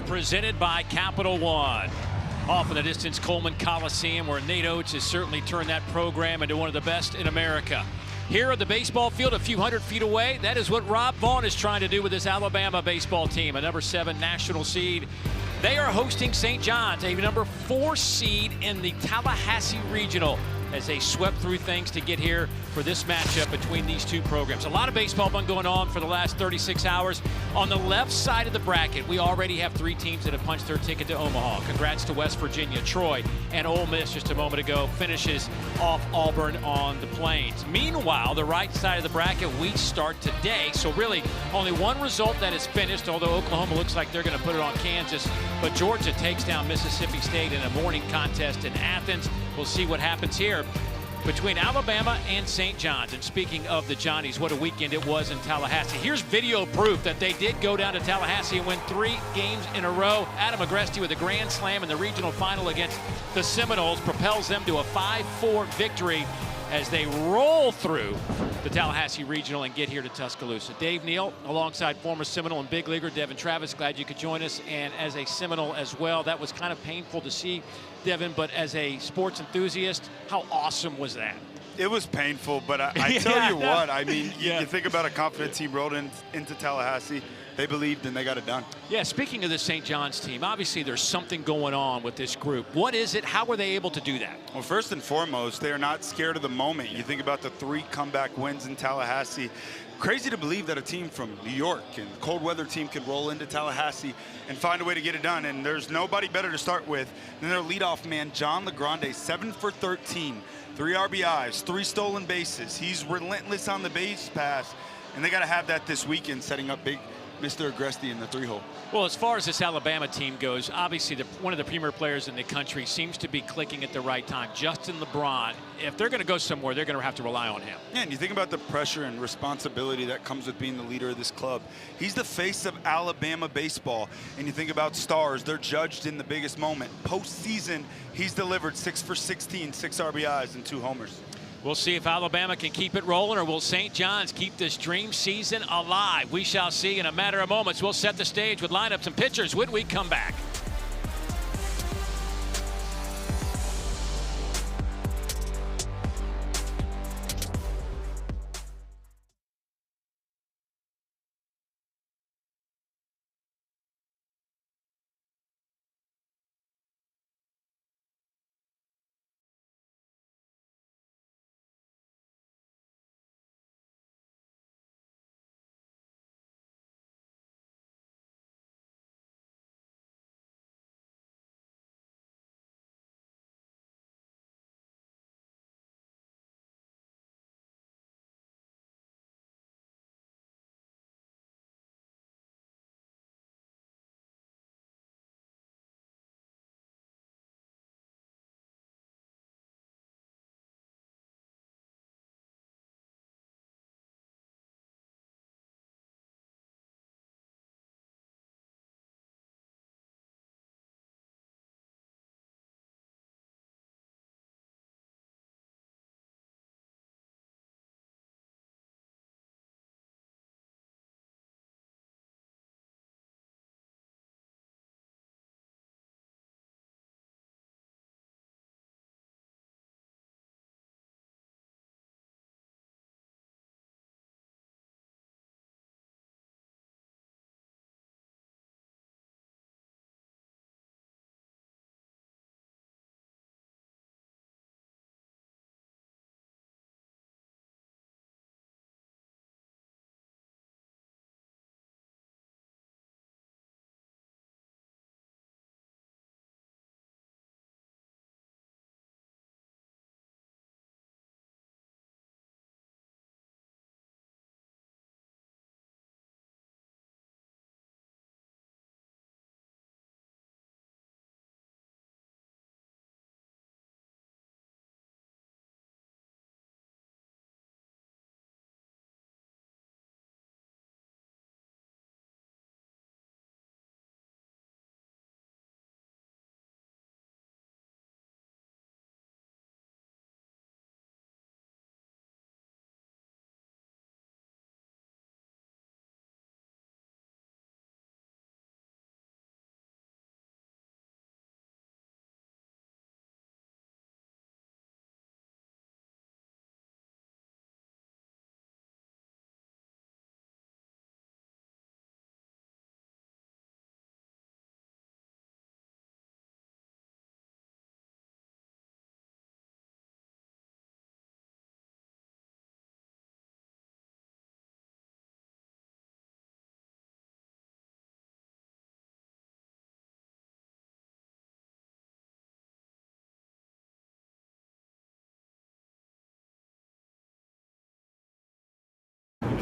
presented by Capital One. Off in the distance, Coleman Coliseum, where Nate Oates has certainly turned that program into one of the best in America. Here at the baseball field, a few hundred feet away, that is what Rob Vaughn is trying to do with this Alabama baseball team, a number 7 national seed. They are hosting St. John's, a number 4 seed in the Tallahassee Regional, as they swept through things to get here for this matchup between these two programs. A lot of baseball fun going on for the last 36 hours. On the left side of the bracket, we already have 3 teams that have punched their ticket to Omaha. Congrats to West Virginia. Troy and Ole Miss just a moment ago finishes off Auburn on the Plains. Meanwhile, the right side of the bracket, we start today. So really only one result that is finished, although Oklahoma looks like they're going to put it on Kansas. But Georgia takes down Mississippi State in a morning contest in Athens. We'll see what happens here between Alabama and St. John's. And speaking of the Johnnies, what a weekend it was in Tallahassee. Here's video proof that they did go down to Tallahassee and win 3 games in a row. Adam Agresti with a grand slam in the regional final against the Seminoles propels them to a 5-4 victory as they roll through the Tallahassee Regional and get here to Tuscaloosa. Dave Neal alongside former Seminole and big leaguer Devin Travis. Glad you could join us. And as a Seminole as well, that was kind of painful to see, Devin, but as a sports enthusiast, how awesome was that? It was painful, but I tell you what, I mean, you think about a confident team rolled into Tallahassee. They believed and they got it done. Yeah, speaking of the St. John's team, obviously there's something going on with this group. What is it? How were they able to do that? Well, first and foremost, they are not scared of the moment. You think about the 3 comeback wins in Tallahassee. Crazy to believe that a team from New York and cold weather team could roll into Tallahassee and find a way to get it done. And there's nobody better to start with than their leadoff man, John LeGrande, 7 for 13, 3 RBIs, 3 stolen bases. He's relentless on the base pass, and they got to have that this weekend, setting up big Mr. Agresti in the 3-hole. Well, as far as this Alabama team goes, obviously one of the premier players in the country seems to be clicking at the right time. Justin LeBron, if they're going to go somewhere, they're going to have to rely on him. Yeah, and you think about the pressure and responsibility that comes with being the leader of this club. He's the face of Alabama baseball. And you think about stars, they're judged in the biggest moment. Postseason, he's delivered 6 for 16, 6 RBIs and 2 homers. We'll see if Alabama can keep it rolling, or will St. John's keep this dream season alive. We shall see in a matter of moments. We'll set the stage with lineups and pitchers when we come back.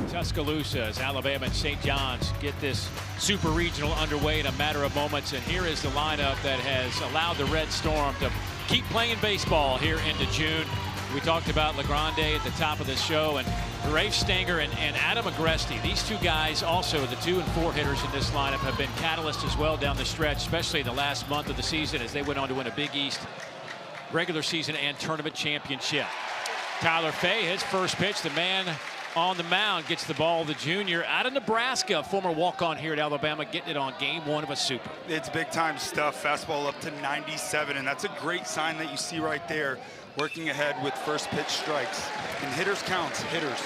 Tuscaloosa as Alabama and St. John's get this super regional underway in a matter of moments. And here is the lineup that has allowed the Red Storm to keep playing baseball here into June. We talked about LeGrande at the top of the show, and Rafe Stanger and Adam Agresti. These two guys, also the 2 and 4 hitters in this lineup, have been catalysts as well down the stretch, especially the last month of the season as they went on to win a Big East regular season and tournament championship. Tyler Fay, his first pitch, the man on the mound, gets the ball, the junior out of Nebraska, former walk-on here at Alabama, getting it on game 1 of a super. It's big time stuff. Fastball up to 97, and that's a great sign that you see right there. Working ahead with first pitch strikes. In hitters counts, hitters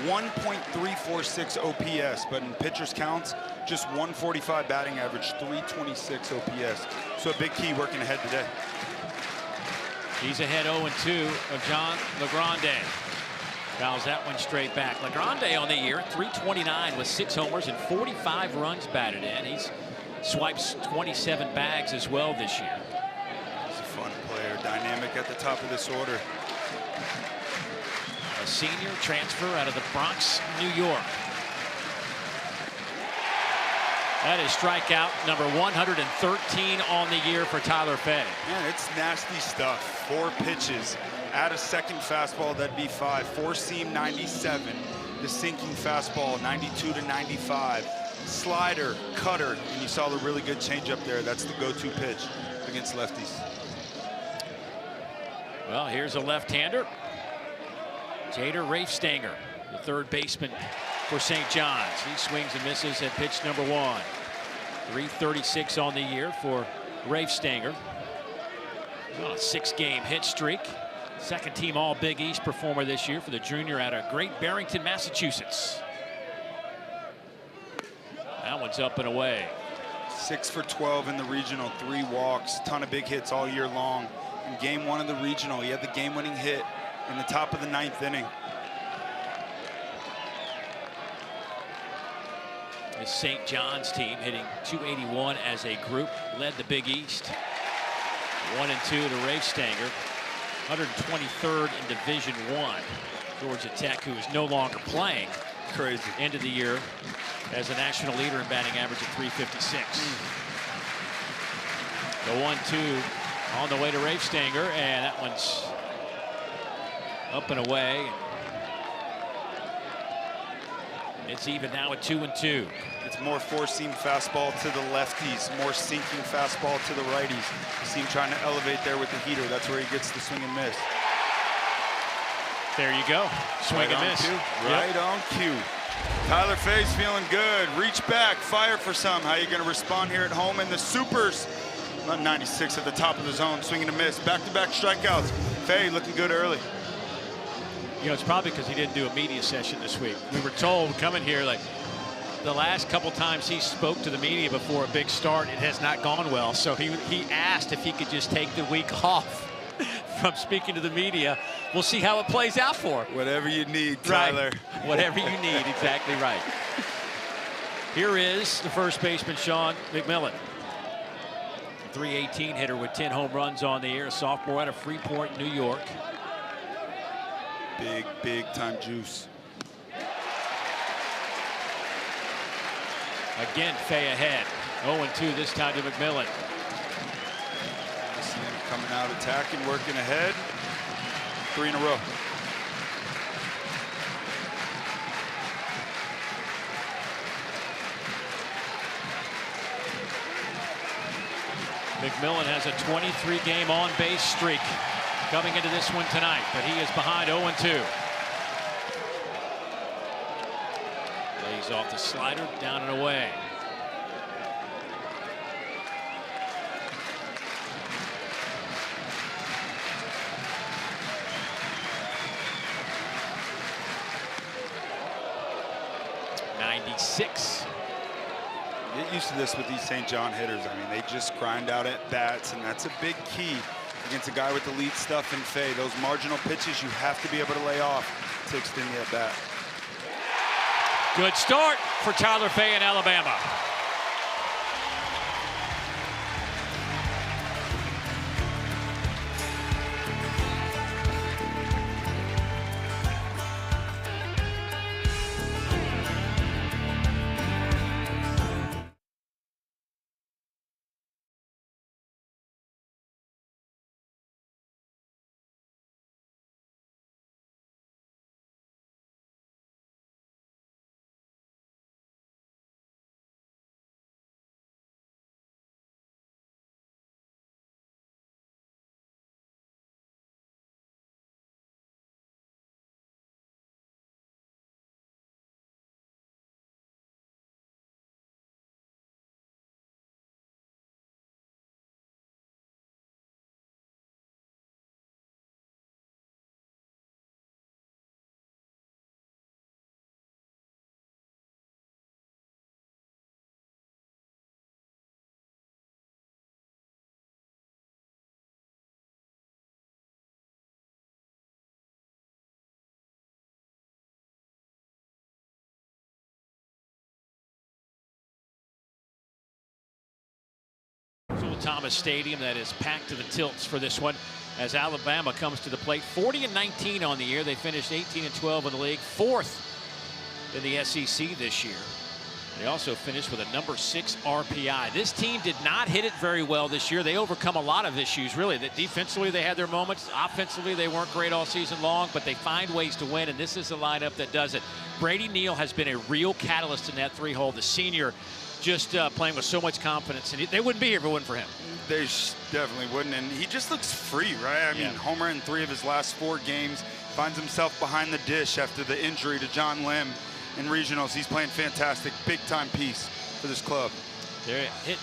1.346 OPS, but in pitchers counts, just 145 batting average, 326 OPS. So a big key working ahead today. He's ahead 0-2 of John LeGrande. Fouls that one straight back. LeGrande on the year, 329 with 6 homers and 45 runs batted in. He's swipes 27 bags as well this year. He's a fun player, dynamic at the top of this order. A senior transfer out of the Bronx, New York. That is strikeout number 113 on the year for Tyler Fay. Man, it's nasty stuff. 4 pitches. Add a second fastball, that'd be 5. 4-seam 97. The sinking fastball 92 to 95. Slider, cutter, and you saw the really good changeup there. That's the go-to pitch against lefties. Well, here's a left-hander. Jader Rafe Stanger, the third baseman for St. John's. He swings and misses at pitch number 1. 336 on the year for Rafe Stanger. He's on a 6-game hit streak. Second team All Big East performer this year for the junior out of Great Barrington, Massachusetts. That one's up and away. 6 for 12 in the regional, 3 walks, ton of big hits all year long. In game 1 of the regional, he had the game-winning hit in the top of the 9th inning. The St. John's team hitting .281 as a group, led the Big East. 1-2 to Rafe Stanger, 123rd in Division I. Georgia Tech, who is no longer playing, Crazy. End of the year as a national leader in batting average of .356. The 1-2 on the way to Rafe Stanger, and that one's up and away. It's even now at 2-2. It's more 4-seam fastball to the lefties, more sinking fastball to the righties. You see him trying to elevate there with the heater. That's where he gets the swing and miss. There you go. Swing Right and on miss. cue. Right on cue. Tyler Fay's feeling good. Reach back, fire for some. How you going to respond here at home in the Supers? 96 at the top of the zone, swinging a miss. Back-to-back strikeouts. Fay looking good early. You know, it's probably because he didn't do a media session this week. We were told coming here, like, the last couple times he spoke to the media before a big start, it has not gone well. So he asked if he could just take the week off from speaking to the media. We'll see how it plays out for him. Whatever you need, Tyler. Right. Whatever you need, exactly right. Here is the first baseman, Sean McMillan. 318 hitter with 10 home runs on the year, a sophomore out of Freeport, New York. Big time juice. Again, Fay ahead. 0-2 this time to McMillan. See him coming out, attacking, working ahead. 3 in a row. McMillan has a 23-game on-base streak coming into this one tonight, but he is behind 0-2. Lays off the slider, down and away. .96. Get used to this with these St. John hitters. I mean, they just grind out at bats, and that's a big key against a guy with elite stuff in Fay. Those marginal pitches you have to be able to lay off to extend the at bat. Good start for Tyler Fay in Alabama. Thomas Stadium that is packed to the tilts for this one as Alabama comes to the plate. 40-19 on the year. They finished 18-12 in the league, 4th in the SEC this year. They also finished with a number 6 RPI. This team did not hit it very well this year. They overcome a lot of issues, really. That defensively, they had their moments. Offensively, they weren't great all season long, but they find ways to win, and this is the lineup that does it. Brady Neal has been a real catalyst in that 3-hole. The senior just playing with so much confidence, and they wouldn't be here if it wasn't for him. They definitely wouldn't, and he just looks free, right? I mean, homer in 3 of his last 4 games, finds himself behind the dish after the injury to John Lim. In regionals, he's playing fantastic, big-time piece for this club. They hit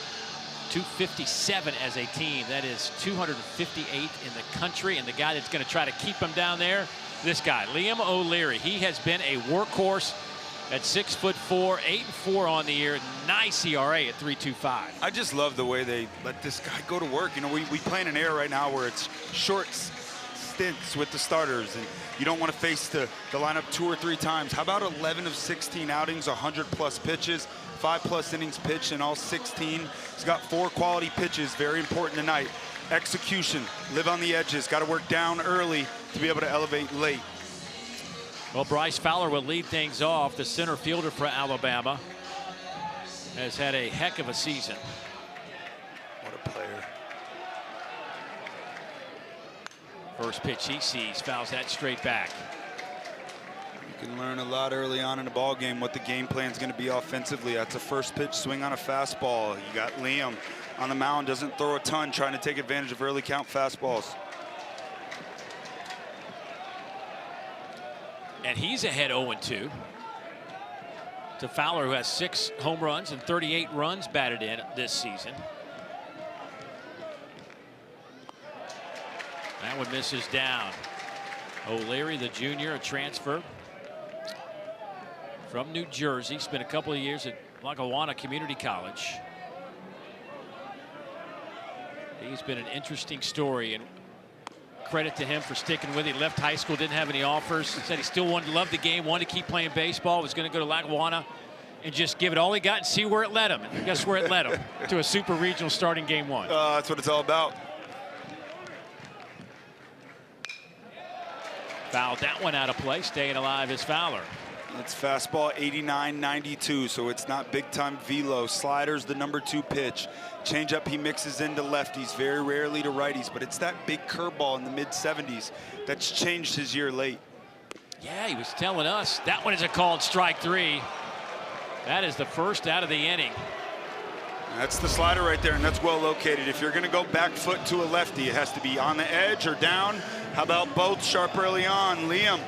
257 as a team. That is 258 in the country, and the guy that's going to try to keep them down there, this guy, Liam O'Leary. He has been a workhorse at 6'4", 8-4 on the year. Nice ERA at 3.25. I just love the way they let this guy go to work. You know, we play in an era right now where it's short stints with the starters, and you don't want to face the lineup 2 or 3 times. How about 11 of 16 outings, 100+ pitches, 5+ innings pitched in all 16. He's got 4 quality pitches, very important tonight. Execution, live on the edges, got to work down early to be able to elevate late. Well, Bryce Fowler will lead things off. The center fielder for Alabama has had a heck of a season. What a player. First pitch he sees, fouls that straight back. You can learn a lot early on in the ball game what the game plan is going to be offensively. That's a first pitch swing on a fastball. You got Liam on the mound, doesn't throw a ton, trying to take advantage of early count fastballs. And he's ahead 0-2 to Fowler, who has 6 home runs and 38 runs batted in this season. That one misses down. O'Leary, the junior, a transfer from New Jersey. Spent a couple of years at Lackawanna Community College. He's been an interesting story, and credit to him for sticking with it. He left high school, didn't have any offers. Said he still loved the game, wanted to keep playing baseball, was going to go to Lackawanna and just give it all he got and see where it led him. And guess where it led him? To a super regional starting game 1. That's what it's all about. Fouled that one out of play. Staying alive is Fowler. It's fastball 89-92, so it's not big-time velo. Slider's the number 2 pitch. Changeup he mixes into lefties, very rarely to righties, but it's that big curveball in the mid-70s that's changed his year late. Yeah, he was telling us. That one is a called strike 3. That is the first out of the inning. That's the slider right there, and that's well located. If you're going to go back foot to a lefty, it has to be on the edge or down. How about both sharp early on? Liam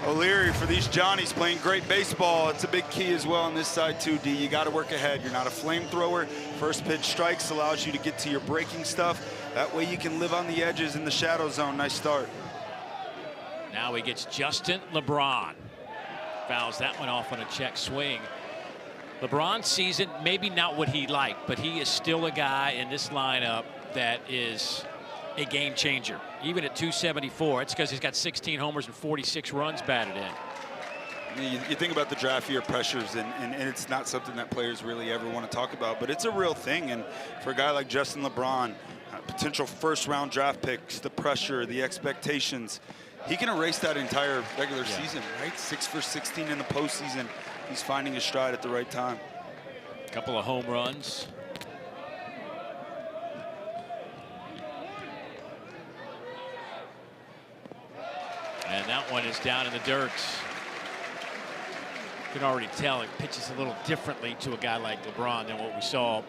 O'Leary, for these Johnnies, playing great baseball. It's a big key as well on this side too, D. You got to work ahead. You're not a flamethrower. First pitch strikes allows you to get to your breaking stuff. That way you can live on the edges in the shadow zone. Nice start. Now he gets Justin LeBron. Fouls that one off on a check swing. LeBron's season, maybe not what he'd like, but he is still a guy in this lineup that is a game changer. Even at 274, it's because he's got 16 homers and 46 runs batted in. You think about the draft year pressures, and it's not something that players really ever want to talk about, but it's a real thing. And for a guy like Justin LeBron, potential first-round draft picks, the pressure, the expectations, he can erase that entire regular season, right? 6 for 16 in the postseason. He's finding his stride at the right time. A couple of home runs. And that one is down in the dirt. You can already tell it pitches a little differently to a guy like LeBron than what we saw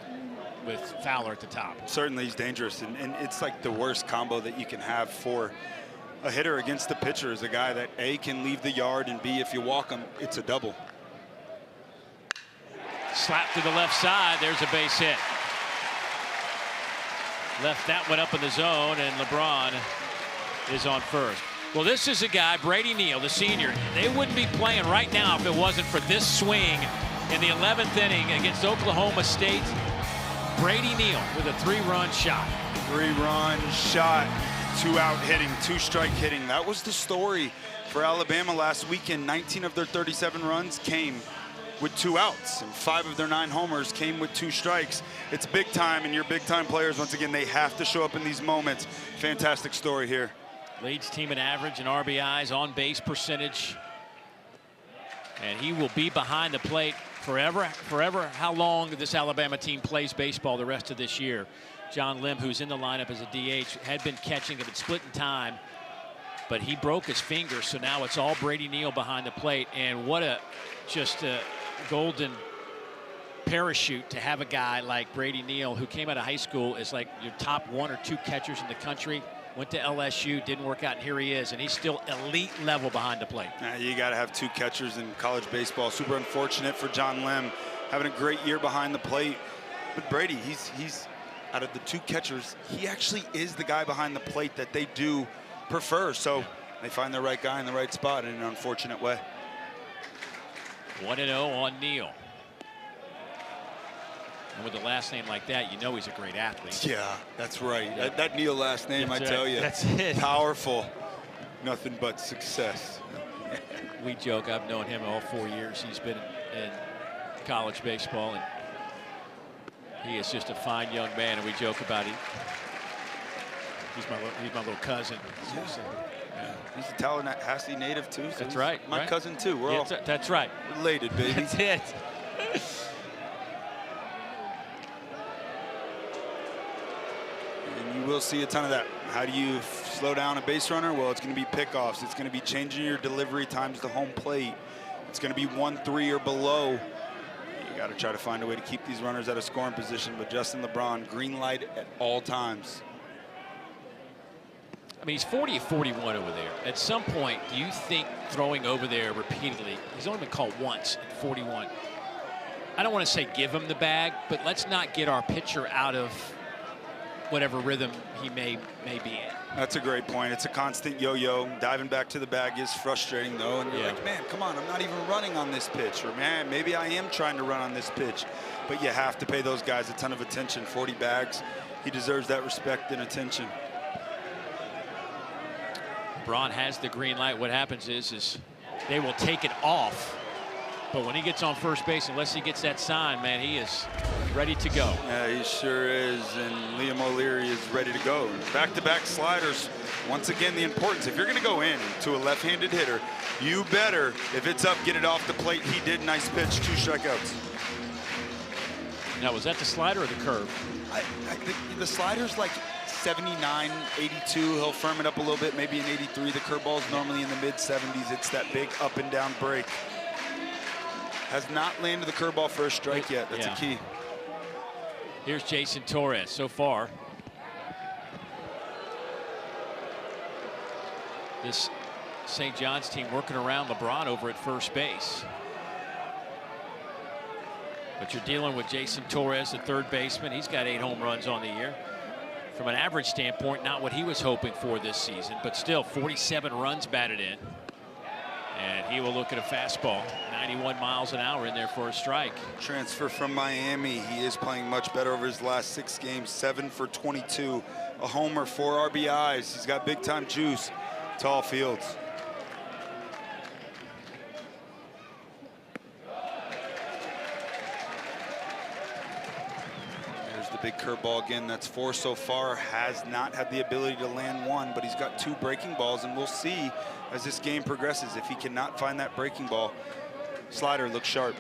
with Fowler at the top. Certainly he's dangerous, and it's like the worst combo that you can have for a hitter against the pitcher is a guy that A, can leave the yard, and B, if you walk him, it's a double. Slap to the left side. There's a base hit. Left that one up in the zone, and LeBron is on first. Well, this is a guy, Brady Neal, the senior. They wouldn't be playing right now if it wasn't for this swing in the 11th inning against Oklahoma State. Brady Neal with a 3-run shot. 3-run shot, 2-out hitting, 2-strike hitting. That was the story for Alabama last weekend. 19 of their 37 runs came with 2 outs, and 5 of their 9 homers came with 2 strikes. It's big time, and your big time players, once again, they have to show up in these moments. Fantastic story here. Leads team in average and RBIs, on base percentage. And he will be behind the plate forever. How long this Alabama team plays baseball the rest of this year. John Lim, who's in the lineup as a DH, had been catching, had been splitting time, but he broke his finger, so now it's all Brady Neal behind the plate. And what a golden parachute to have a guy like Brady Neal, who came out of high school as like your top 1 or 2 catchers in the country, went to LSU, didn't work out, and here he is, and he's still elite level behind the plate. You got to have 2 catchers in college baseball. Super unfortunate for John Lim, having a great year behind the plate. But Brady, he's out of the 2 catchers, he actually is the guy behind the plate that they do prefer. So they find the right guy in the right spot in an unfortunate way. 1-0 on Neal. And with a last name like that, you know he's a great athlete. Yeah, that's right. Yeah. That Neal last name, that's I tell you. That's it. Powerful. Nothing but success. We joke, I've known him all 4 years. He's been in college baseball, and he is just a fine young man, and we joke about it. He's my little cousin. Yeah. He's a Tallahassee native too. So that's right. My cousin too. We're all that's right. Related, baby. That's it. And you will see a ton of that. How do you slow down a base runner? Well, it's going to be pickoffs. It's going to be changing your delivery times to home plate. It's going to be 1-3 or below. You got to try to find a way to keep these runners at a scoring position. But Justin LeBron, green light at all times. I mean, he's 40 of 41 over there. At some point, do you think throwing over there repeatedly, he's only been called once at 41. I don't want to say give him the bag, but let's not get our pitcher out of whatever rhythm he may be in. That's a great point. It's a constant yo-yo. Diving back to the bag is frustrating, though. And you're like, man, come on, I'm not even running on this pitch. Or, man, maybe I am trying to run on this pitch. But you have to pay those guys a ton of attention. 40 bags, he deserves that respect and attention. Braun has the green light. What happens is they will take it off. But when he gets on first base, unless he gets that sign, man, he is ready to go. Yeah, he sure is. And Liam O'Leary is ready to go. Back-to-back sliders. Once again, the importance. If you're going to go in to a left-handed hitter, you better, if it's up, get it off the plate. He did. Nice pitch. 2 strikeouts. Now, was that the slider or the curve? The slider's like 79, 82. He'll firm it up a little bit, maybe an 83. The curveball's normally in the mid-70s. It's that big up and down break. Has not landed the curveball for a strike yet. That's a key. Here's Jason Torres so far. This St. John's team working around LeBron over at first base. But you're dealing with Jason Torres, the third baseman. He's got 8 home runs on the year. From an average standpoint, not what he was hoping for this season, but still 47 runs batted in. And he will look at a fastball, 91 miles an hour in there for a strike. Transfer from Miami. He is playing much better over his last 6 games. 7 for 22, a homer, 4 RBIs. He's got big time juice. Tall fields. There's the big curveball again. That's 4 so far. Has not had the ability to land 1, but he's got 2 breaking balls, and we'll see as this game progresses if he cannot find that breaking ball. Slider looks sharp.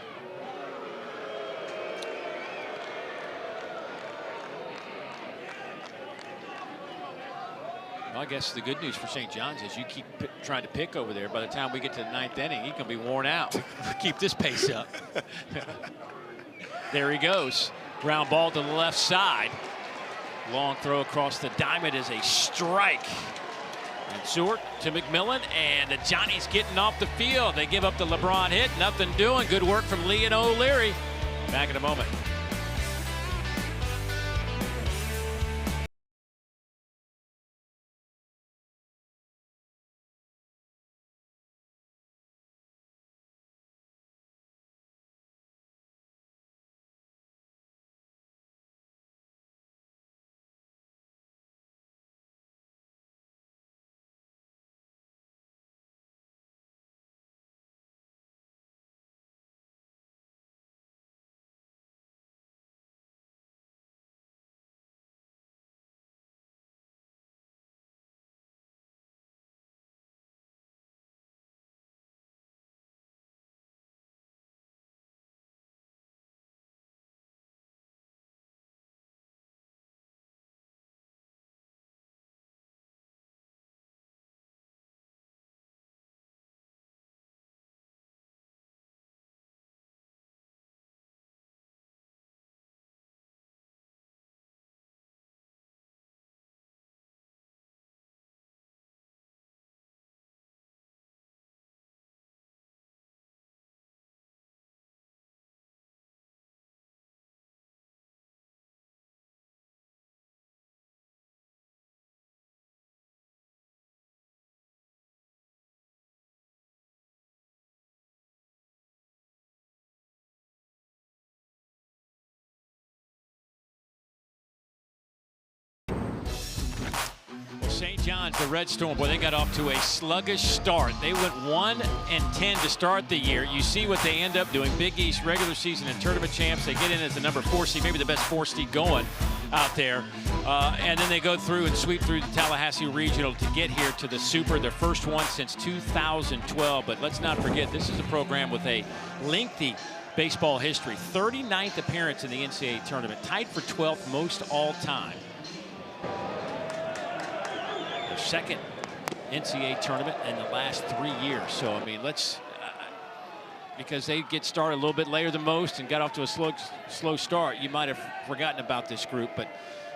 Well, I guess the good news for St. John's is you keep trying to pick over there. By the time we get to the 9th inning, he can be worn out. Keep this pace up. There he goes. Ground ball to the left side. Long throw across the diamond is a strike. And Seward to McMillan, and the Johnny's getting off the field. They give up the LeBron hit. Nothing doing. Good work from Lee and O'Leary. Back in a moment. St. John's, the Red Storm, boy, they got off to a sluggish start. They went 1-10 to start the year. You see what they end up doing. Big East regular season and tournament champs. They get in as the number 4 seed, maybe the best 4 seed going out there. And then they go through and sweep through the Tallahassee Regional to get here to the Super, their first one since 2012. But let's not forget, this is a program with a lengthy baseball history. 39th appearance in the NCAA tournament, tied for 12th most all time. Their second NCAA tournament in the last 3 years. So, I mean, let's, because they get started a little bit later than most and got off to a slow start, you might have forgotten about this group. But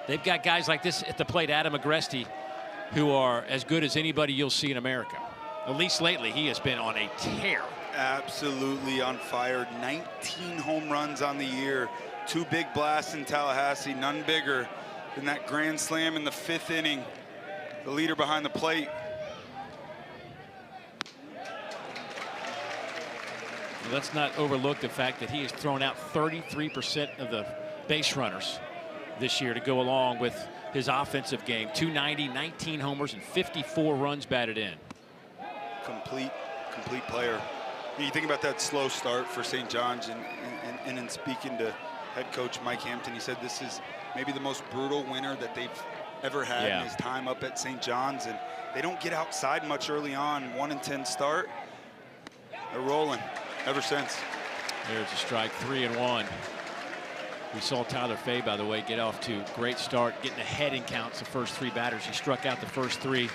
they've got guys like this at the plate, Adam Agresti, who are as good as anybody you'll see in America. At least lately, he has been on a tear. Absolutely on fire. 19 home runs on the year. 2 big blasts in Tallahassee, none bigger than that grand slam in the 5th inning. The leader behind the plate. Let's not overlook the fact that he has thrown out 33% of the base runners this year to go along with his offensive game. 290, 19 homers, and 54 runs batted in. Complete player. You think about that slow start for St. John's, and in speaking to head coach Mike Hampton, he said this is maybe the most brutal winter that they've ever had in his time up at St. John's, and they don't get outside much early on. 1-10 start. They're rolling ever since. There's a strike, 3-1. We saw Tyler Fay, by the way, get off to a great start, getting ahead in counts the first 3 batters. He struck out the first 3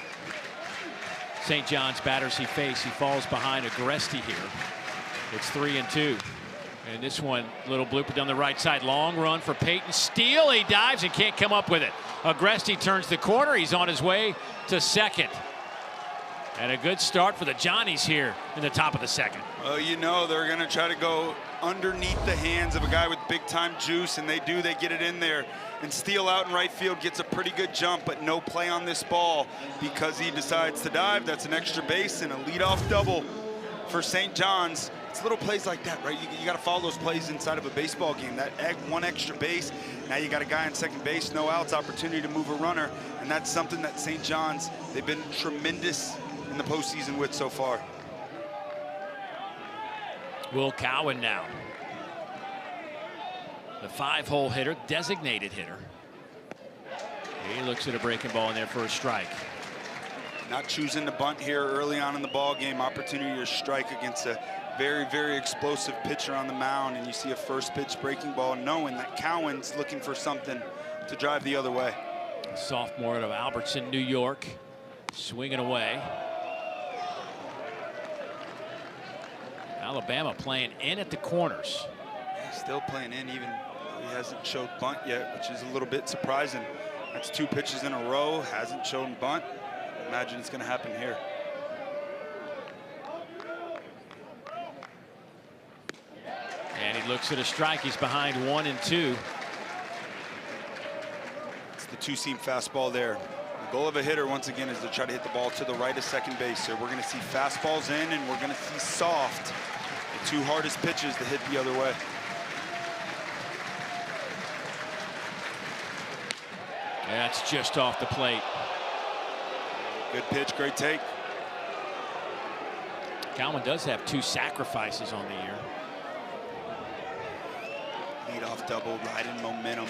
St. John's batters he faced. He falls behind Agresti here. It's 3-2. And this one, little blooper down the right side. Long run for Peyton Steele. He dives and can't come up with it. Agresti turns the corner. He's on his way to second. And a good start for the Johnnies here in the top of the second. Well, you know they're going to try to go underneath the hands of a guy with big-time juice, and they do. They get it in there. And Steele out in right field gets a pretty good jump, but no play on this ball because he decides to dive. That's an extra base and a leadoff double for St. John's. It's little plays like that, right? You got to follow those plays inside of a baseball game. That one extra base, now you got a guy on second base, no outs, opportunity to move a runner, and that's something that St. John's, they've been tremendous in the postseason with so far. Will Cowan now. The 5-hole hitter, designated hitter. He looks at a breaking ball in there for a strike. Not choosing to bunt here early on in the ball game. Opportunity to strike against a very, very explosive pitcher on the mound, and you see a first pitch breaking ball, knowing that Cowan's looking for something to drive the other way. Sophomore out of Albertson, New York, swinging away. Alabama playing in at the corners. Yeah, still playing in, even though he hasn't showed bunt yet, which is a little bit surprising. That's 2 pitches in a row, hasn't shown bunt. Imagine it's going to happen here. And he looks at a strike. He's behind 1-2. It's the 2-seam fastball there. The goal of a hitter, once again, is to try to hit the ball to the right of second base. So we're going to see fastballs in, and we're going to see soft. The 2 hardest pitches to hit the other way. That's just off the plate. Good pitch, great take. Cowan does have 2 sacrifices on the year. Leadoff double, riding momentum.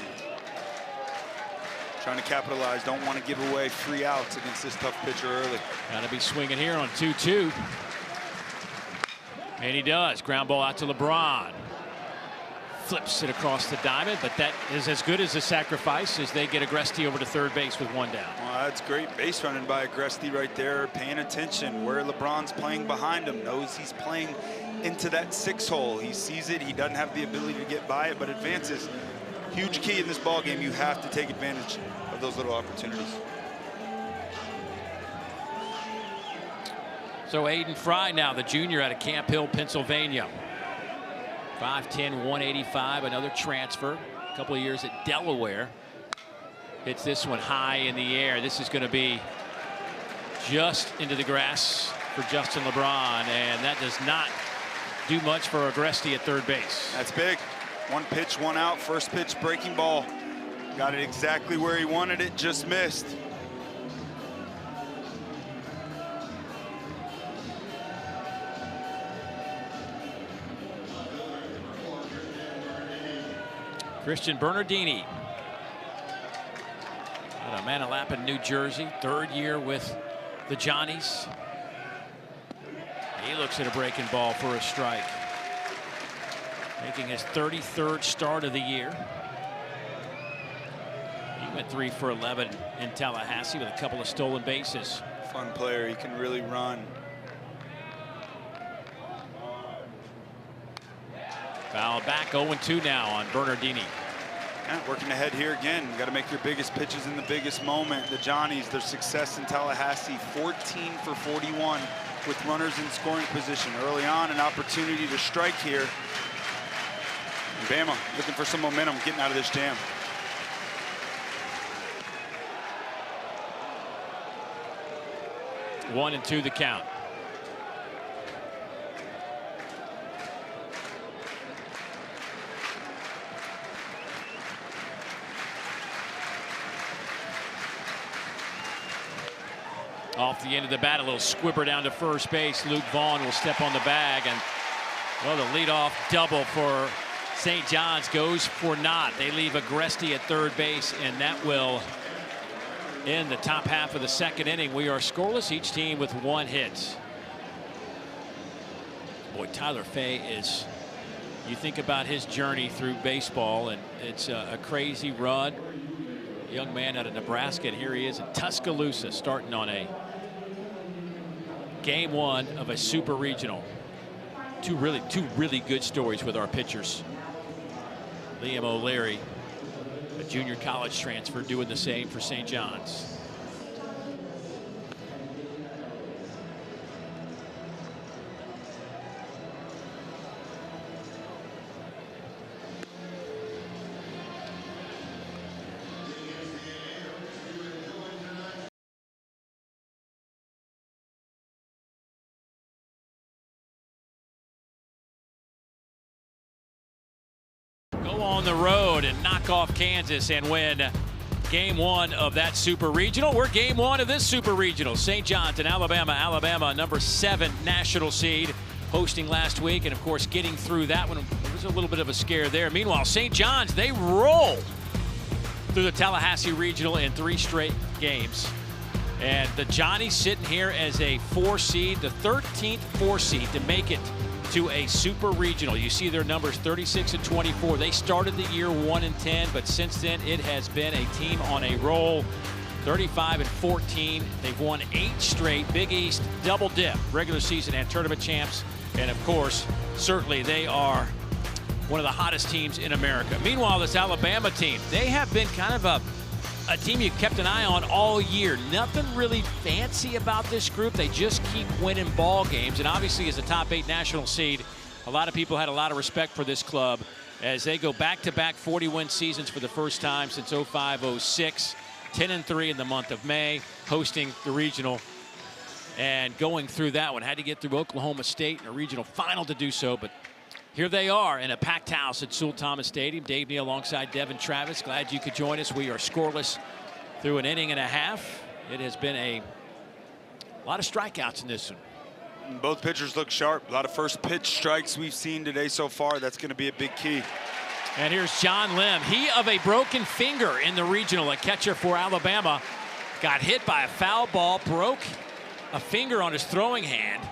Trying to capitalize, don't want to give away free outs against this tough pitcher early. Got to be swinging here on 2-2. And he does. Ground ball out to LeBron. Flips it across the diamond, but that is as good as a sacrifice as they get Agresti over to third base with 1 down. Well, that's great base running by Agresti right there, paying attention where LeBron's playing behind him, knows he's playing into that 6-hole. He sees it, he doesn't have the ability to get by it, but advances. Huge key in this ball game. You have to take advantage of those little opportunities. So Aiden Fry now, the junior out of Camp Hill, Pennsylvania. 5'10", 185, another transfer. A couple of years at Delaware. Hits this one high in the air. This is going to be just into the grass for Justin LeBron, and that does not do much for Agresti at third base. That's big. 1 pitch, 1 out. First pitch, breaking ball. Got it exactly where he wanted it, just missed. Christian Bernardini out of Manalapan, New Jersey, 3rd year with the Johnnies. He looks at a breaking ball for a strike, making his 33rd start of the year. He went 3 for 11 in Tallahassee with a couple of stolen bases. Fun player, he can really run. Foul back, 0-2 now on Bernardini. Yeah, working ahead here again. You got to make your biggest pitches in the biggest moment. The Johnnies, their success in Tallahassee, 14 for 41 with runners in scoring position. Early on, an opportunity to strike here. And Bama looking for some momentum, getting out of this jam. One and 2 the count. Off the end of the bat, a little squibber down to first base. Luke Vaughn will step on the bag, and well, the leadoff double for St. John's goes for naught. They leave Agresti at third base, and that will end the top half of the 2nd inning. We are scoreless, each team with 1 hit. Boy, Tyler Fay is, you think about his journey through baseball, and it's a crazy run. Young man out of Nebraska, and here he is in Tuscaloosa, starting on a game 1 of a super regional. Two really good stories with our pitchers. Liam O'Leary, a junior college transfer, doing the same for St. John's. Go on the road and knock off Kansas and win game 1 of that super regional. We're game 1 of this super regional. St. John's and Alabama. Alabama, number 7 national seed, hosting last week, and of course getting through that one. There was a little bit of a scare there. Meanwhile, St. John's, they roll through the Tallahassee regional in 3 straight games. And the Johnnies sitting here as a 4 seed, the 13th 4 seed to make it to a super regional. You see their numbers 36 and 24. They started the year 1 and 10, but since then it has been a team on a roll. 35 and 14. They've won 8 straight. Big East double dip, regular season and tournament champs. And of course, certainly they are one of the hottest teams in America. Meanwhile, this Alabama team, they have been kind of a team you kept an eye on all year. Nothing really fancy about this group. They just keep winning ball games. And obviously, as a top 8 national seed, a lot of people had a lot of respect for this club as they go back-to-back 40-win seasons for the first time since 05-06. 10-3 in the month of May, hosting the regional and going through that one. Had to get through Oklahoma State in a regional final to do so, but here they are in a packed house at Sewell Thomas Stadium. Dave Neal alongside Devin Travis. Glad you could join us. We are scoreless through an inning and a half. It has been a lot of strikeouts in this one. Both pitchers look sharp. A lot of first pitch strikes we've seen today so far. That's going to be a big key. And here's John Lim. He of a broken finger in the regional, a catcher for Alabama. Got hit by a foul ball, broke a finger on his throwing hand.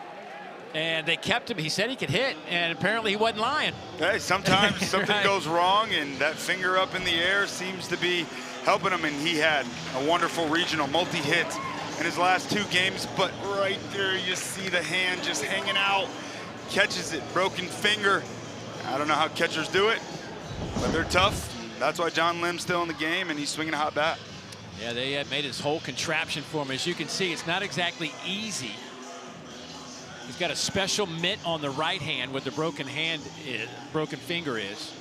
And they kept him. He said he could hit, and apparently he wasn't lying. Hey, sometimes something Right. goes wrong, and that finger up in the air seems to be helping him. And he had a wonderful regional multi-hit in his last 2 games. But right there, you see the hand just hanging out. Catches it, broken finger. I don't know how catchers do it, but they're tough. That's why John Lim's still in the game, and he's swinging a hot bat. Yeah, they had made his whole contraption for him. As you can see, it's not exactly easy. He's got a special mitt on the right hand where the broken finger is.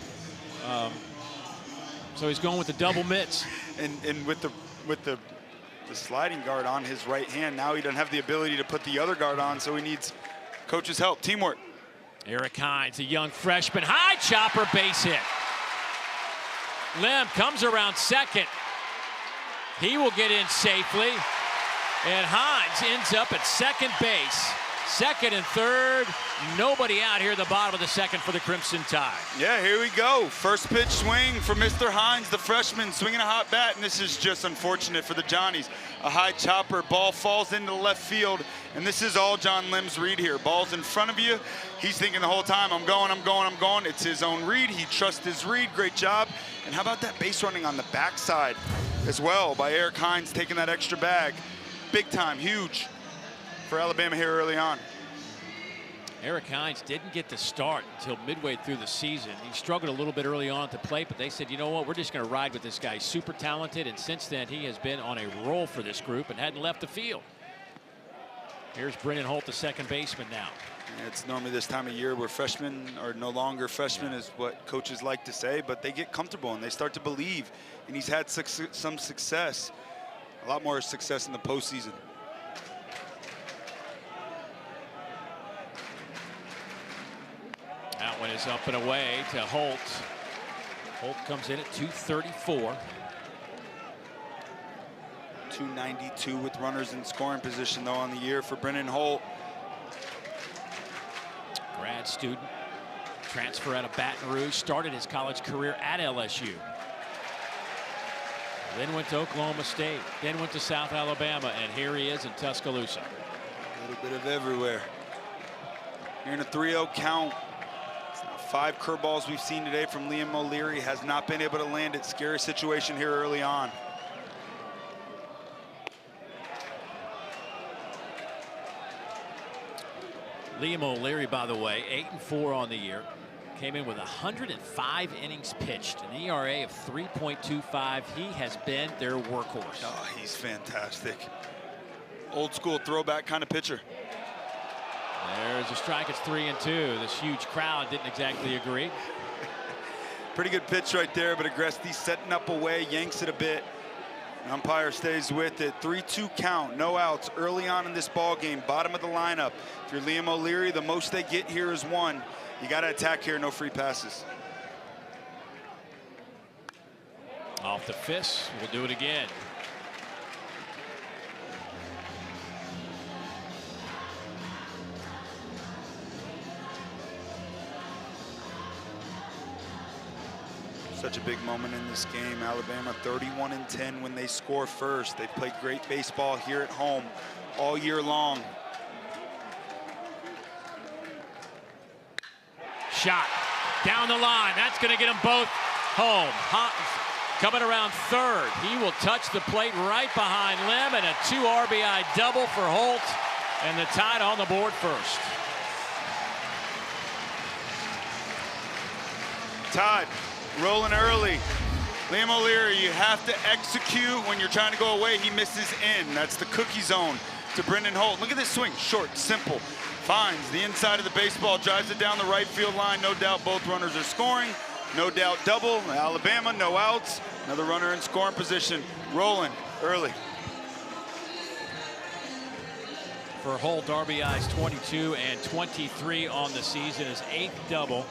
So he's going with the double mitts. And with the sliding guard on his right hand, now he doesn't have the ability to put the other guard on, so he needs coach's help, teamwork. Eric Hines, a young freshman, high chopper, base hit. Lim comes around second. He will get in safely. And Hines ends up at second base. Second and third, nobody out here at the bottom of the second for the Crimson Tide. Yeah, here we go. First pitch swing for Mr. Hines, the freshman, swinging a hot bat, and this is just unfortunate for the Johnnies. A high chopper, ball falls into left field, and this is all John Lim's read here. Ball's in front of you. He's thinking the whole time, I'm going, I'm going, I'm going. It's his own read. He trusts his read. Great job. And how about that base running on the backside as well by Eric Hines, taking that extra bag. Big time, huge for Alabama here early on. Eric Hines didn't get the start until midway through the season. He struggled a little bit early on at the plate, but they said, you know what, we're just going to ride with this guy. Super talented, and since then he has been on a roll for this group and hadn't left the field. Here's Brennan Holt, the second baseman now. It's normally this time of year where freshmen are no longer freshmen, is what coaches like to say, but they get comfortable and they start to believe, and he's had some success, a lot more success in the postseason. That one is up and away to Holt. Holt comes in at 234. 292 with runners in scoring position, though, on the year for Brennan Holt. Grad student, transfer out of Baton Rouge, started his college career at LSU. Then went to Oklahoma State, then went to South Alabama, and here he is in Tuscaloosa. A little bit of everywhere. Here in a 3-0 count. 5 curveballs we've seen today from Liam O'Leary. Has not been able to land it. Scary situation here early on. Liam O'Leary, by the way, 8-4 on the year. Came in with 105 innings pitched, an ERA of 3.25. He has been their workhorse. Oh, he's fantastic. Old school throwback kind of pitcher. There's a strike. It's 3-2. This huge crowd didn't exactly agree. Pretty good pitch right there, but Agresti setting up away, yanks it a bit. The umpire stays with it. 3-2 count, no outs early on in this ball game. Bottom of the lineup. If you're Liam O'Leary, the most they get here is 1. You got to attack here, no free passes. Off the fist, we'll do it again. Such a big moment in this game. Alabama 31-10 when they score first. They played great baseball here at home all year long. Shot down the line. That's going to get them both home. Coming around third. He will touch the plate right behind Lim, and a 2 RBI double for Holt, and the Tide on the board first. Tide rolling early. Liam O'Leary, you have to execute when you're trying to go away. He misses in. That's the cookie zone to Brennan Holt. Look at this swing. Short, simple. Finds the inside of the baseball, drives it down the right field line. No doubt both runners are scoring. No doubt double. Alabama, no outs. Another runner in scoring position. Rolling early. For Holt, RBIs 22 and 23 on the season, his 8th double.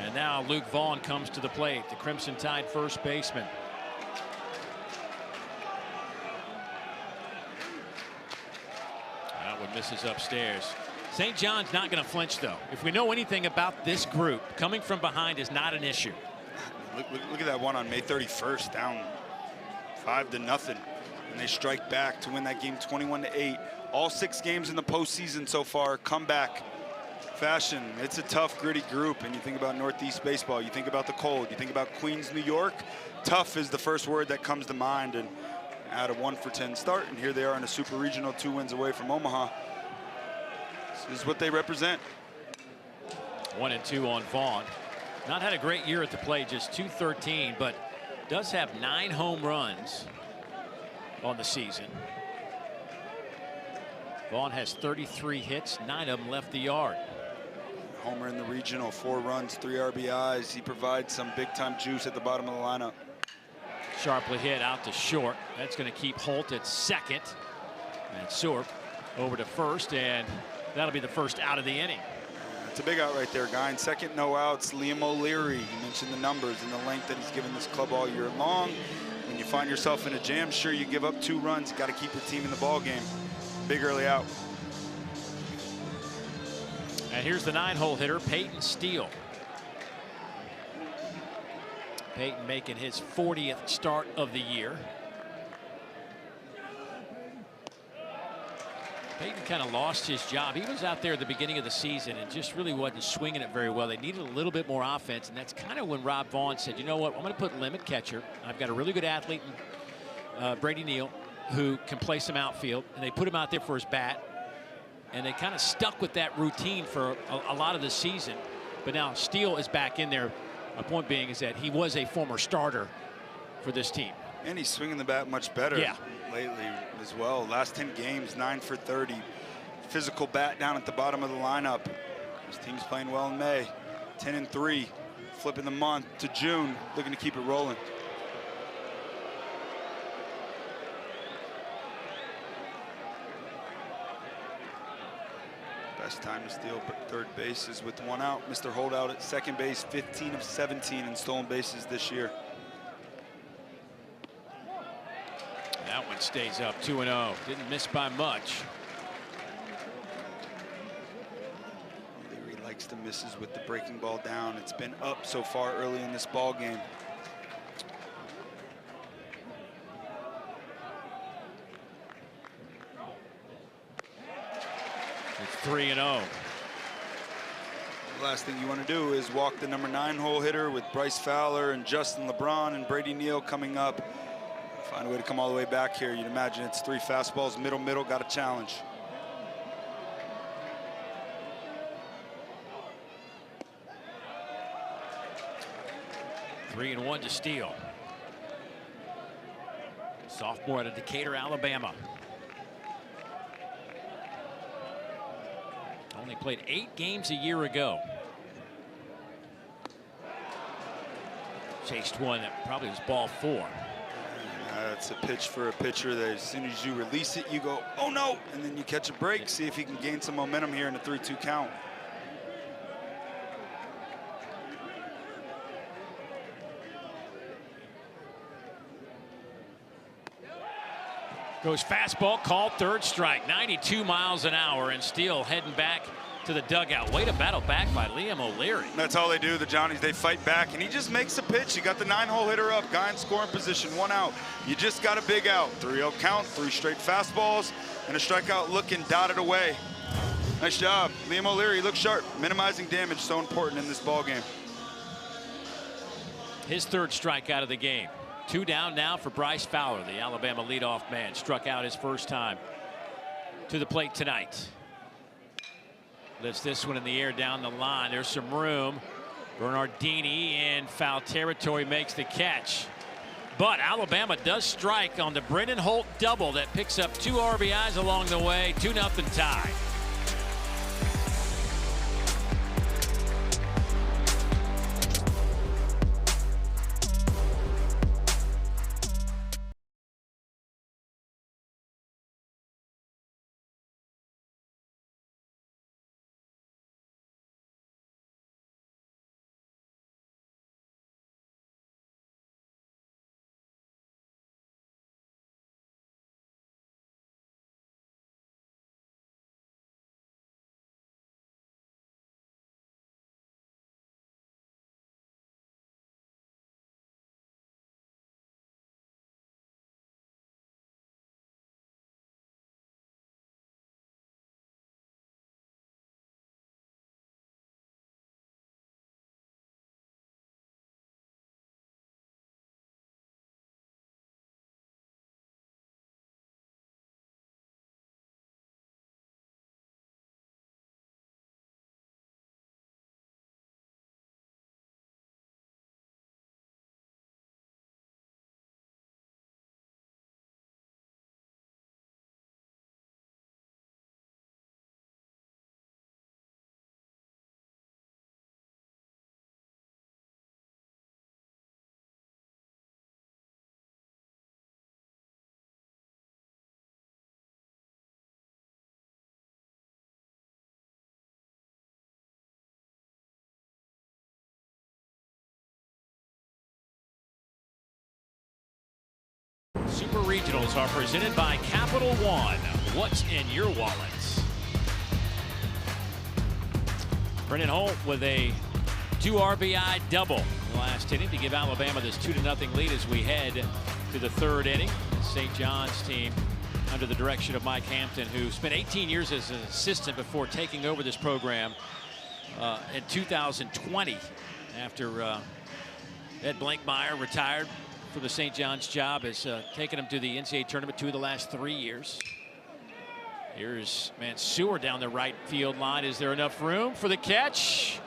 And now Luke Vaughn comes to the plate, the Crimson Tide first baseman. That one misses upstairs. St. John's not going to flinch, though. If we know anything about this group, coming from behind is not an issue. Look at that one on May 31st, down 5-0. And they strike back to win that game 21-8. All 6 games in the postseason so far, comeback fashion. It's a tough, gritty group, and you think about Northeast baseball, you think about the cold, you think about Queens, New York. Tough is the first word that comes to mind, and had a 1-for-10 start, and here they are in a super regional, 2 wins away from Omaha. This is what they represent. 1-2 on Vaughn. Not had a great year at the plate, just 213, but does have 9 home runs on the season. Vaughn has 33 hits, 9 of them left the yard. Homer in the regional, 4 runs, 3 RBIs. He provides some big-time juice at the bottom of the lineup. Sharply hit out to short. That's going to keep Holt at second. And Sorp over to first, and that'll be the first out of the inning. It's a big out right there, Guy. In second, no outs. Liam O'Leary, you mentioned the numbers and the length that he's given this club all year long. When you find yourself in a jam, sure, you give up 2 runs. You got to keep your team in the ball game. Big early out. And here's the 9-hole hitter, Peyton Steele. Peyton making his 40th start of the year. Peyton kind of lost his job. He was out there at the beginning of the season and just really wasn't swinging it very well. They needed a little bit more offense, and that's kind of when Rob Vaughn said, you know what, I'm going to put limit catcher. I've got a really good athlete, Brady Neal, who can play some outfield, and they put him out there for his bat, and they kind of stuck with that routine for a lot of the season. But now Steele is back in there. My point being is that he was a former starter for this team. And he's swinging the bat much better lately as well. Last 10 games, 9 for 30. Physical bat down at the bottom of the lineup. This team's playing well in May. 10-3, flipping the month to June, looking to keep it rolling. Best time to steal third base is with 1 out. Mr. Holdout at second base, 15 of 17 in stolen bases this year. That one stays up 2-0. Didn't miss by much. Leary likes the misses with the breaking ball down. It's been up so far early in this ball game. It's 3-0. The last thing you want to do is walk the number 9-hole hitter with Bryce Fowler and Justin LeBron and Brady Neal coming up. Find a way to come all the way back here. You'd imagine it's 3 fastballs, middle, got a challenge. Three and 1 to Steele. Sophomore out of Decatur, Alabama. Only played 8 games a year ago. Chased one that probably was ball 4. It's a pitch for a pitcher that as soon as you release it, you go, oh no, and then you catch a break, see if he can gain some momentum here in a 3-2 count. Goes fastball, called, third strike, 92 miles an hour, and Steele heading back to the dugout. Way to battle back by Liam O'Leary. That's all they do, the Johnnies. They fight back, and he just makes a pitch. You got the 9-hole hitter up, guy in scoring position, 1 out. You just got a big out. 3-0 count, 3 straight fastballs, and a strikeout looking dotted away. Nice job. Liam O'Leary looks sharp. Minimizing damage, so important in this ball game. His 3rd strikeout of the game. 2 down now for Bryce Fowler, the Alabama leadoff man. Struck out his first time to the plate tonight. Lifts this one in the air down the line. There's some room. Bernardini in foul territory makes the catch. But Alabama does strike on the Brennan Holt double that picks up 2 RBIs along the way. 2-0 tie. Super Regionals are presented by Capital One. What's in your wallet? Brennan Holt with a 2 RBI double in the last inning to give Alabama this 2-0 lead as we head to the third inning. St. John's team under the direction of Mike Hampton, who spent 18 years as an assistant before taking over this program in 2020 after Ed Blankmeyer retired from the St. John's job, has taken him to the NCAA tournament 2 of the last 3 years. Here's Mansour down the right field line. Is there enough room for the catch?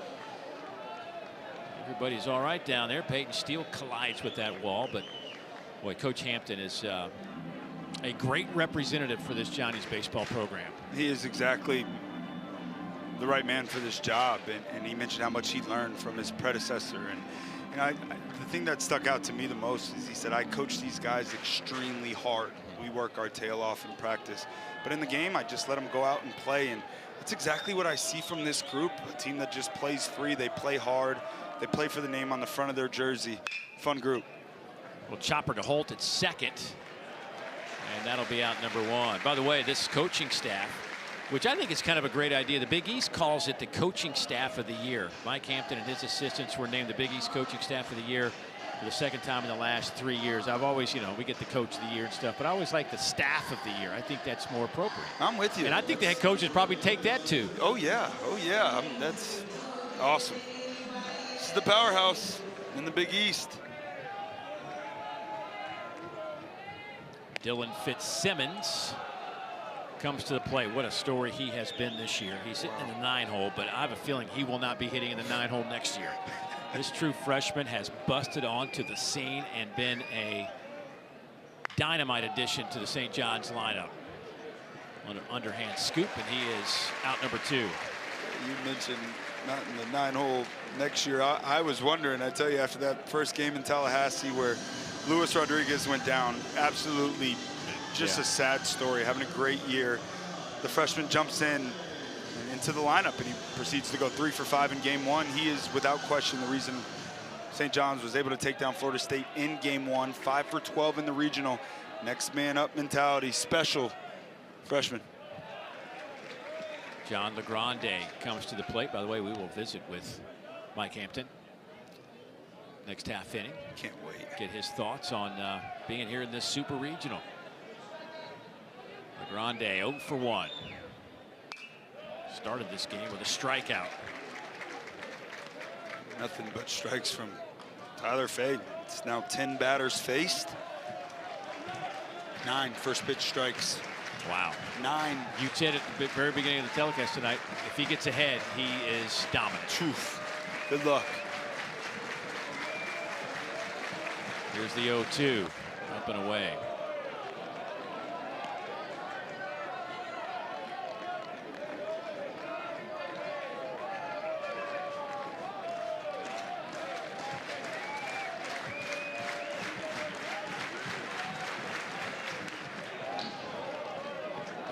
Everybody's all right down there. Peyton Steele collides with that wall, but boy, Coach Hampton is a great representative for this Johnny's baseball program. He is exactly the right man for this job, and he mentioned how much he learned from his predecessor. And the thing that stuck out to me the most is he said, I coach these guys extremely hard. We work our tail off in practice, but in the game I just let them go out and play, and that's exactly what I see from this group. A team that just plays free. They play hard. They play for the name on the front of their jersey. Fun group. Well, chopper to Holt at second, and that'll be out number 1. By the way, this coaching staff, which I think is kind of a great idea. The Big East calls it the coaching staff of the year. Mike Hampton and his assistants were named the Big East coaching staff of the year for the second time in the last 3 years. I've always, we get the coach of the year and stuff, but I always like the staff of the year. I think that's more appropriate. I'm with you. And I think the head coaches probably take that too. Oh yeah, that's awesome. This is the powerhouse in the Big East. Dylan Fitzsimmons comes to the plate. What a story he has been this year. He's hitting in the 9-hole, but I have a feeling he will not be hitting in the 9-hole next year. This true freshman has busted onto the scene and been a dynamite addition to the St. John's lineup. On an underhand scoop, and he is out number 2. You mentioned not in the 9-hole next year. I was wondering, I tell you, after that first game in Tallahassee where Luis Rodriguez went down, absolutely just a sad story, having a great year. The freshman jumps into the lineup, and he proceeds to go 3 for 5 in game 1. He is without question the reason St. John's was able to take down Florida State in game 1. 5 for 12 in the regional. Next man up mentality, special freshman. John LeGrande comes to the plate. By the way, we will visit with Mike Hampton next half inning. Can't wait. Get his thoughts on being here in this super regional. LeGrande 0 for 1. Started this game with a strikeout. Nothing but strikes from Tyler Fay. It's now 10 batters faced. 9 first pitch strikes. Wow. 9. You said at the very beginning of the telecast tonight, if he gets ahead, he is dominant. Truth. Good luck. Here's the 0-2. Up and away.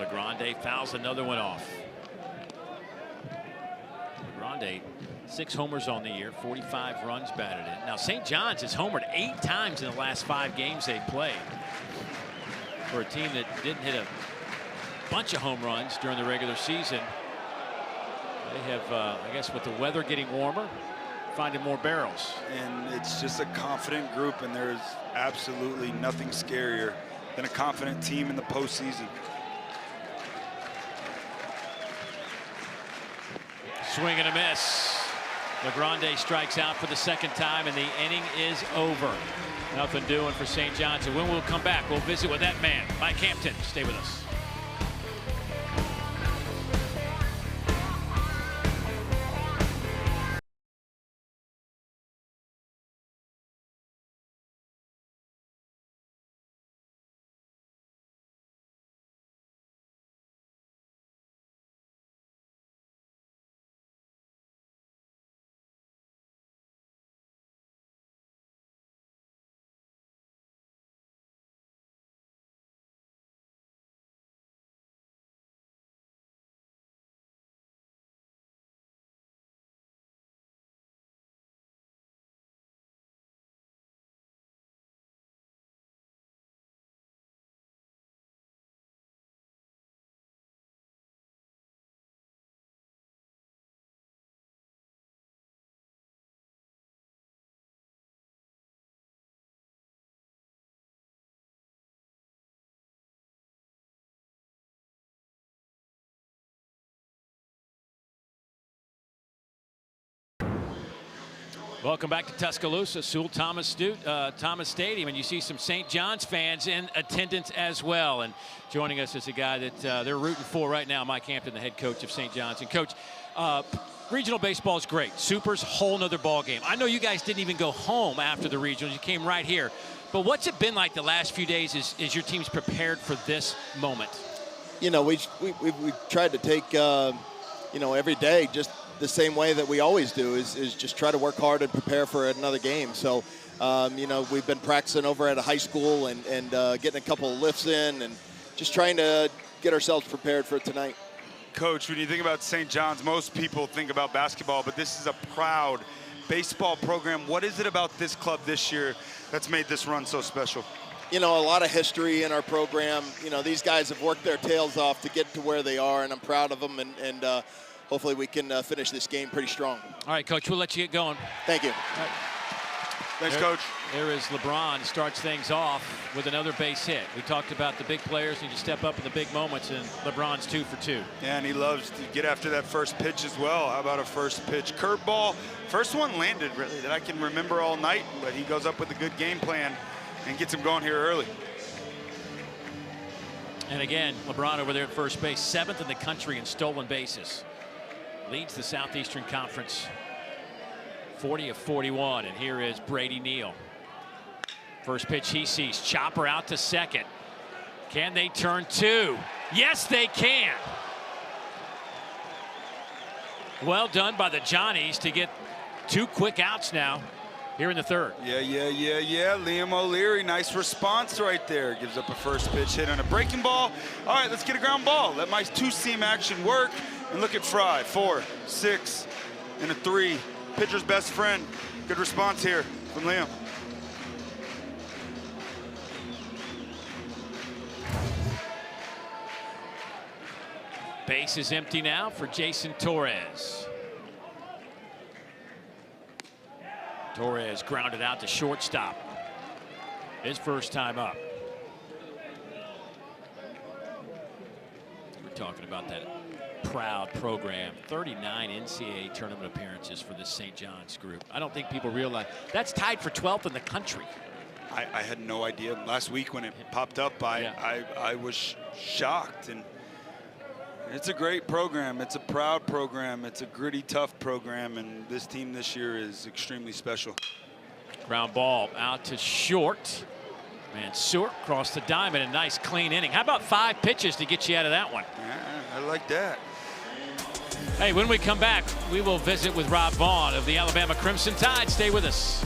LeGrande fouls another one off. LeGrande, 6 homers on the year, 45 runs batted in. Now St. John's has homered 8 times in the last 5 games they've played. For a team that didn't hit a bunch of home runs during the regular season, they have, I guess with the weather getting warmer, finding more barrels. And it's just a confident group, and there's absolutely nothing scarier than a confident team in the postseason. Swing and a miss. LeGrande strikes out for the second time, and the inning is over. Nothing doing for St. John's. And when we'll come back, we'll visit with that man, Mike Hampton. Stay with us. Welcome back to Tuscaloosa, Sewell Thomas Stadium, and you see some St. John's fans in attendance as well. And joining us is a guy that they're rooting for right now, Mike Hampton, the head coach of St. John's. And Coach, regional baseball is great. Super's a whole nother ball game. I know you guys didn't even go home after the regionals. You came right here. But what's it been like the last few days as your team's prepared for this moment? You know, we tried to take, you know, every day just the same way that we always do is just try to work hard and prepare for another game. So, you know, we've been practicing over at a high school and getting a couple of lifts in and just trying to get ourselves prepared for tonight. Coach, when you think about St. John's, most people think about basketball, but this is a proud baseball program. What is it about this club this year that's made this run so special? You know, a lot of history in our program. You know, these guys have worked their tails off to get to where they are, and I'm proud of them, and hopefully we can finish this game pretty strong. All right, Coach, we'll let you get going. Thank you. Right. Thanks, Coach. There is LeBron, starts things off with another base hit. We talked about the big players need to step up in the big moments, and LeBron's 2 for 2. Yeah, and he loves to get after that first pitch as well. How about a first pitch curveball? First one landed, really, that I can remember all night, but he goes up with a good game plan and gets him going here early. And again, LeBron over there at first base, 7th in the country in stolen bases. Leads the Southeastern Conference 40 of 41. And here is Brady Neal. First pitch he sees. Chopper out to second. Can they turn 2? Yes, they can. Well done by the Johnnies to get 2 quick outs now here in the 3rd. Yeah. Liam O'Leary, nice response right there. Gives up a first pitch hit on a breaking ball. All right, let's get a ground ball. Let my 2-seam action work. And look at Fry, 4, 6, and a 3. Pitcher's best friend. Good response here from Liam. Base is empty now for Jason Torres. Torres grounded out to shortstop. His first time up. We're talking about that proud program. 39 NCAA tournament appearances for this St. John's group. I don't think people realize that's tied for 12th in the country. I had no idea. Last week when it popped up, I was shocked. And it's a great program. It's a proud program. It's a gritty, tough program. And this team this year is extremely special. Ground ball out to short. Mansour crossed the diamond. A nice clean inning. How about 5 pitches to get you out of that one? Yeah, I like that. Hey, when we come back, we will visit with Rob Vaughn of the Alabama Crimson Tide. Stay with us.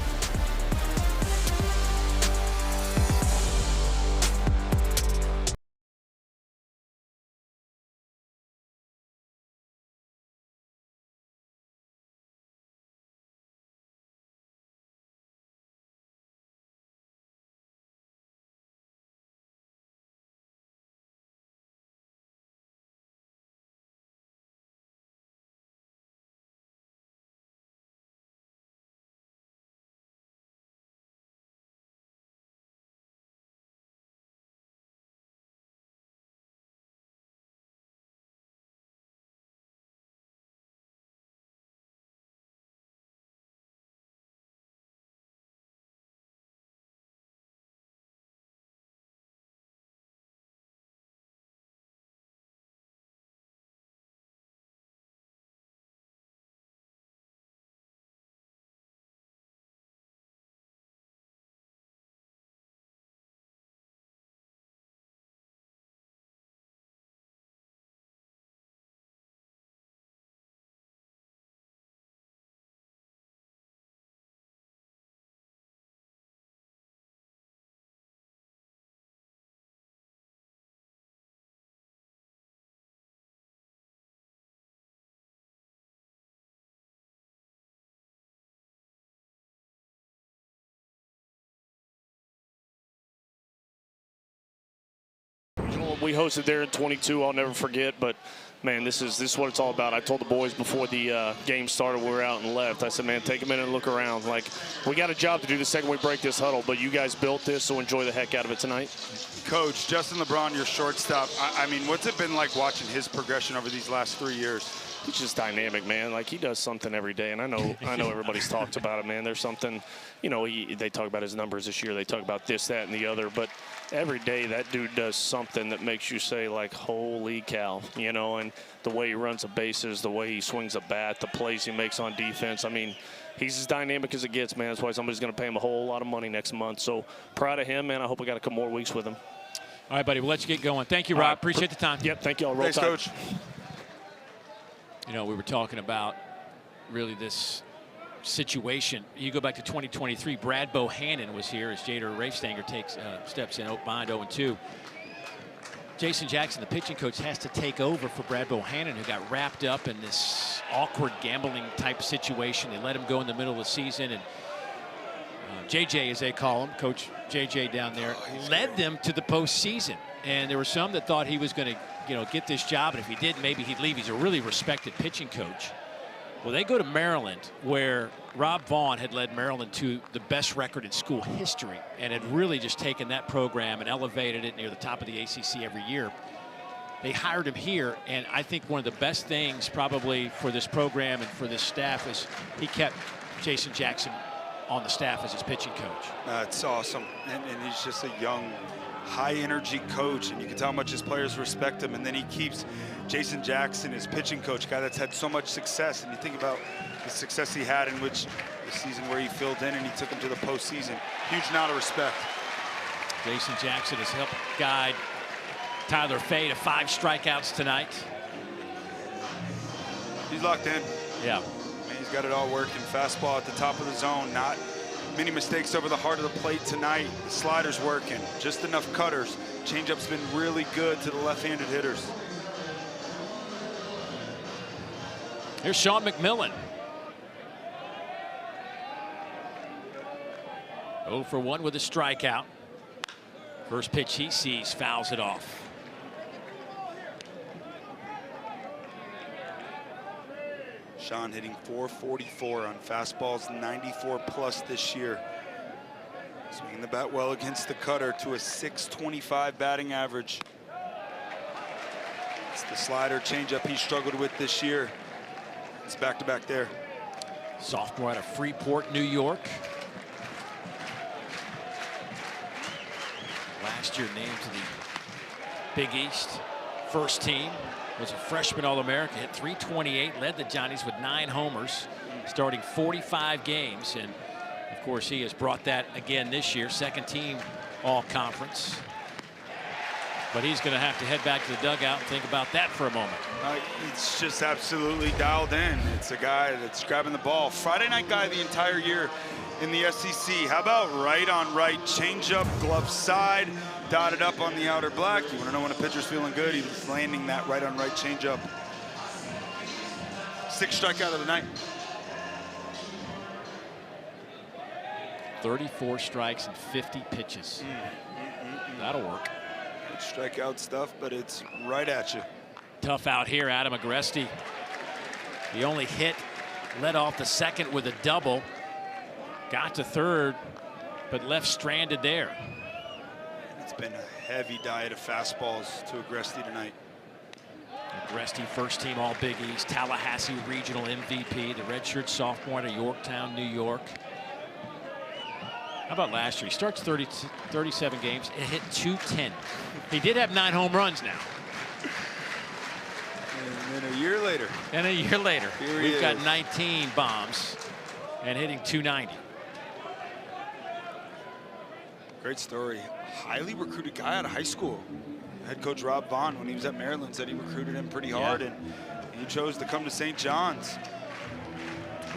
We hosted there in 22. I'll never forget. But man, this is what it's all about. I told the boys before the game started, we were out and left. I said, man, take a minute and look around. Like, we got a job to do the second we break this huddle, but you guys built this, so enjoy the heck out of it tonight. Coach, Justin LeBron, your shortstop. I mean, what's it been like watching his progression over these last 3 years? he's just dynamic, man. Like, he does something every day, and I know everybody's talked about it, man. There's something, you know, they talk about his numbers this year. They talk about this, that, and the other, but every day that dude does something that makes you say, like, holy cow, you know, and the way he runs the bases, the way he swings a bat, the plays he makes on defense. I mean, he's as dynamic as it gets, man. That's why somebody's going to pay him a whole lot of money next month. So proud of him, man. I hope we got a couple more weeks with him. All right, buddy. Well, let's get going. Thank you, Rob. Appreciate the time. Yep, thank you all. Roll Thanks, Tide. Coach. You know, we were talking about really this situation. You go back to 2023, Brad Bohannon was here as Jader Rafestanger steps in behind 0-2. Jason Jackson, the pitching coach, has to take over for Brad Bohannon, who got wrapped up in this awkward gambling type situation. They let him go in the middle of the season, and JJ, as they call him, Coach JJ down there, led them to the postseason. And there were some that thought he was going to, you know, get this job, and if he did, maybe he'd leave. He's a really respected pitching coach. Well, they go to Maryland, where Rob Vaughn had led Maryland to the best record in school history and had really just taken that program and elevated it near the top of the ACC every year. They hired him here, and I think one of the best things probably for this program and for this staff is he kept Jason Jackson on the staff as his pitching coach. It's awesome, and he's just a young, high-energy coach, and you can tell how much his players respect him. And then he keeps Jason Jackson, his pitching coach, a guy that's had so much success. And you think about the success he had in which the season where he filled in and he took him to the postseason. Huge amount of respect. Jason Jackson has helped guide Tyler Fay to 5 strikeouts tonight. He's locked in. Yeah. He's got it all working. Fastball at the top of the zone. Not many mistakes over the heart of the plate tonight. The slider's working. Just enough cutters. Changeup's been really good to the left-handed hitters. Here's Sean McMillan. 0 for 1 with a strikeout. First pitch he sees, fouls it off. Sean hitting .444 on fastballs, 94 plus this year. Swinging the bat well against the cutter to a .625 batting average. It's the slider changeup he struggled with this year. It's back-to-back there. Sophomore out of Freeport, New York. Last year named to the Big East first team. Was a freshman All-America, hit .328, led the Johnnies with 9 homers, starting 45 games. And, of course, he has brought that again this year, second team All-Conference. But he's going to have to head back to the dugout and think about that for a moment. It's just absolutely dialed in. It's a guy that's grabbing the ball. Friday night guy the entire year in the SEC. How about right on right, changeup, glove side, dotted up on the outer black. You want to know when a pitcher's feeling good? He's landing that right on right changeup. 6th strikeout of the night. 34 strikes and 50 pitches. That'll work. Good strikeout stuff, but it's right at you. Tough out here, Adam Agresti. The only hit, led off the second with a double. Got to third, but left stranded there. It's been a heavy diet of fastballs to Agresti tonight. Agresti, first team All Big East, Tallahassee Regional MVP, the redshirt sophomore out of Yorktown, New York. How about last year? He starts 37 games and hit .210. He did have 9 home runs now. And then a year later. And a year later, we've got is. 19 bombs and hitting .290. Great story. Highly recruited guy out of high school. Head coach Rob Vaughn, when he was at Maryland, said he recruited him pretty hard, and he chose to come to St. John's.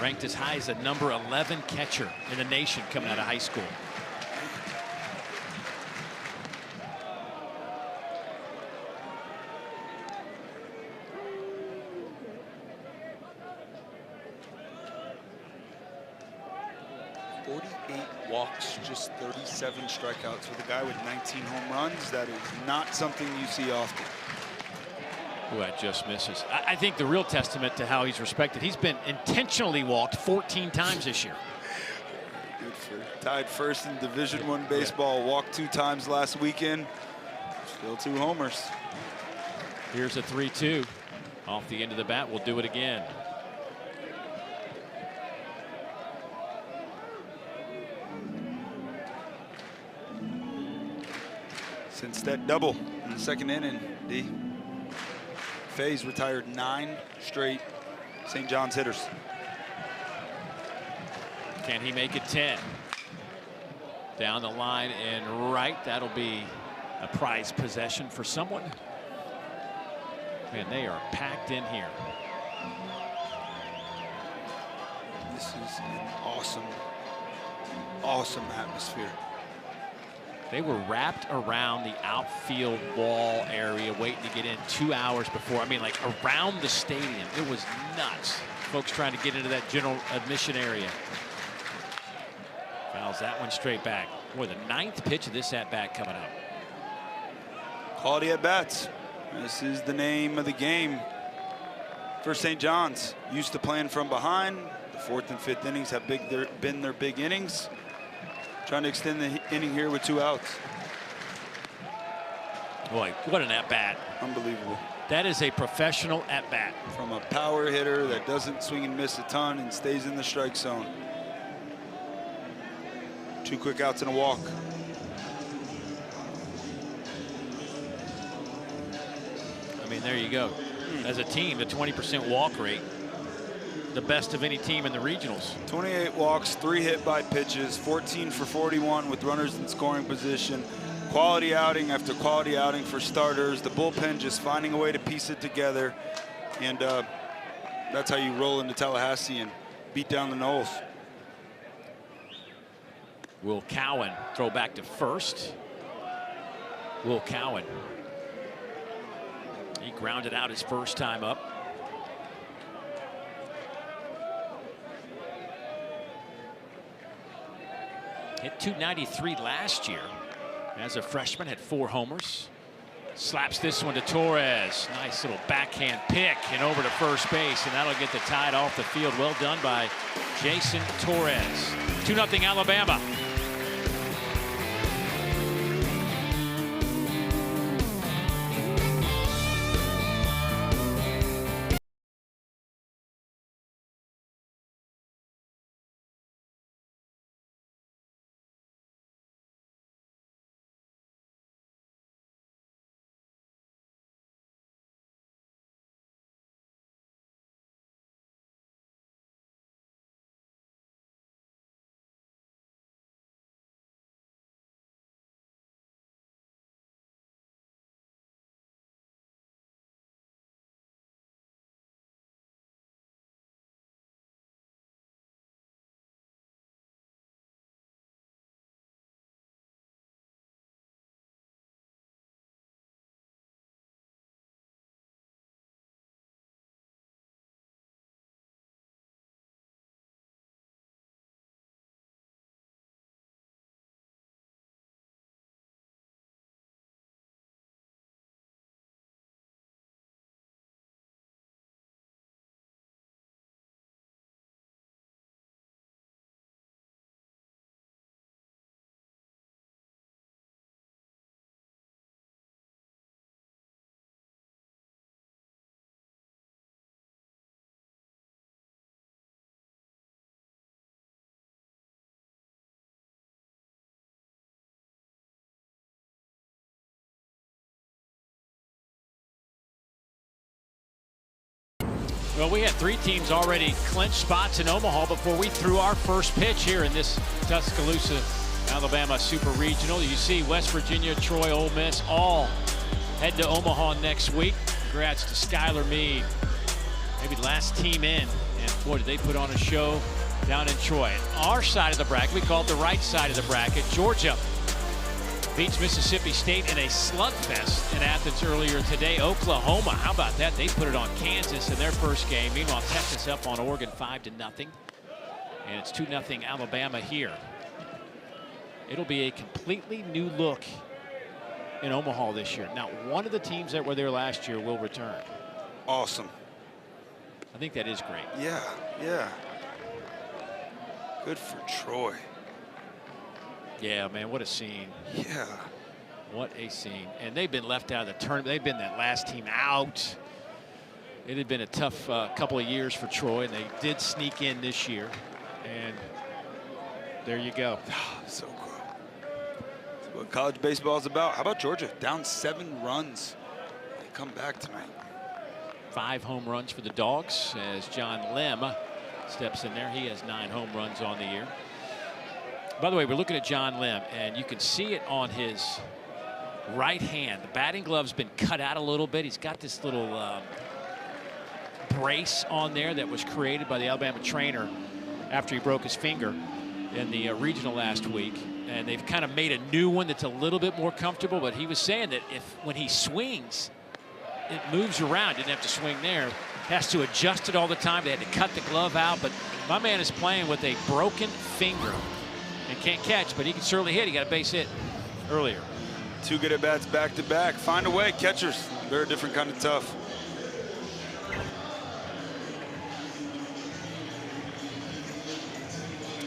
Ranked as high as the number 11 catcher in the nation coming out of high school. Walks, just 37 strikeouts with a guy with 19 home runs. That is not something you see often. Ooh, that just misses. I think the real testament to how he's respected, he's been intentionally walked 14 times this year. Good for tied first in Division I baseball. Walked 2 times last weekend. Still 2 homers. Here's a 3-2 Off the end of the bat, we'll do it again. Since that double in the second inning, D. Faze retired 9 straight St. John's hitters. Can he make it 10? Down the line and right. That'll be a prized possession for someone. Man, they are packed in here. This is an awesome, awesome atmosphere. They were wrapped around the outfield wall area waiting to get in 2 hours before. I mean, like around the stadium. It was nuts. Folks trying to get into that general admission area. Fouls that one straight back. Boy, the 9th pitch of this at-bat coming up. Quality at-bats. This is the name of the game for St. John's. Used to playing from behind. The 4th and 5th innings have been their big innings. Trying to extend the inning here with 2 outs. Boy, what an at-bat. Unbelievable. That is a professional at-bat. From a power hitter that doesn't swing and miss a ton and stays in the strike zone. 2 quick outs and a walk. I mean, there you go. As a team, the 20% walk rate, the best of any team in the regionals. 28 walks, 3 hit by pitches, 14 for 41 with runners in scoring position. Quality outing after quality outing for starters. The bullpen just finding a way to piece it together. And that's how you roll into Tallahassee and beat down the Noles. Will Cowan throw back to first. Will Cowan. He grounded out his first time up. Hit .293 last year. As a freshman, had 4 homers. Slaps this one to Torres. Nice little backhand pick and over to first base, and that'll get the Tide off the field. Well done by Jason Torres. 2-0 Alabama. Well, we had 3 teams already clinch spots in Omaha before we threw our first pitch here in this Tuscaloosa, Alabama Super Regional. You see West Virginia, Troy, Ole Miss all head to Omaha next week. Congrats to Skylar Meade. Maybe last team in. And boy, did they put on a show down in Troy. Our side of the bracket, we call it the right side of the bracket. Georgia beats Mississippi State in a slugfest in Athens earlier today. Oklahoma, how about that? They put it on Kansas in their first game. Meanwhile, Texas up on Oregon 5-0. And it's 2-0 Alabama here. It'll be a completely new look in Omaha this year. Now, one of the teams that were there last year will return. Awesome. I think that is great. Yeah, yeah. Good for Troy. Yeah, man, what a scene. Yeah. What a scene. And they've been left out of the tournament. They've been that last team out. It had been a tough couple of years for Troy, and they did sneak in this year. And there you go. So cool. That's what college baseball is about. How about Georgia? Down 7 runs. They come back tonight. 5 home runs for the Dogs as John Lim steps in there. He has 9 home runs on the year. By the way, we're looking at John Lim, and you can see it on his right hand. The batting glove's been cut out a little bit. He's got this little brace on there that was created by the Alabama trainer after he broke his finger in the regional last week. And they've kind of made a new one that's a little bit more comfortable. But he was saying that when he swings, it moves around. Didn't have to swing there. Has to adjust it all the time. They had to cut the glove out. But my man is playing with a broken finger and can't catch, but he can certainly hit. He got a base hit earlier. 2 good at-bats back-to-back. Find a way. Catchers, they're a different kind of tough.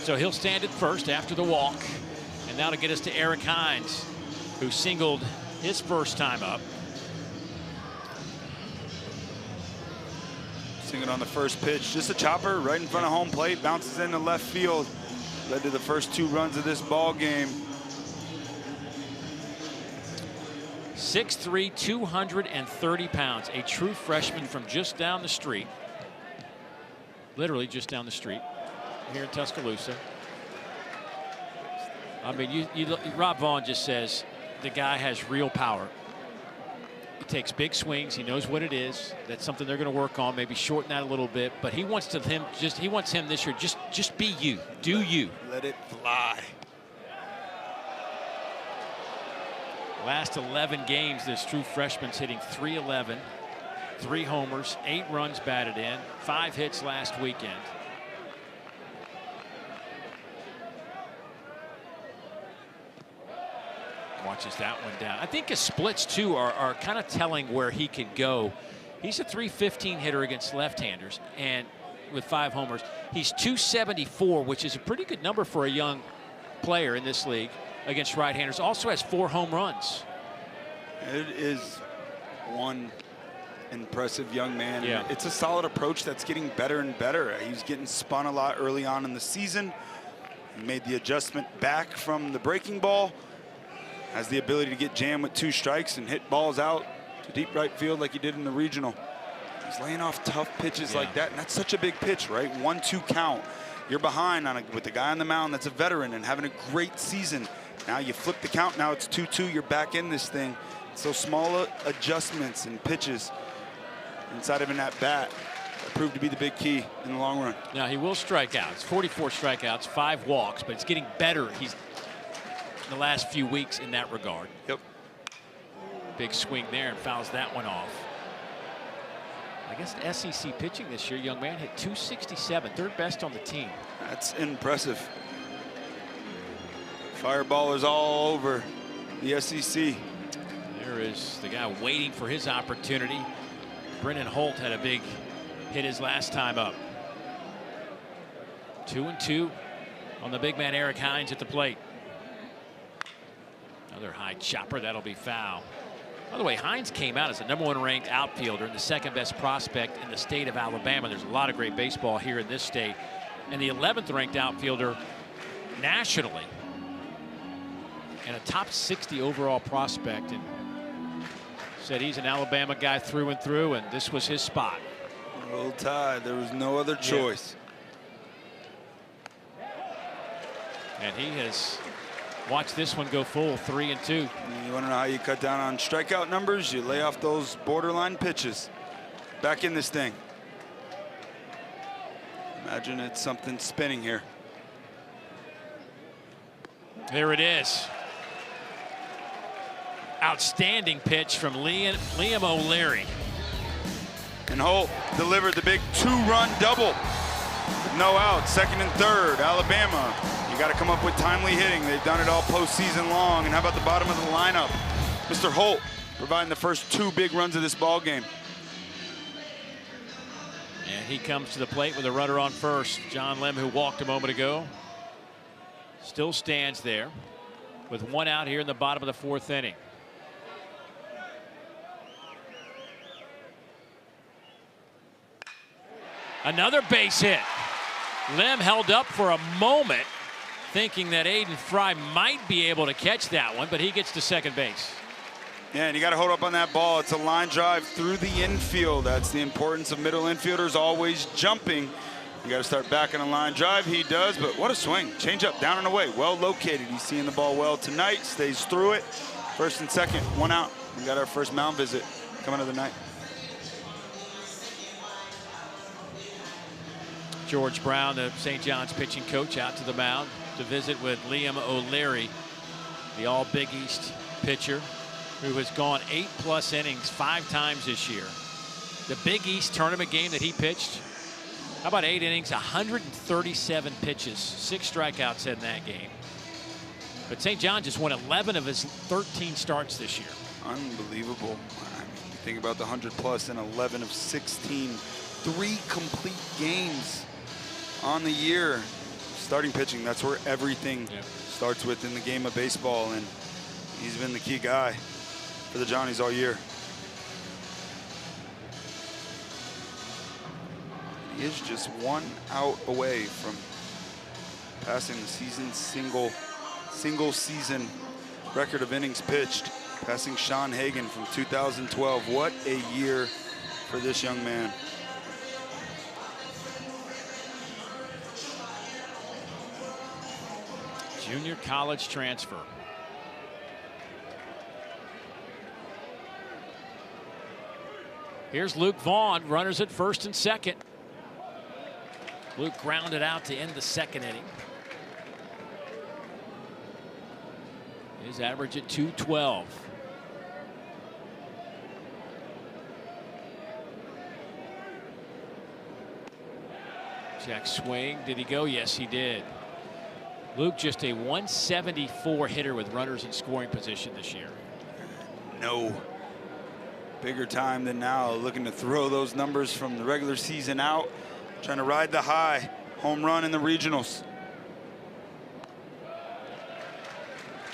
So he'll stand at first after the walk. And now to get us to Eric Hines, who singled his first time up. Singled on the first pitch. Just a chopper right in front of home plate. Bounces into left field. Led to the first 2 runs of this ball game. 6'3", 230 pounds. A true freshman from just down the street. Literally just down the street here in Tuscaloosa. I mean, Rob Vaughn just says the guy has real power. He takes big swings. He knows what it is. That's something they're going to work on. Maybe shorten that a little bit. But he wants him this year. Just be you. Do you. Let it fly. Last 11 games, this true freshman's hitting .311, 3 homers, 8 runs batted in, 5 hits last weekend. Watches that one down. I think his splits, too, are kind of telling where he can go. He's a .315 hitter against left-handers, and with 5 homers. He's .274, which is a pretty good number for a young player in this league against right-handers. Also has 4 home runs. It is one impressive young man. Yeah. It's a solid approach that's getting better and better. He's getting spun a lot early on in the season. He made the adjustment back from the breaking ball. Has the ability to get jammed with 2 strikes and hit balls out to deep right field like he did in the regional. He's laying off tough pitches like that, and that's such a big pitch, right? 1-2 count. You're behind with the guy on the mound that's a veteran and having a great season. Now you flip the count. Now it's 2-2. You're back in this thing. So small adjustments and pitches inside of an at-bat proved to be the big key in the long run. Now he will strike out. It's 44 strikeouts, 5 walks, but it's getting better. He's in the last few weeks in that regard. Yep. Big swing there and fouls that one off. I guess SEC pitching this year, young man hit .267, 3rd best on the team. That's impressive. Fireballers all over the SEC. There is the guy waiting for his opportunity. Brennan Holt had a big hit his last time up. 2-2 on the big man Eric Hines at the plate. Another high chopper, that'll be foul. By the way, Hines came out as the #1 ranked outfielder and the 2nd best prospect in the state of Alabama. There's a lot of great baseball here in this state. And the 11th ranked outfielder nationally. And a top 60 overall prospect. And said he's an Alabama guy through and through, and this was his spot. Roll Tide. There was no other choice. And he has watched this one go full, 3-2. You want to know how you cut down on strikeout numbers? You lay off those borderline pitches. Back in this thing. Imagine it's something spinning here. There it is. Outstanding pitch from Liam O'Leary. And Holt delivered the big 2-run double. No outs, 2nd and 3rd. Alabama, you got to come up with timely hitting. They've done it all postseason long. And how about the bottom of the lineup? Mr. Holt providing the first 2 big runs of this ball game. And he comes to the plate with a runner on first. John Lim, who walked a moment ago, still stands there with 1 out here in the bottom of the 4th inning. Another base hit. Lim held up for a moment, thinking that Aiden Fry might be able to catch that one, but he gets to second base. Yeah, and you got to hold up on that ball. It's a line drive through the infield. That's the importance of middle infielders always jumping. You got to start backing a line drive. He does, but what a swing. Change up, down and away. Well located. He's seeing the ball well tonight. Stays through it. First and second, one out. We got our first mound visit coming of the night. George Brown, the St. John's pitching coach, out to the mound to visit with Liam O'Leary, the all Big East pitcher, who has gone 8+ innings 5 times this year. The Big East tournament game that he pitched, how about 8 innings, 137 pitches, 6 strikeouts in that game. But St. John just won 11 of his 13 starts this year. Unbelievable. I mean, you think about the 100+ in 11 of 16, 3 complete games on the year. Starting pitching, that's where everything starts with in the game of baseball, and he's been the key guy for the Johnnies all year. He is just 1 out away from passing the season single season record of innings pitched, passing Sean Hagen from 2012. What a year for this young man. Junior college transfer. Here's Luke Vaughn, runners at first and second. Luke grounded out to end the second inning. His average at 212. Check swing. Did he go? Yes, he did. Luke just a 174 hitter with runners in scoring position this year. No bigger time than now, looking to throw those numbers from the regular season out, trying to ride the high. Home run in the regionals.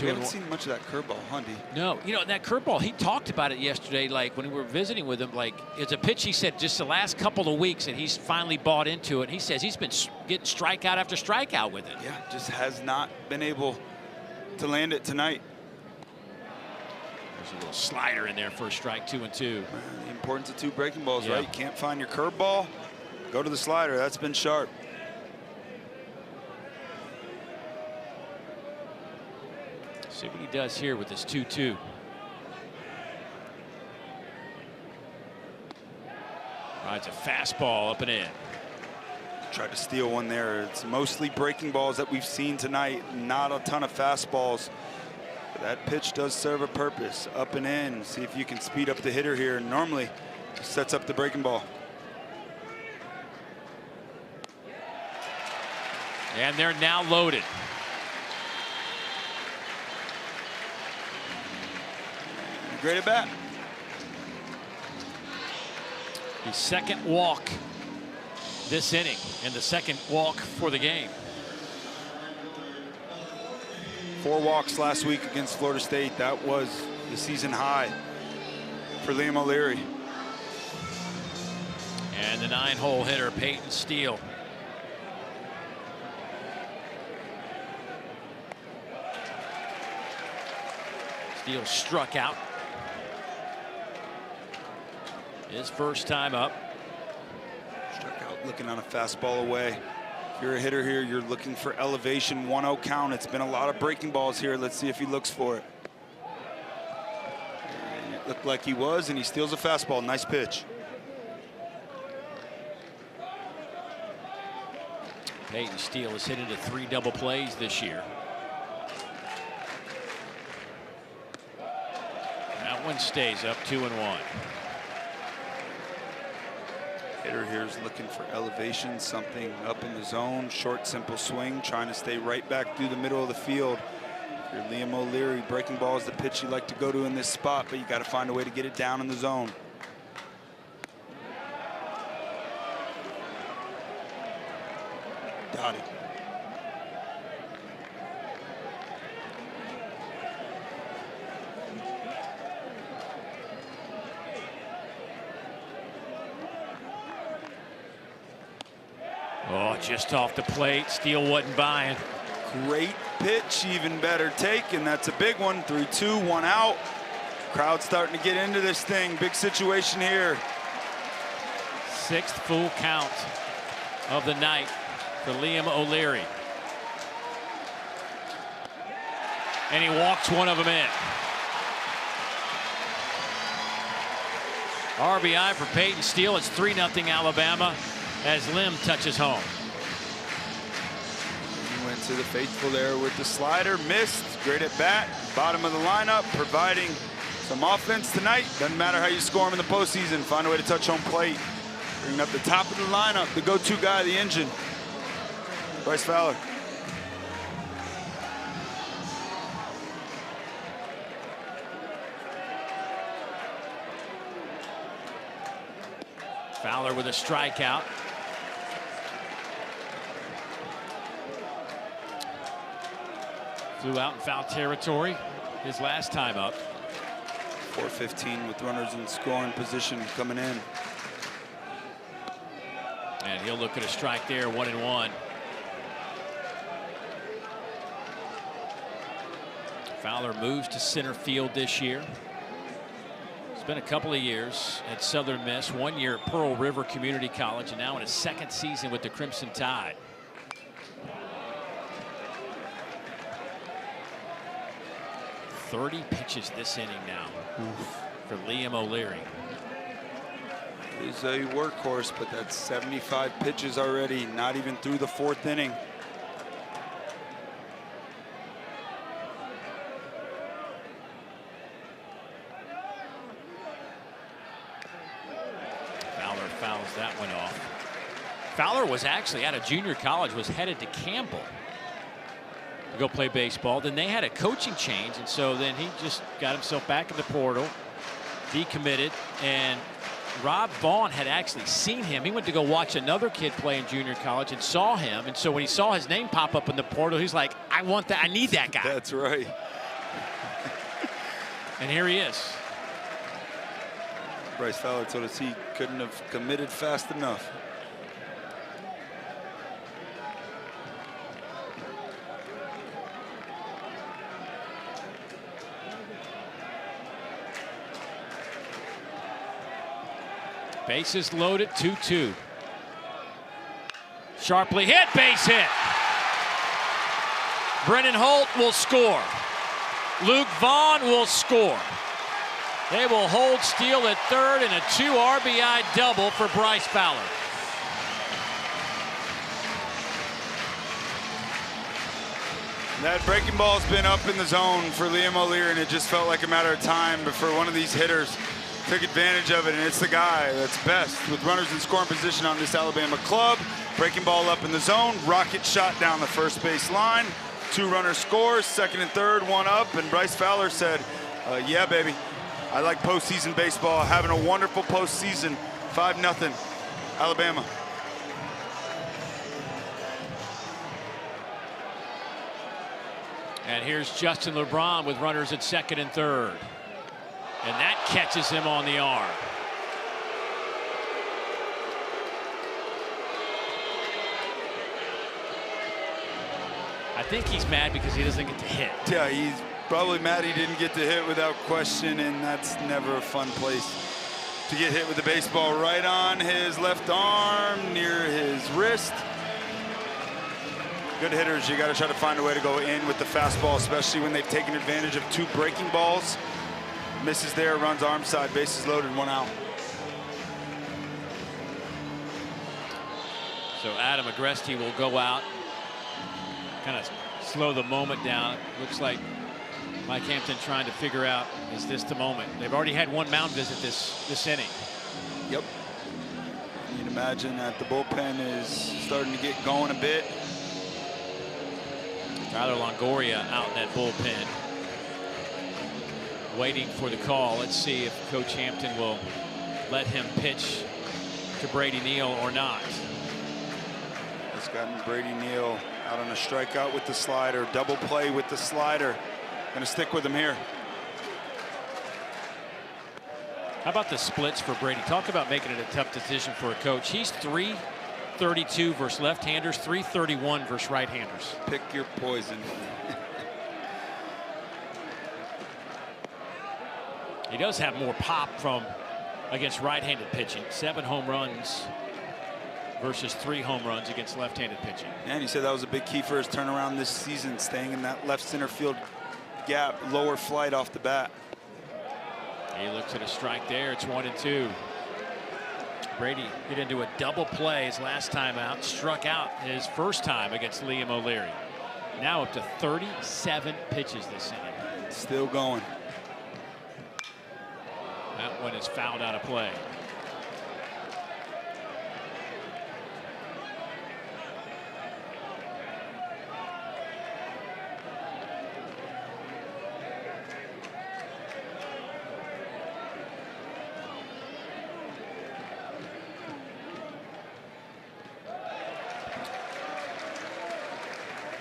We haven't seen much of that curveball, Hundy. No, you know, that curveball, he talked about it yesterday, like when we were visiting with him, like it's a pitch he said just the last couple of weeks, and he's finally bought into it. He says he's been getting strikeout after strikeout with it. Yeah, just has not been able to land it tonight. There's a little slider in there for a strike, 2-2. The importance of 2 breaking balls, right? You can't find your curveball, go to the slider. That's been sharp. See what he does here with this 2-2. It's a fastball up and in. Tried to steal one there. It's mostly breaking balls that we've seen tonight, not a ton of fastballs. But that pitch does serve a purpose. Up and in. See if you can speed up the hitter here. Normally, it sets up the breaking ball. And they're now loaded. Great at bat. The second walk this inning, and the second walk for the game. 4 walks last week against Florida State. That was the season high for Liam O'Leary. And the 9-hole hitter, Peyton Steele. Steele struck out. His first time up. Struck out looking on a fastball away. If you're a hitter here, you're looking for elevation, 1-0 count. It's been a lot of breaking balls here. Let's see if he looks for it. And it looked like he was, and he steals a fastball. Nice pitch. Peyton Steele has hit into 3 double plays this year. That one stays up 2-1. Hitter here is looking for elevation, something up in the zone. Short, simple swing, trying to stay right back through the middle of the field. If you're Liam O'Leary, breaking ball is the pitch you like to go to in this spot, but you got to find a way to get it down in the zone. Got it. Oh, just off the plate. Steele wasn't buying. Great pitch, even better take, and that's a big one. 3-2, 1 out. Crowd starting to get into this thing. Big situation here. 6th full count of the night for Liam O'Leary. And he walks one of them in. RBI for Peyton Steele. It's 3-0 Alabama as Lim touches home. He went to the faithful there with the slider, missed. Great at bat, bottom of the lineup, providing some offense tonight. Doesn't matter how you score him in the postseason, find a way to touch home plate. Bringing up the top of the lineup, the go-to guy, the engine, Bryce Fowler. Fowler with a strikeout. Flew out in foul territory his last time up. 4:15 with runners in scoring position coming in. And he'll look at a strike there, 1-1. Fowler moves to center field this year. It's been a couple of years at Southern Miss, 1 year at Pearl River Community College, and now in his 2nd season with the Crimson Tide. .30 pitches this inning now for Liam O'Leary. He's a workhorse, but that's 75 pitches already, not even through the 4th inning. Fowler fouls that one off. Fowler was actually out of junior college, was headed to Campbell to go play baseball. Then they had a coaching change, and so then he just got himself back in the portal, decommitted, and Rob Vaughn had actually seen him. He went to go watch another kid play in junior college and saw him, and so when he saw his name pop up in the portal, he's like, I want that, I need that guy. That's right. And here he is. Bryce Fowler told us he couldn't have committed fast enough. Bases loaded, 2-2. Sharply hit, base hit. Brennan Holt will score. Luke Vaughn will score. They will hold Steele at 3rd and a 2 RBI double for Bryce Fowler. That breaking ball's been up in the zone for Liam O'Leary, and it just felt like a matter of time before one of these hitters took advantage of it, and it's the guy that's best with runners in scoring position on this Alabama club. Breaking ball up in the zone, rocket shot down the first base line. 2 runners scores, 2nd and 3rd, 1 up, and Bryce Fowler said, yeah, baby, I like postseason baseball. Having a wonderful postseason. 5-0, Alabama. And here's Justin LeBron with runners at 2nd and 3rd. And that catches him on the arm. I think he's mad because he doesn't get to hit. Yeah, he's probably mad he didn't get to hit without question, and that's never a fun place to get hit with the baseball. Right on his left arm, near his wrist. Good hitters, you got to try to find a way to go in with the fastball, especially when they've taken advantage of 2 breaking balls. Misses there, runs arm side, bases loaded, 1 out. So Adam Agresti will go out, kind of slow the moment down. Looks like Mike Hampton trying to figure out, is this the moment? They've already had 1 mound visit this inning. Yep. You'd imagine that the bullpen is starting to get going a bit. Tyler Longoria out in that bullpen, waiting for the call. Let's see if Coach Hampton will let him pitch to Brady Neal or not. It's gotten Brady Neal out on a strikeout with the slider, double play with the slider. Gonna stick with him here. How about the splits for Brady? Talk about making it a tough decision for a coach. He's 3 432 versus left-handers, 331 versus right-handers. Pick your poison. He does have more pop from against right-handed pitching. 7 home runs versus 3 home runs against left-handed pitching. And he said that was a big key for his turnaround this season, staying in that left center field gap, lower flight off the bat. He looks at a strike there. It's 1-2. Brady hit into a double play his last time out, struck out his first time against Liam O'Leary. Now up to 37 pitches this inning. Still going. That one is fouled out of play.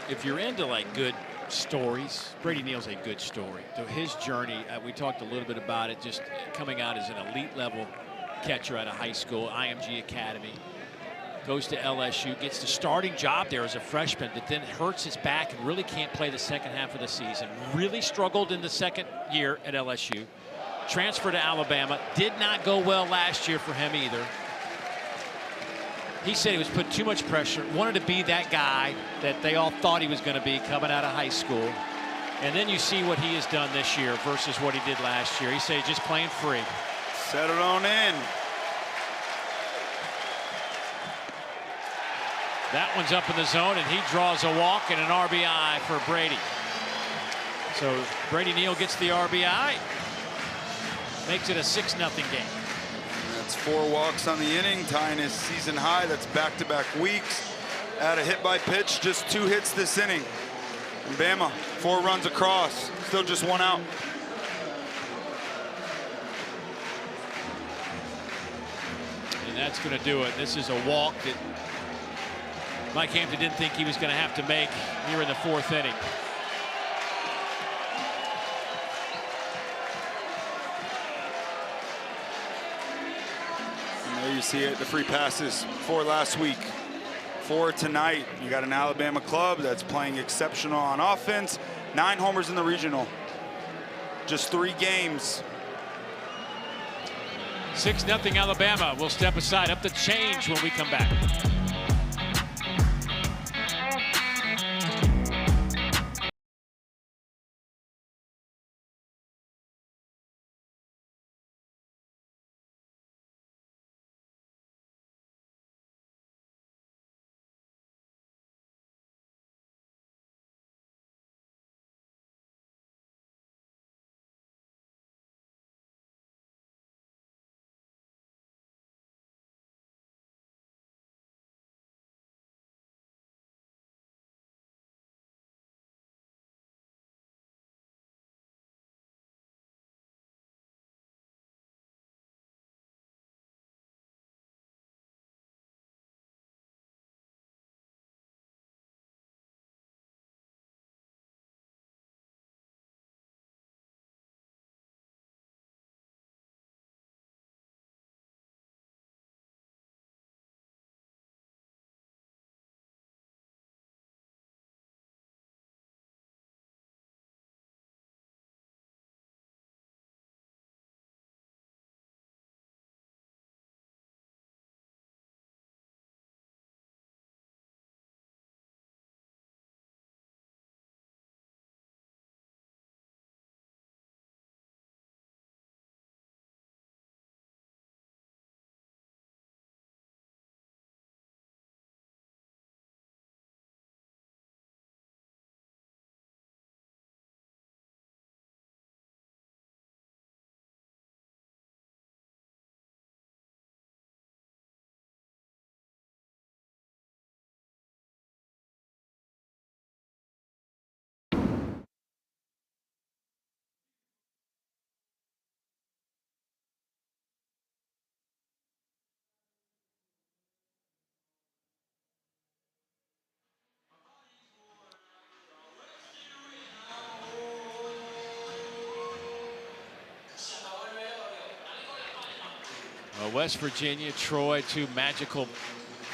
If you're into like good stories, Brady Neal's a good story. So his journey, we talked a little bit about it, just coming out as an elite level catcher out of high school, IMG Academy, goes to LSU, gets the starting job there as a freshman, but then hurts his back and really can't play the second half of the season. Really struggled in the second year at LSU. Transferred to Alabama, did not go well last year for him either. He said he was put too much pressure, wanted to be that guy that they all thought he was going to be coming out of high school. And then you see what he has done this year versus what he did last year. He said he's just playing free. Set it on in. That one's up in the zone, and he draws a walk and an RBI for Brady. So Brady Neal gets the RBI. Makes it a 6-0 game. That's 4 walks on the inning, tying his season high. That's back-to-back weeks. Add a hit by pitch, just 2 hits this inning. And Bama, 4 runs across, still just 1 out. And that's going to do it. This is a walk that Mike Hampton didn't think he was going to have to make here in the 4th inning. There you see it, the free passes, 4 last week, 4 tonight. You got an Alabama club that's playing exceptional on offense. 9 homers in the regional. Just 3 games. 6-0 Alabama. We'll step aside, up the change when we come back. West Virginia, Troy, 2 magical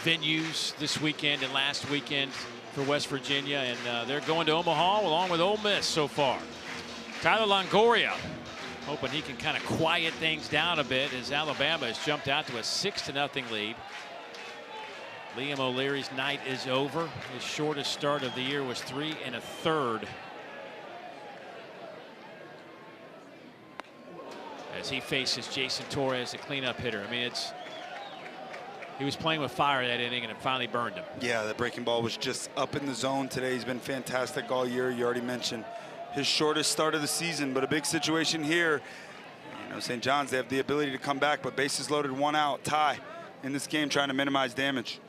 venues this weekend and last weekend for West Virginia, and they're going to Omaha along with Ole Miss so far. Tyler Longoria hoping he can kind of quiet things down a bit as Alabama has jumped out to a 6-0 lead. Liam O'Leary's night is over. His shortest start of the year was 3 1/3. As he faces Jason Torres, a cleanup hitter. I mean, he was playing with fire that inning, and it finally burned him. Yeah, the breaking ball was just up in the zone today. He's been fantastic all year. You already mentioned his shortest start of the season, but a big situation here. You know, St. John's, they have the ability to come back, but bases loaded, 1 out, tie in this game, trying to minimize damage.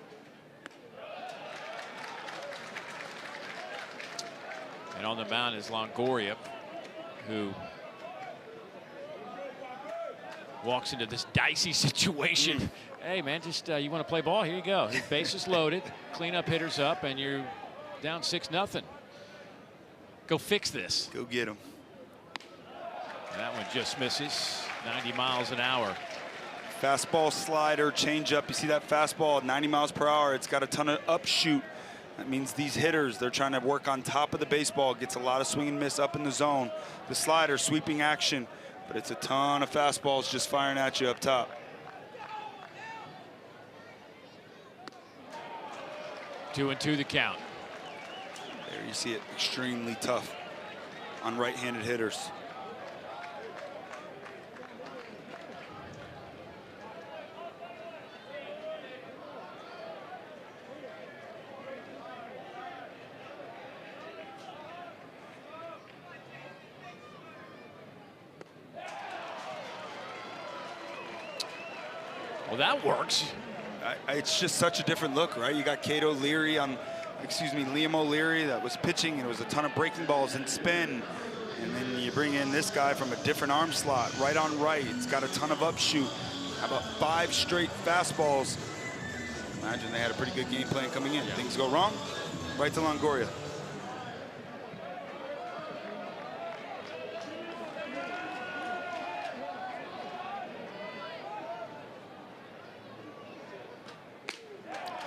And on the mound is Longoria, who walks into this dicey situation. Hey, man, just you want to play ball? Here you go. His bases loaded, cleanup hitters up, and you're down 6-0. Go fix this. Go get him. And that one just misses. 90 miles an hour. Fastball, slider, changeup. You see that fastball at 90 miles per hour. It's got a ton of upshoot. That means these hitters, they're trying to work on top of the baseball. Gets a lot of swing and miss up in the zone. The slider, sweeping action. But it's a ton of fastballs just firing at you up top. 2-2 the count. There you see it, extremely tough on right-handed hitters. Well, that works. It's just such a different look, right? You got Liam O'Leary that was pitching, and it was a ton of breaking balls and spin. And then you bring in this guy from a different arm slot, right on right. It's got a ton of upshoot. How about 5 straight fastballs? Imagine they had a pretty good game plan coming in. Things go wrong, right to Longoria.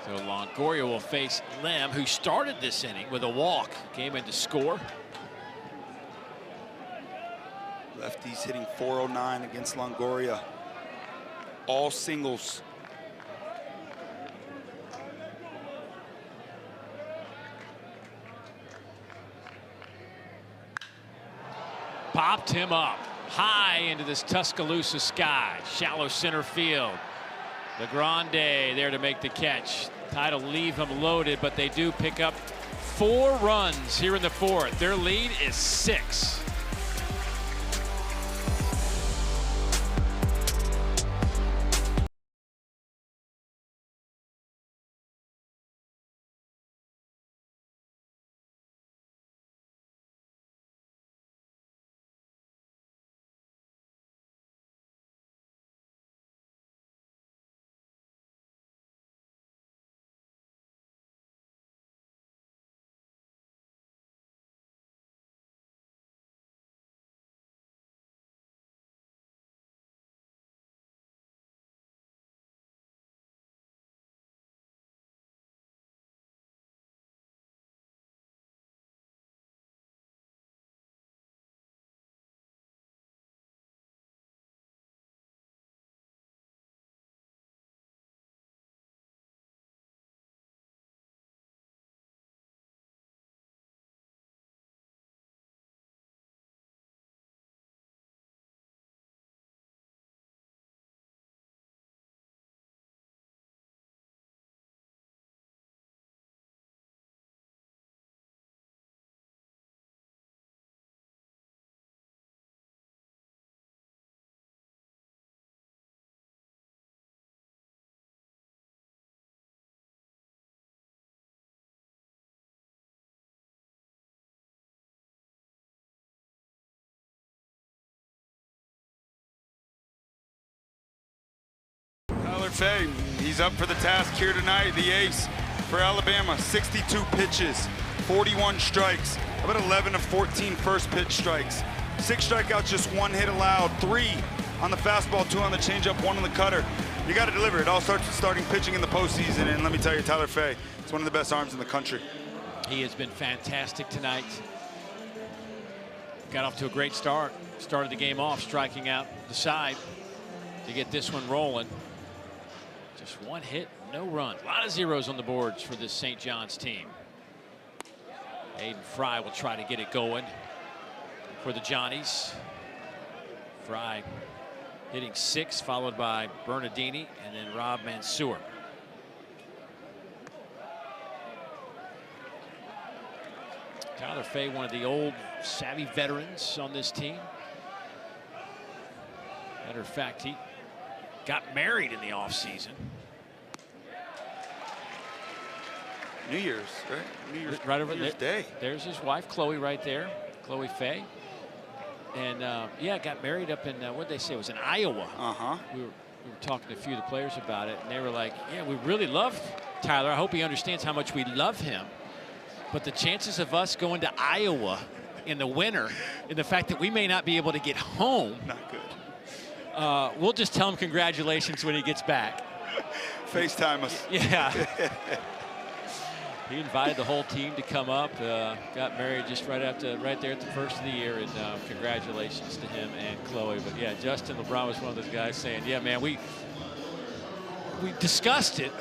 So Longoria will face Lim, who started this inning with a walk, came in to score. Lefties hitting .409 against Longoria. All singles. Popped him up high into this Tuscaloosa sky. Shallow center field. LeGrande there to make the catch. Tide will leave them loaded, but they do pick up 4 runs here in the 4th. Their lead is 6. Tyler Fay, he's up for the task here tonight, the ace for Alabama. 62 pitches, 41 strikes, about 11 of 14 first pitch strikes. 6 strikeouts, just 1 hit allowed, 3 on the fastball, 2 on the changeup, 1 on the cutter. You got to deliver. It all starts with starting pitching in the postseason, and let me tell you, Tyler Fay, it's one of the best arms in the country. He has been fantastic tonight. Got off to a great start. Started the game off striking out the side to get this one rolling. Just 1 hit, no run. A lot of zeros on the boards for this St. John's team. Aiden Fry will try to get it going for the Johnnies. Fry hitting 6, followed by Bernardini and then Rob Mansour. Tyler Fay, one of the old savvy veterans on this team. Matter of fact, he got married in the offseason. New Year's, right? New Year's, right over New Year's Day. There's his wife, Chloe, right there. Chloe Fay. And yeah, got married up in, what did they say? It was in Iowa. We were talking to a few of the players about it, and they were like, yeah, we really love Tyler. I hope he understands how much we love him. But the chances of us going to Iowa in the winter, and the fact that we may not be able to get home. Not good. We'll just tell him congratulations when he gets back. FaceTime us. Yeah. He invited the whole team to come up. Got married just right there at the first of the year, and congratulations to him and Chloe. But yeah, Justin LeBron was one of those guys saying, "Yeah, man, we discussed it."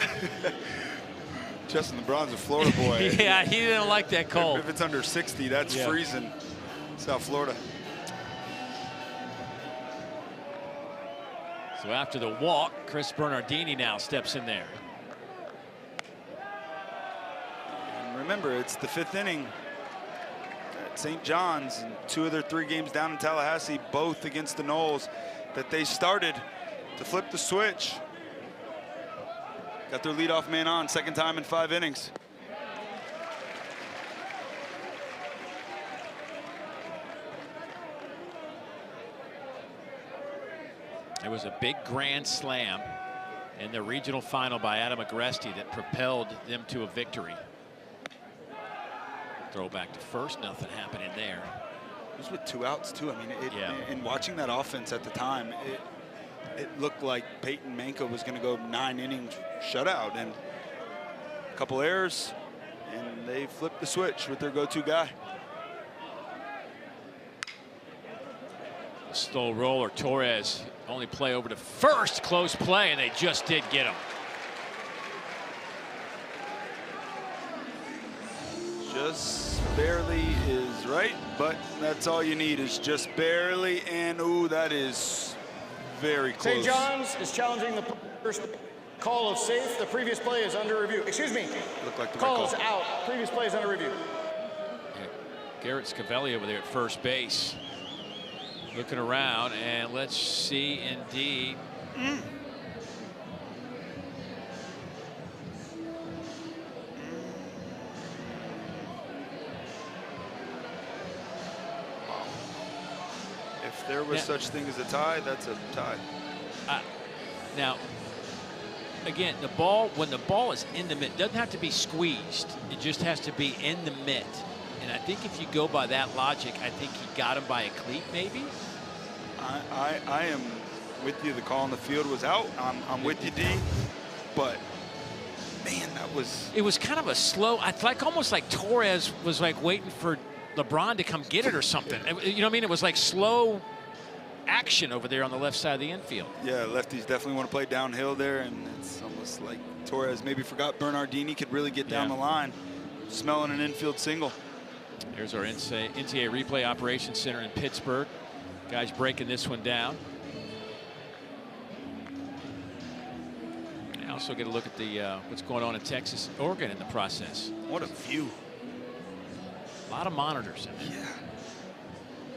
Justin LeBron's a Florida boy. Yeah, he didn't like that cold. If it's under 60, that's freezing. South Florida. So after the walk, Chris Bernardini now steps in there. Remember, it's the 5th inning at St. John's, and 2 of their 3 games down in Tallahassee, both against the Noles, that they started to flip the switch. Got their leadoff man on, 2nd time in 5 innings. It was a big grand slam in the regional final by Adam Agresti that propelled them to a victory. Throw back to first, nothing happening there. It was with 2 outs too. I mean, in watching that offense at the time, it looked like Peyton Manka was going to go 9 innings shutout, and a couple errors, and they flipped the switch with their go-to guy. Slow roller, Torres only play over to first, close play, and they just did get him. Just barely is right, but that's all you need is just barely, and ooh, that is very close. St. John's is challenging the first call of safe. The previous play is under review. Excuse me. Looked like the call right is out. Previous play is under review. Yeah, Garrett Scavelli over there at first base. Looking around, and let's see, indeed. If there was such thing as a tie, that's a tie. Now, again, the ball, when the ball is in the mitt, doesn't have to be squeezed. It just has to be in the mitt. And I think if you go by that logic, I think he got him by a cleat, maybe. I am with you. The call on the field was out. I'm with you, D. But man, that was. It was kind of a slow. Like almost like Torres was like waiting for LeBron to come get it or something. You know what I mean? It was like slow action over there on the left side of the infield. Yeah, lefties definitely want to play downhill there, and it's almost like Torres maybe forgot Bernardini could really get down the line, smelling an infield single. Here's our NCAA Replay Operations Center in Pittsburgh. Guys breaking this one down. And also get a look at the what's going on in Texas and Oregon in the process. What a view. A lot of monitors in there. Yeah.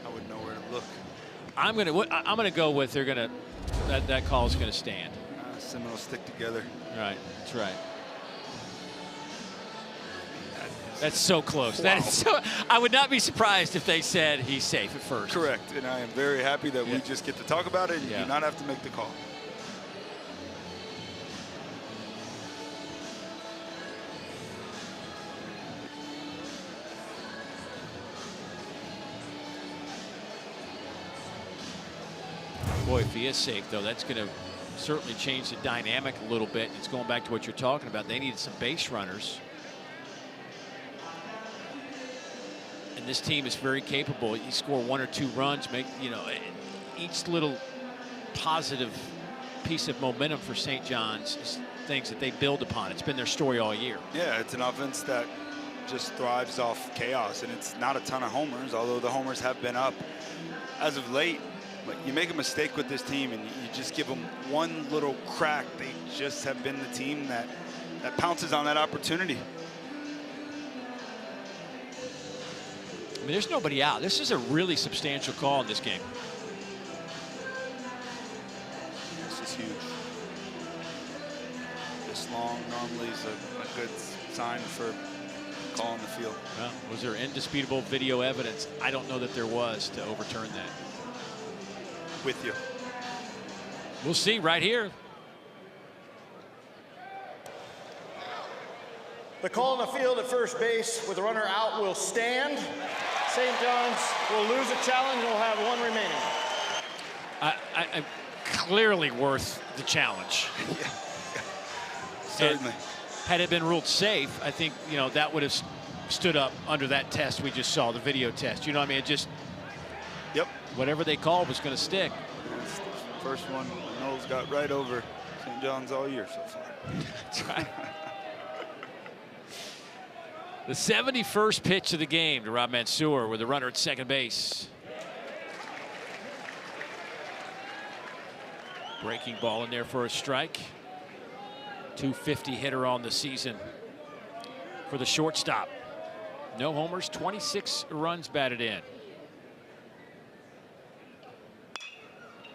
I wouldn't know where to look. I'm gonna go with that call is gonna stand. Seminoles stick together. Right. That's right. That's so close. Wow. That is so. I would not be surprised if they said he's safe at first. Correct, and I am very happy that we just get to talk about it and do not have to make the call. Boy, if he is safe, though, that's going to certainly change the dynamic a little bit. It's going back to what you're talking about. They needed some base runners. And this team is very capable. You score 1 or 2 runs, make, you know, each little positive piece of momentum for St. John's is things that they build upon. It's been their story all year. Yeah, it's an offense that just thrives off chaos, and it's not a ton of homers, although the homers have been up as of late. But you make a mistake with this team and you just give them one little crack. They just have been the team that pounces on that opportunity. I mean, there's nobody out. This is a really substantial call in this game. This is huge. This long normally is a good sign for calling the field. Well, was there indisputable video evidence? I don't know that there was to overturn that. With you. We'll see right here. The call in the field at first base with the runner out will stand. St. John's will lose a challenge and will have 1 remaining. I clearly worth the challenge. Yeah. Certainly. And had it been ruled safe, I think, you know, that would have stood up under that test we just saw, the video test. You know what I mean? It just, Yep. whatever they called was going to stick. It's the first one Knowles got right over St. John's all year so far. That's right. The 71st pitch of the game to Rob Mansour with the runner at second base. Breaking ball in there for a strike. 250 hitter on the season for the shortstop. No homers, 26 runs batted in.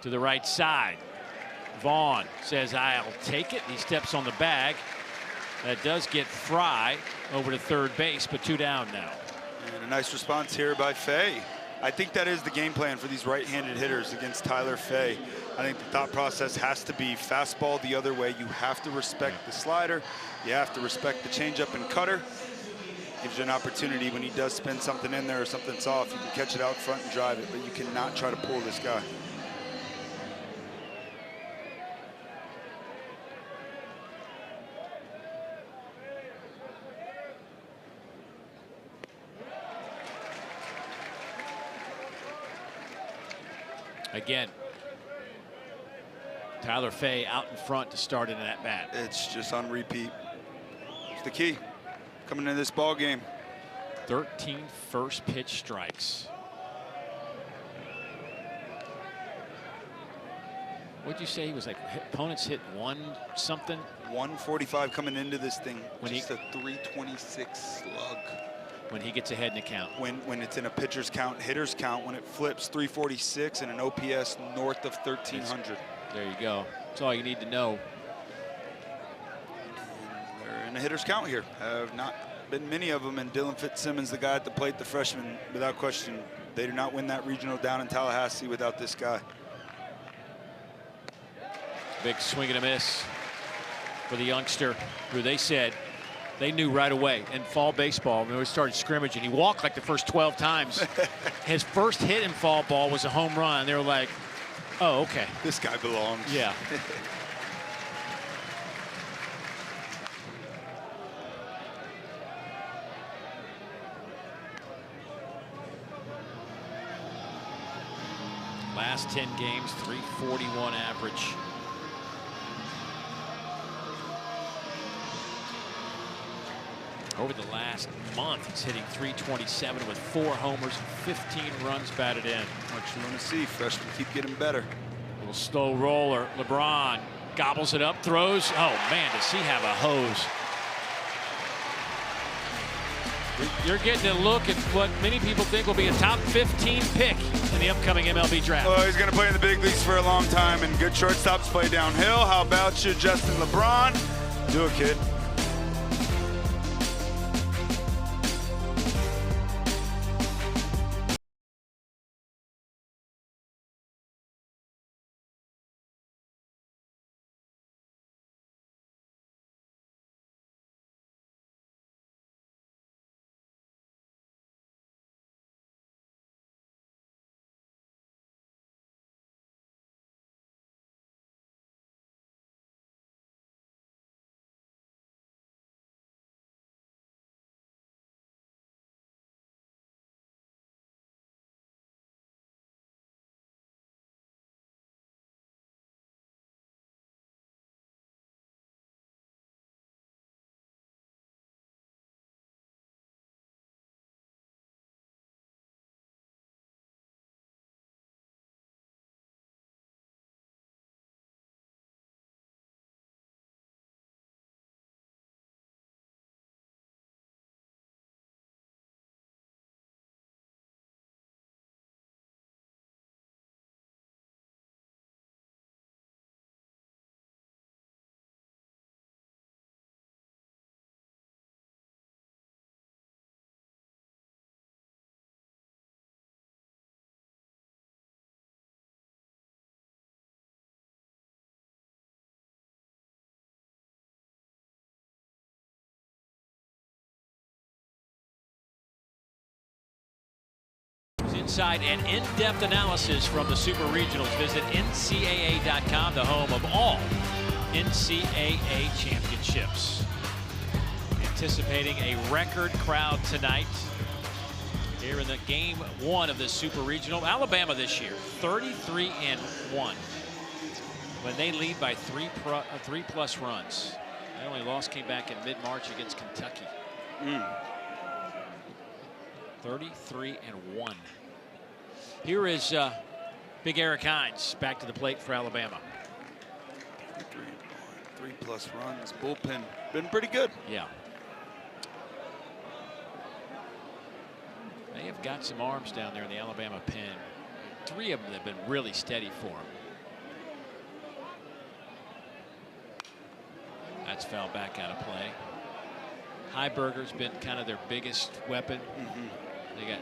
To the right side. Vaughn says, I'll take it. He steps on the bag. That does get Fry over to third base, but 2 down now. And a nice response here by Fay. I think that is the game plan for these right-handed hitters against Tyler Fay. I think the thought process has to be fastball the other way. You have to respect the slider. You have to respect the changeup and cutter. Gives you an opportunity when he does spin something in there or something's off. You can catch it out front and drive it, but you cannot try to pull this guy. Again, Tyler Fay out in front to start in that bat. It's just on repeat. It's the key coming into this ball game. 13 first pitch strikes. What'd you say? He was like, opponents hit 1 something? 145 coming into this thing. When just a 326 slug. When he gets ahead in the count. When it's in a pitcher's count, hitter's count, when it flips 346 and an OPS north of 1300. There you go. That's all you need to know. They're in a hitter's count here. Have not been many of them, and Dylan Fitzsimmons, the guy at the plate, the freshman, without question. They do not win that regional down in Tallahassee without this guy. Big swing and a miss for the youngster, who they said they knew right away in fall baseball when we started scrimmaging. He walked like the first 12 times. His first hit in fall ball was a home run. They were like, oh, okay. This guy belongs. Yeah. Last 10 games, 341 average. Over the last month, he's hitting 327 with 4 homers and 15 runs batted in. What you want to see, freshmen keep getting better. Little slow roller. LeBron gobbles it up, throws. Oh man, does he have a hose? You're getting a look at what many people think will be a top 15 pick in the upcoming MLB draft. Well, he's going to play in the big leagues for a long time, and good shortstops play downhill. How about you, Justin LeBron? Do it, kid. inside and in-depth analysis from the Super Regionals, visit NCAA.com, the home of all NCAA championships. Anticipating a record crowd tonight here in the game 1 of the Super Regional. Alabama this year, 33-1. When they lead by three plus runs. Their only loss came back in mid-March against Kentucky. 33-1. Here is Big Eric Hines back to the plate for Alabama. 3 plus runs. Bullpen been pretty good. Yeah. They have got some arms down there in the Alabama pen. 3 of them have been really steady for them. That's fouled back out of play. Heiberger's been kind of their biggest weapon. They got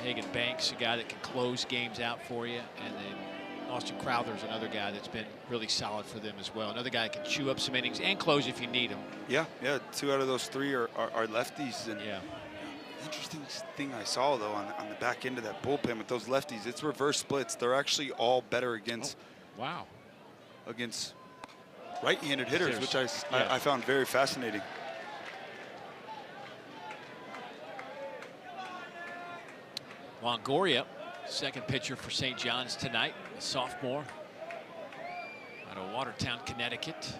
Hagan Banks, a guy that can close games out for you, and then Austin Crowther's another guy that's been really solid for them as well. Another guy that can chew up some innings and close if you need him. Yeah, 2 out of those 3 are lefties. And yeah. Interesting thing I saw though on the back end of that bullpen with those lefties, it's reverse splits. They're actually all better against against right-handed hitters, which I found very fascinating. Longoria, second pitcher for St. John's tonight, a sophomore out of Watertown, Connecticut.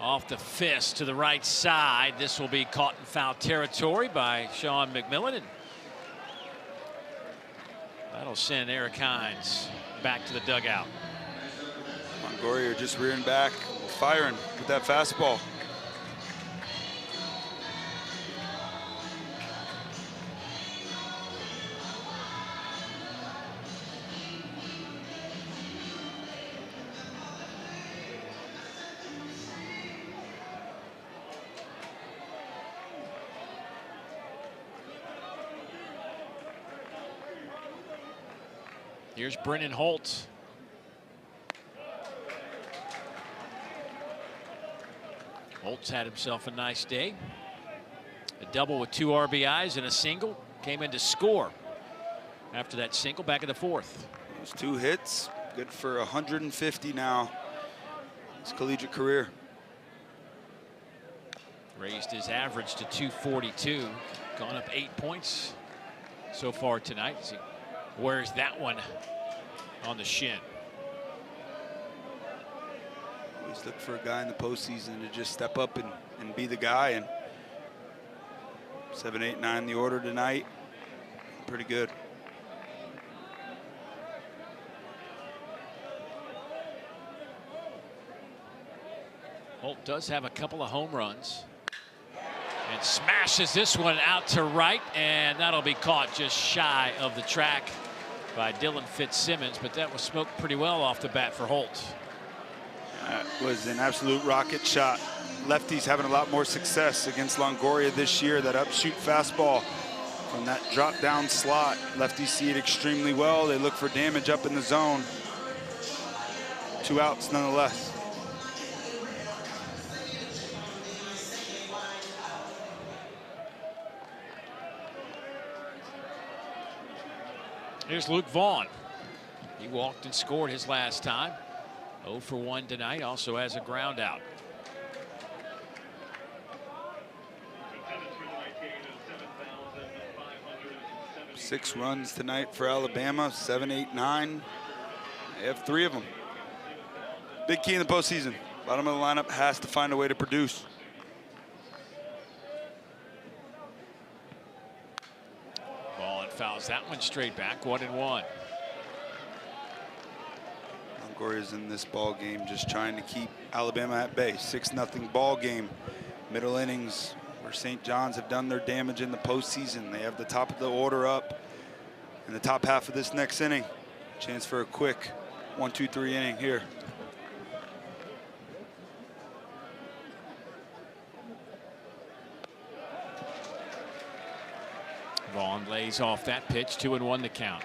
Off the fist to the right side. This will be caught in foul territory by Sean McMillan. And that'll send Eric Hines back to the dugout. Longoria just rearing back, firing with that fastball. Here's Brennan Holt. Holt's had himself a nice day. A double with 2 RBIs and a single. Came in to score after that single back in the 4th. Those 2 hits, good for 150 now. His collegiate career. Raised his average to 242. Gone up 8 points so far tonight. As he wears that one on the shin. Always look for a guy in the postseason to just step up and be the guy. And 7, 8, 9 the order tonight. Pretty good. Holt does have a couple of home runs. And smashes this one out to right, and that'll be caught just shy of the track by Dylan Fitzsimmons, but that was smoked pretty well off the bat for Holt. That was an absolute rocket shot. Lefties having a lot more success against Longoria this year. That upshoot fastball from that drop down slot. Lefties see it extremely well. They look for damage up in the zone. 2 outs nonetheless. Here's Luke Vaughn. He walked and scored his last time. 0 for 1 tonight, also has a ground out. Six runs tonight for Alabama, 7, 8, 9. They have 3 of them. Big key in the postseason. Bottom of the lineup has to find a way to produce. Ball fouls that one straight back, 1-1. Longoria's in this ball game just trying to keep Alabama at bay. 6-0 ball game. Middle innings where St. John's have done their damage in the postseason. They have the top of the order up in the top half of this next inning. Chance for a quick 1, 2, 3 inning here. Vaughn lays off that pitch, 2-1 the count.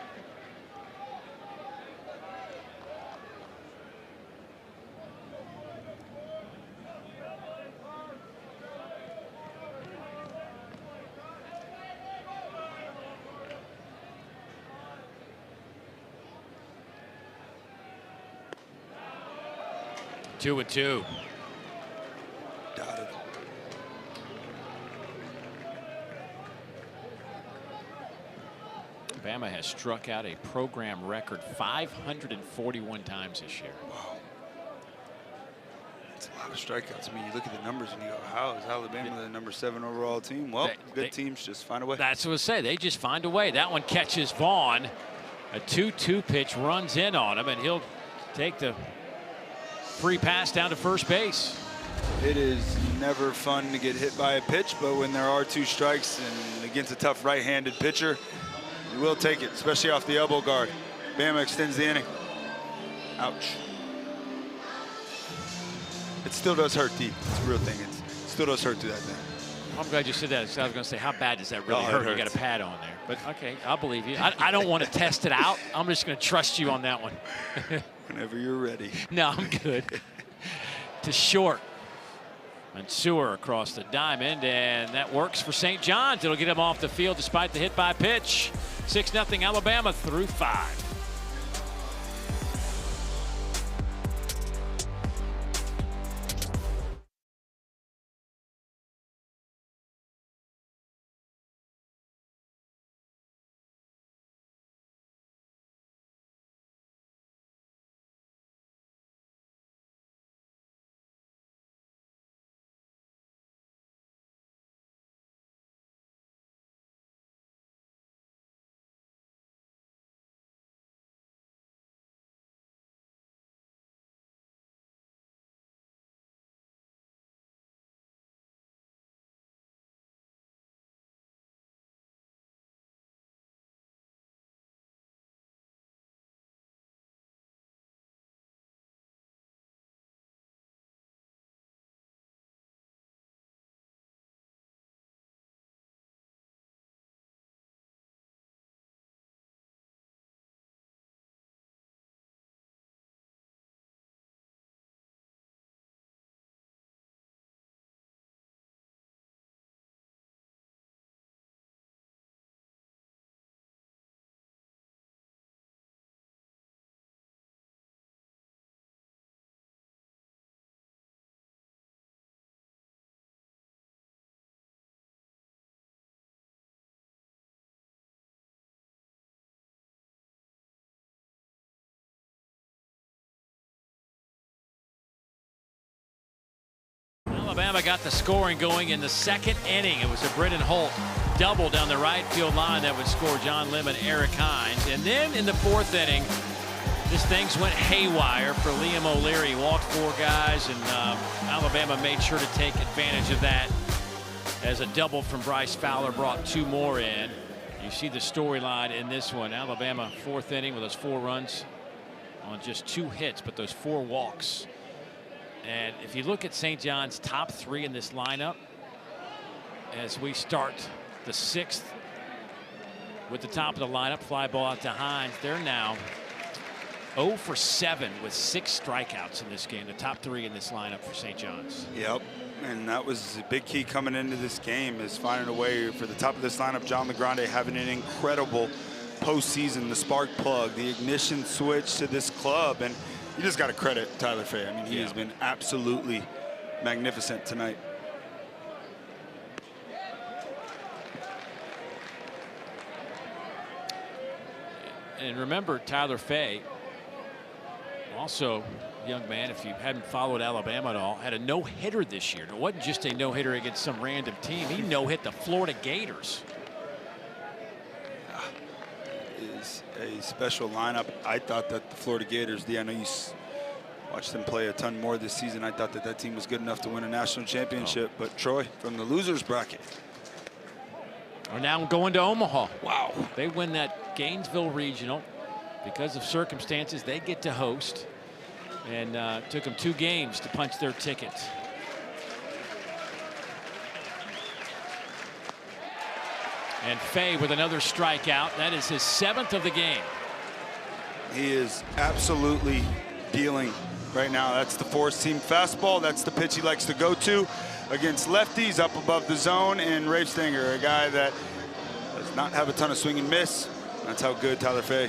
2-2. Dotted. Alabama has struck out a program record 541 times this year. Wow. That's a lot of strikeouts. I mean, you look at the numbers and you go, how is Alabama the number 7 overall team? Well, good teams just find a way. That's what I say. They just find a way. That one catches Vaughn. A 2-2 pitch runs in on him, and he'll take the free pass down to first base. It is never fun to get hit by a pitch, but when there are 2 strikes and against a tough right-handed pitcher, you will take it, especially off the elbow guard. Bama extends the inning. Ouch. It still does hurt, D. It's a real thing. It still does hurt to that thing. I'm glad you said that. So I was going to say, how bad does that really hurt? You got a pad on there. But, okay, I'll believe you. I don't want to test it out. I'm just going to trust you on that one. Whenever you're ready. No, I'm good. To short. Mansour across the diamond, and that works for St. John's. It'll get him off the field despite the hit by pitch. 6-0 Alabama through 5. Alabama got the scoring going in the 2nd inning. It was a Brennan Holt double down the right field line that would score John Lemon, Eric Hines. And then in the 4th inning, this things went haywire for Liam O'Leary. He walked 4 guys, and Alabama made sure to take advantage of that as a double from Bryce Fowler brought 2 more in. You see the storyline in this one. Alabama 4th inning with those 4 runs on just 2 hits, but those 4 walks. And if you look at St. John's top 3 in this lineup, as we start the 6th with the top of the lineup, fly ball out to Hines, they're now 0 for 7 with 6 strikeouts in this game. The top 3 in this lineup for St. John's. Yep, and that was a big key coming into this game, is finding a way for the top of this lineup. John LeGrande having an incredible postseason, the spark plug, the ignition switch to this club. And you just got to credit Tyler Fay. I mean, he has been absolutely magnificent tonight. And remember, Tyler Fay, also young man, if you hadn't followed Alabama at all, had a no-hitter this year. It wasn't just a no-hitter against some random team. He no-hit the Florida Gators. Is a special lineup. I thought that the Florida Gators, I know you watched them play a ton more this season. I thought that that team was good enough to win a national championship. But Troy, from the losers bracket, are now going to Omaha. Wow. They win that Gainesville Regional. Because of circumstances, they get to host. And took them 2 games to punch their ticket. And Fay with another strikeout. That is his 7th of the game. He is absolutely dealing right now. That's the four-seam fastball. That's the pitch he likes to go to against lefties up above the zone. And Rafe Stanger, a guy that does not have a ton of swing and miss. That's how good Tyler Fay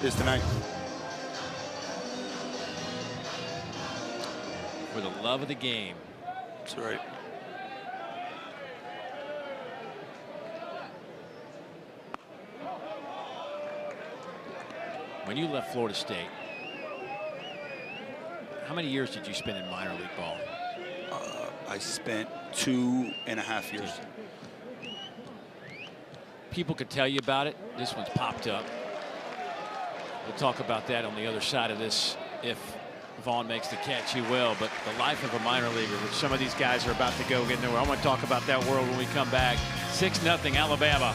is tonight. for the love of the game. That's right. When you left Florida State, how many years did you spend in minor league ball? I spent 2.5 years. People could tell you about it. This one's popped up. We'll talk about that on the other side of this. If Vaughn makes the catch, he will. But the life of a minor leaguer, which some of these guys are about to go get nowhere. I want to talk about that world when we come back. 6-0 Alabama.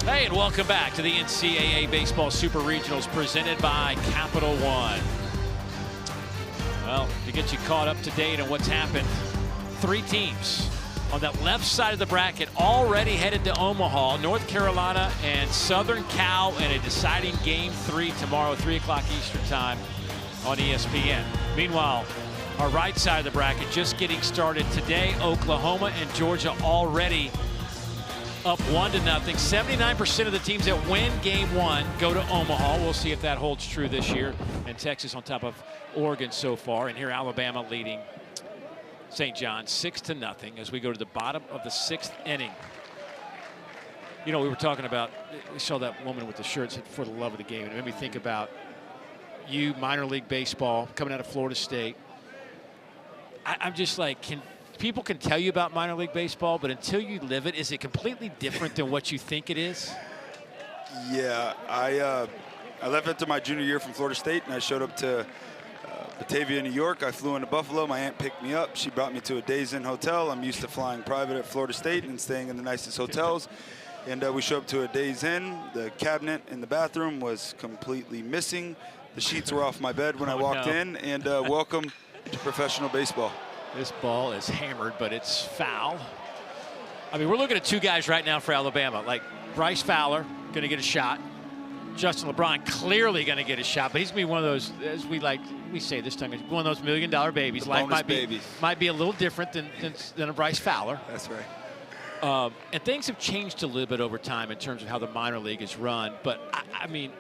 Hey, and welcome back to the NCAA Baseball Super Regionals presented by Capital One. Well, to get you caught up to date on what's happened, 3 teams on that left side of the bracket already headed to Omaha. North Carolina and Southern Cal in a deciding Game 3 tomorrow, 3 o'clock Eastern Time on ESPN. Meanwhile, our right side of the bracket just getting started today. Oklahoma and Georgia already up 1-0. 79% of the teams that win Game 1 go to Omaha. We'll see if that holds true this year. And Texas on top of Oregon so far. And here Alabama leading St. John's 6-0 as we go to the bottom of the 6th inning. You know, we were talking about, we saw that woman with the shirt said for the love of the game. And it made me think about you, minor league baseball, coming out of Florida State. I'm just like, people can tell you about minor league baseball, but until you live it, is it completely different than what you think it is? Yeah, I left after my junior year from Florida State, and I showed up to Batavia, New York. I flew into Buffalo. My aunt picked me up. She brought me to a Days Inn hotel. I'm used to flying private at Florida State and staying in the nicest hotels. And we show up to a Days Inn. The cabinet in the bathroom was completely missing. The sheets were off my bed when I walked in. And welcome to professional baseball. This ball is hammered, but it's foul. I mean, we're looking at 2 guys right now for Alabama. Like Bryce Fowler, going to get a shot. Justin LeBron clearly going to get a shot, but he's going to be one of those, as we say this time, one of those $1 million babies. The Life bonus might be a little different than a Bryce Fowler. That's right. And things have changed a little bit over time in terms of how the minor league is run. But I mean,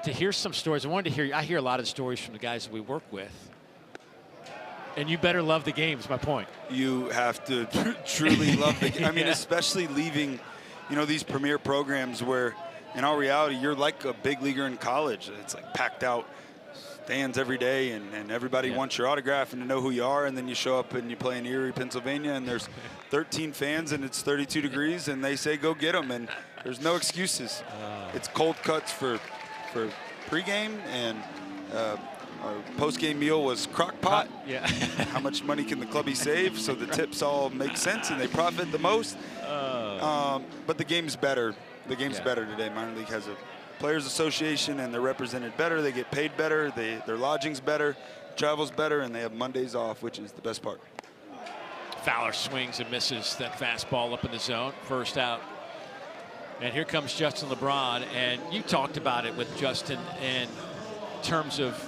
to hear some stories, I hear a lot of stories from the guys that we work with. And you better love the game, is my point. You have to truly love the game. I mean, especially leaving, these premier programs where, in all reality, you're like a big leaguer in college. It's like packed out stands every day, and everybody wants your autograph and to know who you are. And then you show up and you play in Erie, Pennsylvania, and there's 13 fans and it's 32 degrees, and they say go get them, and there's no excuses. It's cold cuts for pregame, and our post-game meal was crock pot. Yeah. How much money can the clubby save so the tips all make sense and they profit the most? But the game's better. The game's better today. Minor league has a players association, and they're represented better. They get paid better. Their lodging's better, travel's better, and they have Mondays off, which is the best part. Fowler swings and misses that fastball up in the zone. First out And here comes Justin LeBron, and you talked about it with Justin in terms of,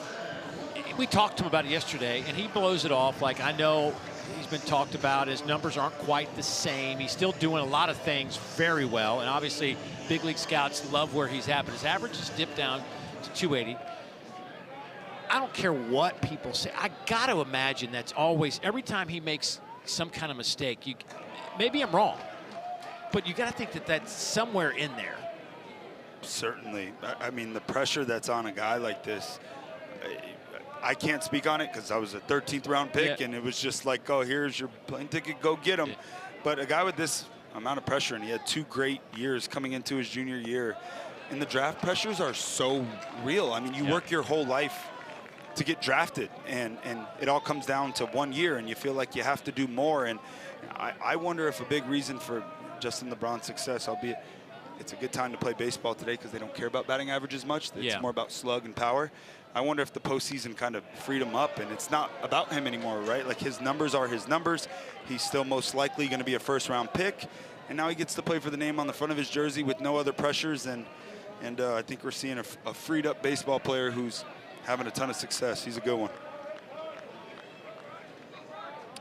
we talked to him about it yesterday, and he blows it off like, I know he's been talked about, his numbers aren't quite the same. He's still doing a lot of things very well, and obviously big league scouts love where he's at, but his average has dipped down to 280. I don't care what people say. I got to imagine that's always, every time he makes some kind of mistake, maybe I'm wrong, but you got to think that that's somewhere in there. Certainly. I mean, the pressure that's on a guy like this, I can't speak on it because I was a 13th round pick, and it was just like, oh, here's your plane ticket, go get him. But a guy with this amount of pressure, and he had 2 great years coming into his junior year, and the draft pressures are so real. I mean, you work your whole life to get drafted, and it all comes down to 1 year, and you feel like you have to do more. And I wonder if a big reason for Justin LeBron's success, albeit it's a good time to play baseball today because they don't care about batting average as much. It's more about slug and power. I wonder if the postseason kind of freed him up, and it's not about him anymore, right? Like, his numbers are his numbers. He's still most likely going to be a first-round pick, and now he gets to play for the name on the front of his jersey with no other pressures. And I think we're seeing a freed-up baseball player who's having a ton of success. He's a good one.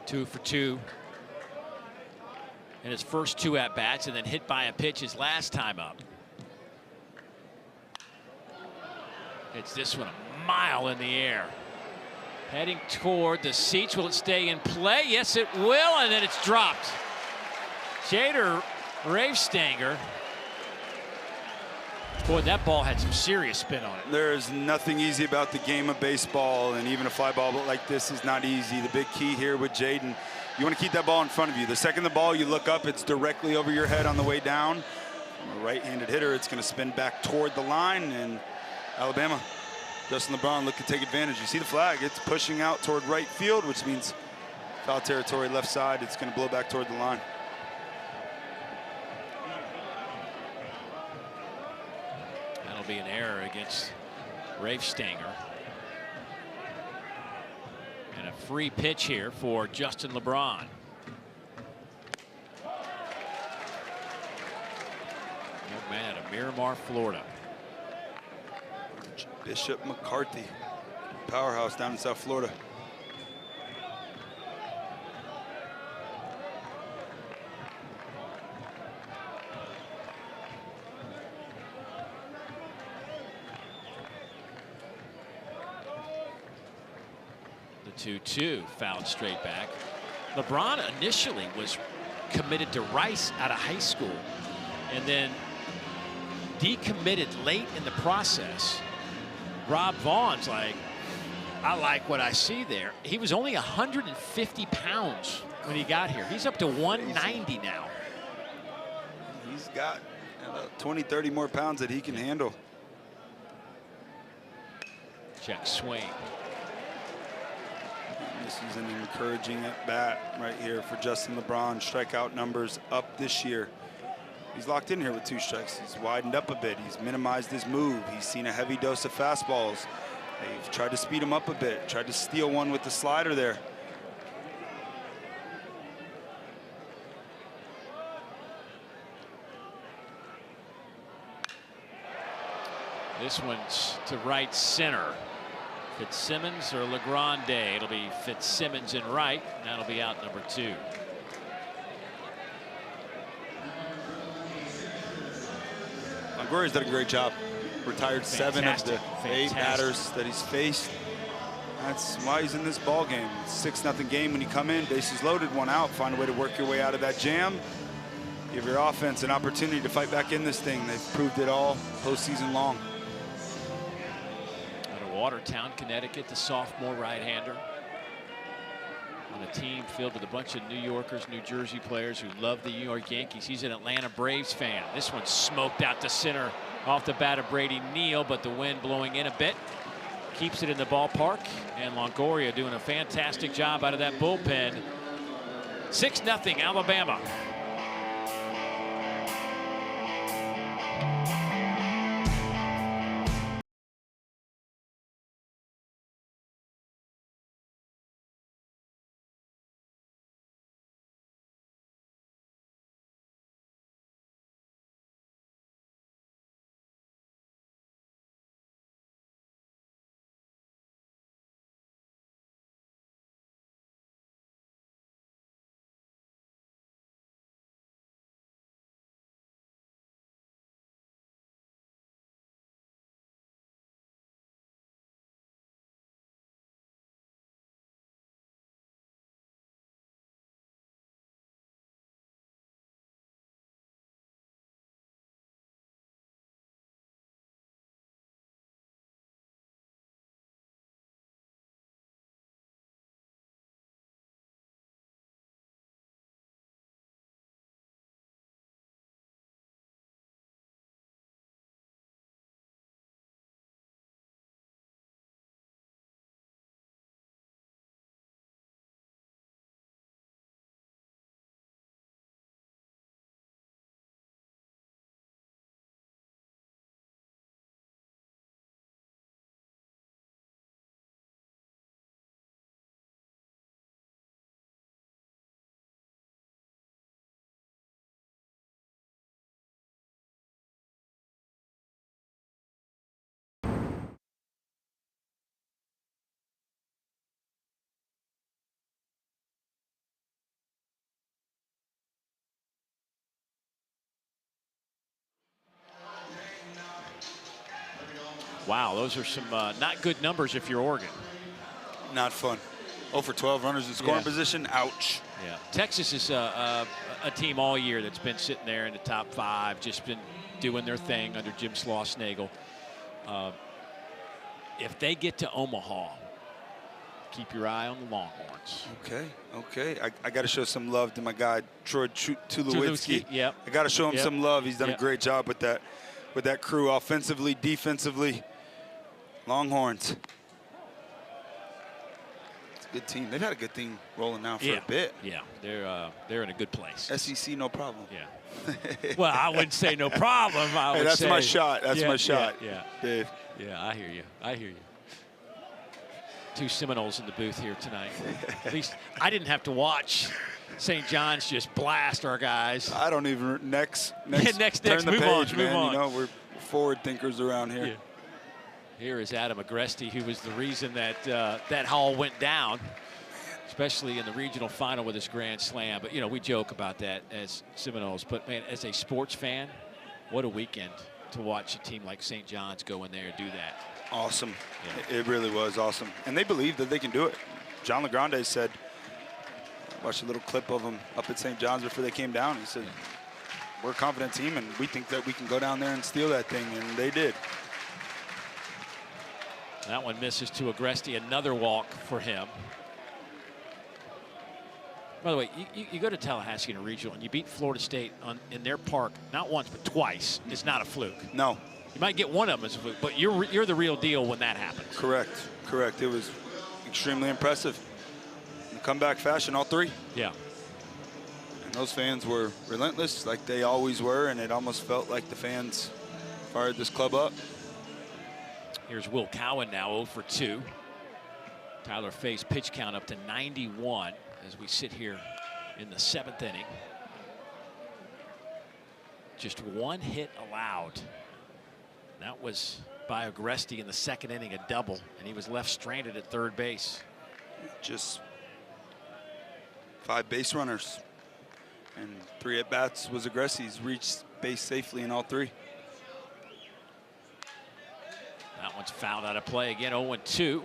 2 for 2 in his first 2 at-bats, and then hit by a pitch his last time up. It's this one a mile in the air. Heading toward the seats. Will it stay in play? Yes, it will, and then it's dropped. Jader Ravestanger. Boy, that ball had some serious spin on it. There's nothing easy about the game of baseball, and even a fly ball like this is not easy. The big key here with Jaden, you want to keep that ball in front of you. The second the ball, you look up, it's directly over your head on the way down. From a right-handed hitter, it's going to spin back toward the line, and Alabama, Justin LeBron looking to take advantage. You see the flag, it's pushing out toward right field, which means foul territory left side. It's going to blow back toward the line. That'll be an error against Ravestanger. And a free pitch here for Justin LeBron. Young man out of Miramar, Florida. Bishop McCarthy, powerhouse down in South Florida. The 2-2 fouled straight back. LeBron initially was committed to Rice out of high school, and then decommitted late in the process. Rob Vaughn's like, I like what I see there. He was only 150 pounds when he got here. He's up to 190 now. He's got about 20, 30 more pounds that he can handle. Check swing. This is an encouraging at-bat right here for Justin LeBron. Strikeout numbers up this year. He's locked in here with 2 strikes. He's widened up a bit. He's minimized his move. He's seen a heavy dose of fastballs. They've tried to speed him up a bit, tried to steal one with the slider there. This one's to right center. Fitzsimmons or Legrande. It'll be Fitzsimmons in right, and that'll be out number 2. Longoria's done a great job. Retired Fantastic. 7 of the 8 batters that he's faced. That's why he's in this ball game. It's a 6-0 game when you come in, bases loaded, 1 out. Find a way to work your way out of that jam. Give your offense an opportunity to fight back in this thing. They've proved it all postseason long. Out of Watertown, Connecticut, the sophomore right-hander. On a team filled with a bunch of New Yorkers, New Jersey players who love the New York Yankees. He's an Atlanta Braves fan. This one smoked out to center off the bat of Brady Neal, but the wind blowing in a bit keeps it in the ballpark. And Longoria doing a fantastic job out of that bullpen. 6-0 Alabama. Wow, those are some not good numbers if you're Oregon. Not fun. 0 for 12 runners in scoring Yeah. position. Ouch. Yeah, Texas is a team all year that's been sitting there in the top 5, just been doing their thing under Jim Schlossnagle. If they get to Omaha, keep your eye on the Longhorns. Okay. I got to show some love to my guy Troy Tulowitzki. Yep. I got to show him some love. He's done Yep. a great job with that crew, offensively, defensively. Longhorns. It's a good team. They've had a good team rolling now for a bit. Yeah, they're in a good place. SEC, no problem. Yeah. Well, I wouldn't say no problem. Hey, that's my shot. That's my shot. Yeah. Dave. Yeah, I hear you. I hear you. 2 Seminoles in the booth here tonight. At least I didn't have to watch St. John's just blast our guys. I don't even next next turn the move page, on, man. move on. You know, we're forward thinkers around here. Yeah. Here is Adam Agresti, who was the reason that that haul went down, especially in the regional final with his grand slam. But, you know, we joke about that as Seminoles. But, man, as a sports fan, what a weekend to watch a team like St. John's go in there and do that. Awesome. Yeah. It really was awesome. And they believe that they can do it. John LeGrande said, I watched a little clip of him up at St. John's before they came down. He said, we're a confident team, and we think that we can go down there and steal that thing, and they did. That one misses to Agresti, another walk for him. By the way, you go to Tallahassee in a regional and you beat Florida State in their park not once but twice. It's not a fluke. No. You might get one of them as a fluke, but you're the real deal when that happens. Correct. It was extremely impressive. In comeback fashion, all 3. Yeah. And those fans were relentless, like they always were, and it almost felt like the fans fired this club up. Here's Will Cowan now 0 for 2. Tyler Fay's pitch count up to 91 as we sit here in the 7th inning. Just 1 hit allowed. That was by Agresti in the 2nd inning, a double, and he was left stranded at third base. Just 5 base runners and 3 at-bats was Agresti's. Reached base safely in all 3. That one's fouled out of play again, 0-2.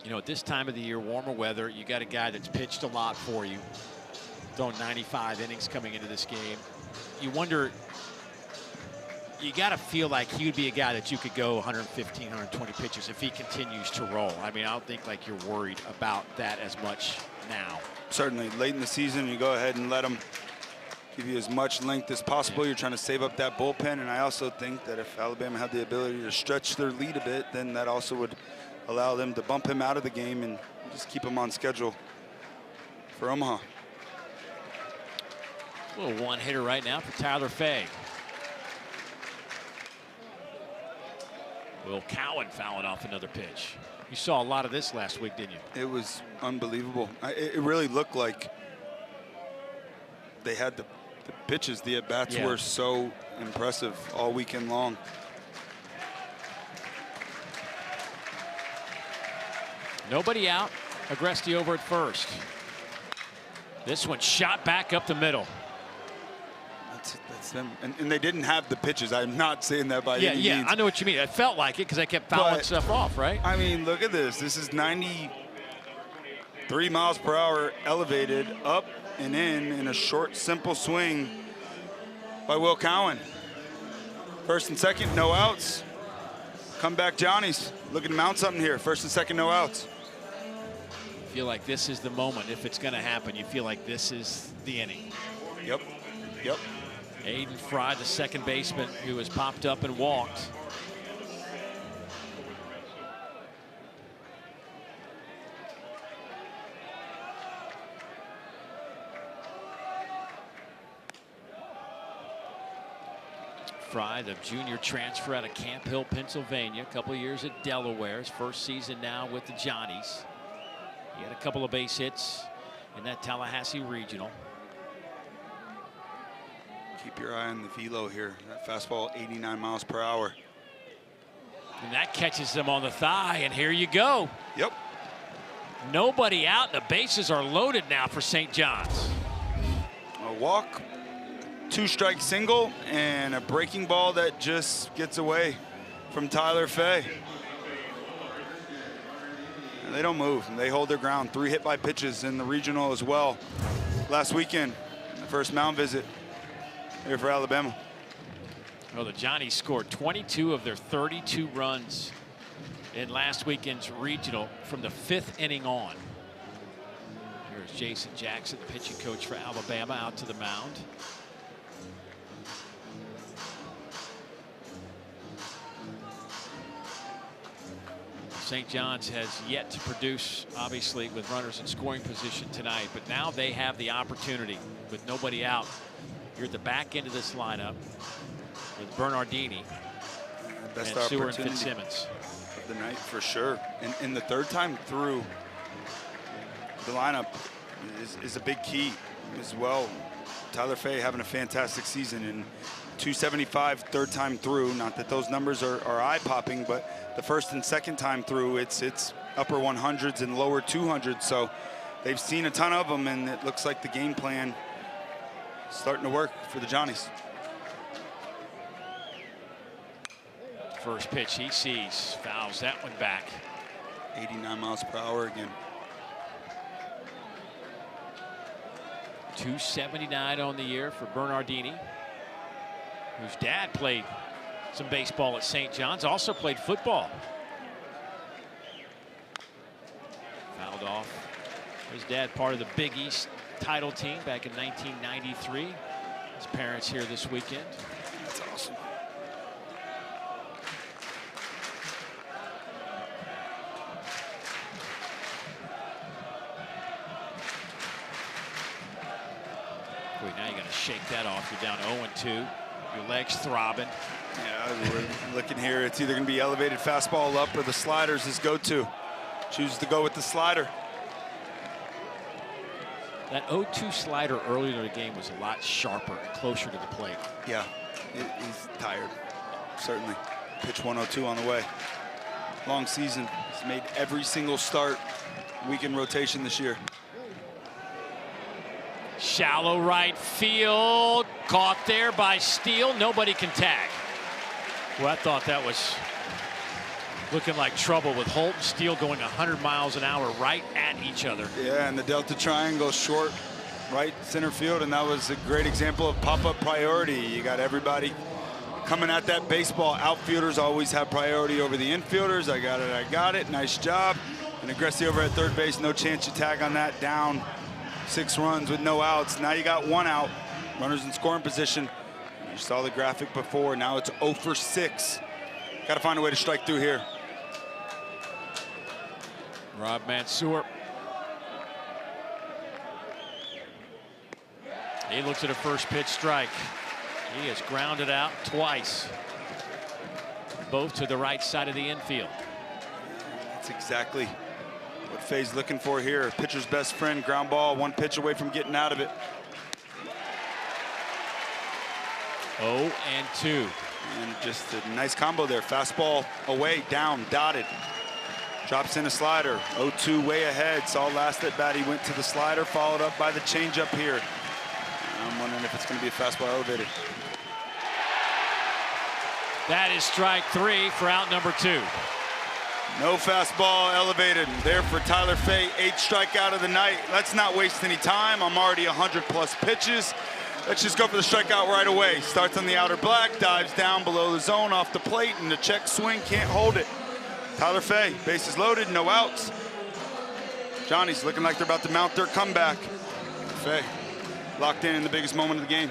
You know, at this time of the year, warmer weather, you got a guy that's pitched a lot for you, throwing 95 innings coming into this game. You wonder, you got to feel like he would be a guy that you could go 115, 120 pitches if he continues to roll. I mean, I don't think like you're worried about that as much now. Certainly, late in the season, you go ahead and let him give you as much length as possible. You're trying to save up that bullpen, and I also think that if Alabama had the ability to stretch their lead a bit, then that also would allow them to bump him out of the game and just keep him on schedule for Omaha. A little one-hitter right now for Tyler Fay. Will Cowan fouling off another pitch. You saw a lot of this last week, didn't you? It was unbelievable. It really looked like they had the pitches. The at-bats were so impressive all weekend long. Nobody out. Agresti over at first. This one shot back up the middle. That's them. And they didn't have the pitches. I'm not saying that by any means. I know what you mean. It felt like it because they kept fouling stuff off, right? I mean, look at this. This is 93 miles per hour elevated up and in a short, simple swing by Will Cowan. First and second, no outs. Comeback Johnny's looking to mount something here. First and second, no outs. Feel like this is the moment. If it's going to happen, you feel like this is the inning. Yep. Aiden Fry, the second baseman, who has popped up and walked. Fry, the junior transfer out of Camp Hill, Pennsylvania, a couple of years at Delaware. His first season now with the Johnnies. He had a couple of base hits in that Tallahassee regional. Keep your eye on the velo here. That fastball, 89 miles per hour. And that catches him on the thigh, and here you go. Yep. Nobody out, and the bases are loaded now for St. John's. A walk, 2-strike single and a breaking ball that just gets away from Tyler Fay. And they don't move. They hold their ground. 3 hit by pitches in the regional as well. Last weekend, the first mound visit here for Alabama. Well, the Johnnies scored 22 of their 32 runs in last weekend's regional from the 5th inning on. Here's Jason Jackson, the pitching coach for Alabama, out to the mound. St. John's has yet to produce, obviously, with runners in scoring position tonight, but now they have the opportunity with nobody out. You're at the back end of this lineup with Bernardini Best and Seward and opportunity Fitzsimmons. of the night for sure. And the third time through, the lineup is a big key as well. Tyler Fay having a fantastic season, and 275 third time through. Not that those numbers are eye-popping, but the first and second time through, it's upper 100s and lower 200s. So they've seen a ton of them, and it looks like the game plan is starting to work for the Johnnies. First pitch he sees, fouls that one back. 89 miles per hour again. 279 on the year for Bernardini, whose dad played some baseball at St. John's, also played football. Fouled off. His dad part of the Big East title team back in 1993. His parents here this weekend. That's awesome. Boy, now you got to shake that off. You're down 0-2. Your legs throbbing. Yeah, we're looking here. It's either going to be elevated fastball up or the sliders his go-to. Chooses to go with the slider. That 0-2 slider earlier in the game was a lot sharper and closer to the plate. Yeah, he's tired, certainly. Pitch 102 on the way. Long season. He's made every single start, weekend rotation this year. Shallow right field, caught there by Steele. Nobody can tag. Well, I thought that was looking like trouble with Holt and Steele going 100 miles an hour right at each other. Yeah, and the Delta Triangle short right center field, and that was a great example of pop-up priority. You got everybody coming at that baseball. Outfielders always have priority over the infielders. I got it, nice job. And Aggresti over at third base, no chance you tag on that, down 6 runs with no outs. Now you got 1 out, runners in scoring position. You saw the graphic before, now it's 0 for 6. Got to find a way to strike through here. Rob Mansour. He looks at a first pitch strike. He has grounded out twice, both to the right side of the infield. That's exactly what Fay's looking for here. Pitcher's best friend, ground ball, 1 pitch away from getting out of it. 0-2. And just a nice combo there. Fastball away, down, dotted. Drops in a slider. 0-2 way ahead. Saw last at bat he went to the slider, followed up by the changeup here. I'm wondering if it's going to be a fastball elevated. That is strike 3 for out number 2. No fastball elevated. There for Tyler Fay, 8th strikeout of the night. Let's not waste any time. I'm already 100+ pitches. Let's just go for the strikeout right away. Starts on the outer black, dives down below the zone off the plate, and the check swing can't hold it. Tyler Fay, bases loaded, no outs. Johnny's looking like they're about to mount their comeback. Fay locked in the biggest moment of the game.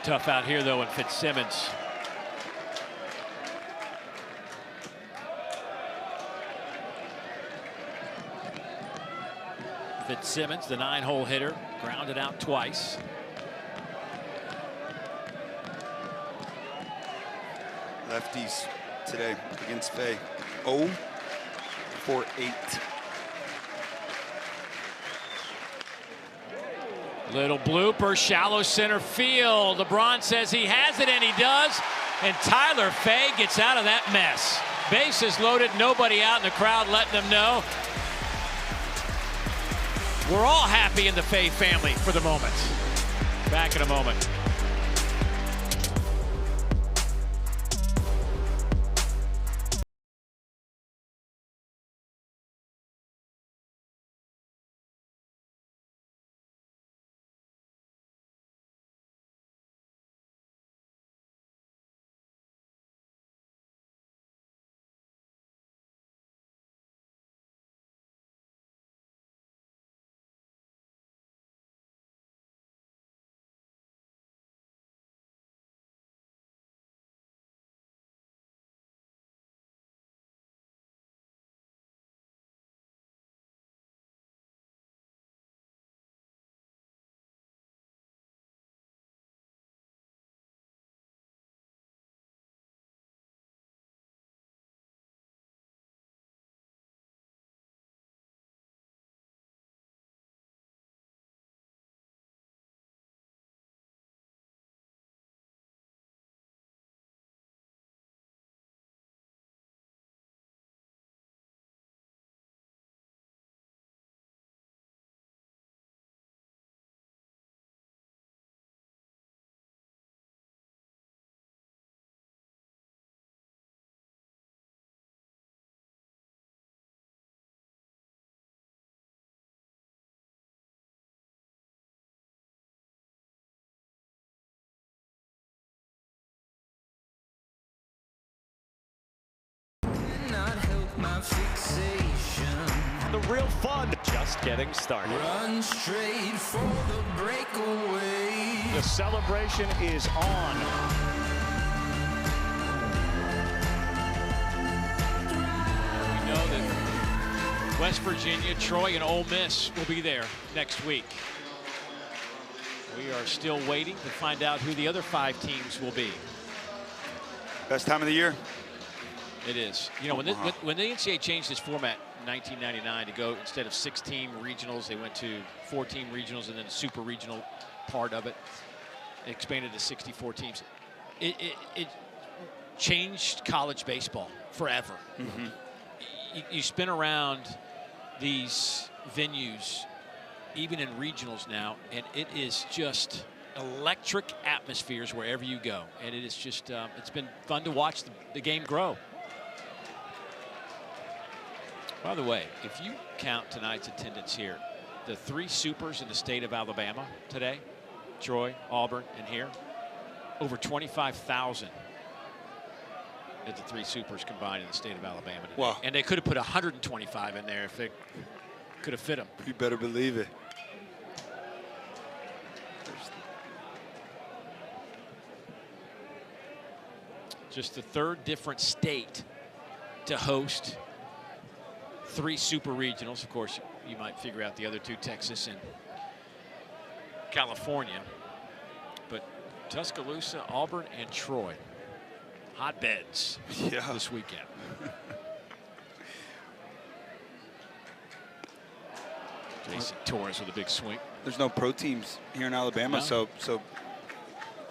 Tough out here, though, in Fitzsimmons. Fitzsimmons, the 9-hole hitter, grounded out twice. Lefties today against Fay. 0 for 8. Little blooper, shallow center field. LeBron says he has it, and he does. And Tyler Fay gets out of that mess. Bases loaded, nobody out in the crowd letting them know. We're all happy in the Fay family for the moment. Back in a moment. my fixation. The real fun just getting started. Run straight for the breakaway. The celebration is on. We know that West Virginia, Troy, and Ole Miss will be there next week. We are still waiting to find out who the other 5 teams will be. Best time of the year. It is. You know, when the NCAA changed its format in 1999 to go, instead of 6-team regionals, they went to 4-team regionals and then the super regional part of it. It expanded to 64 teams. It changed college baseball forever. Mm-hmm. You spin around these venues, even in regionals now, and it is just electric atmospheres wherever you go. And it is just, it's been fun to watch the game grow. By the way, if you count tonight's attendance here, the 3 supers in the state of Alabama today, Troy, Auburn, and here, over 25,000 at the 3 supers combined in the state of Alabama today. Wow. And they could have put 125 in there if they could have fit them. You better believe it. Just the 3rd different state to host 3 super regionals. Of course, you might figure out the other 2, Texas and California. But Tuscaloosa, Auburn, and Troy, hotbeds this weekend. Jason Torres with a big swing. There's no pro teams here in Alabama, No. so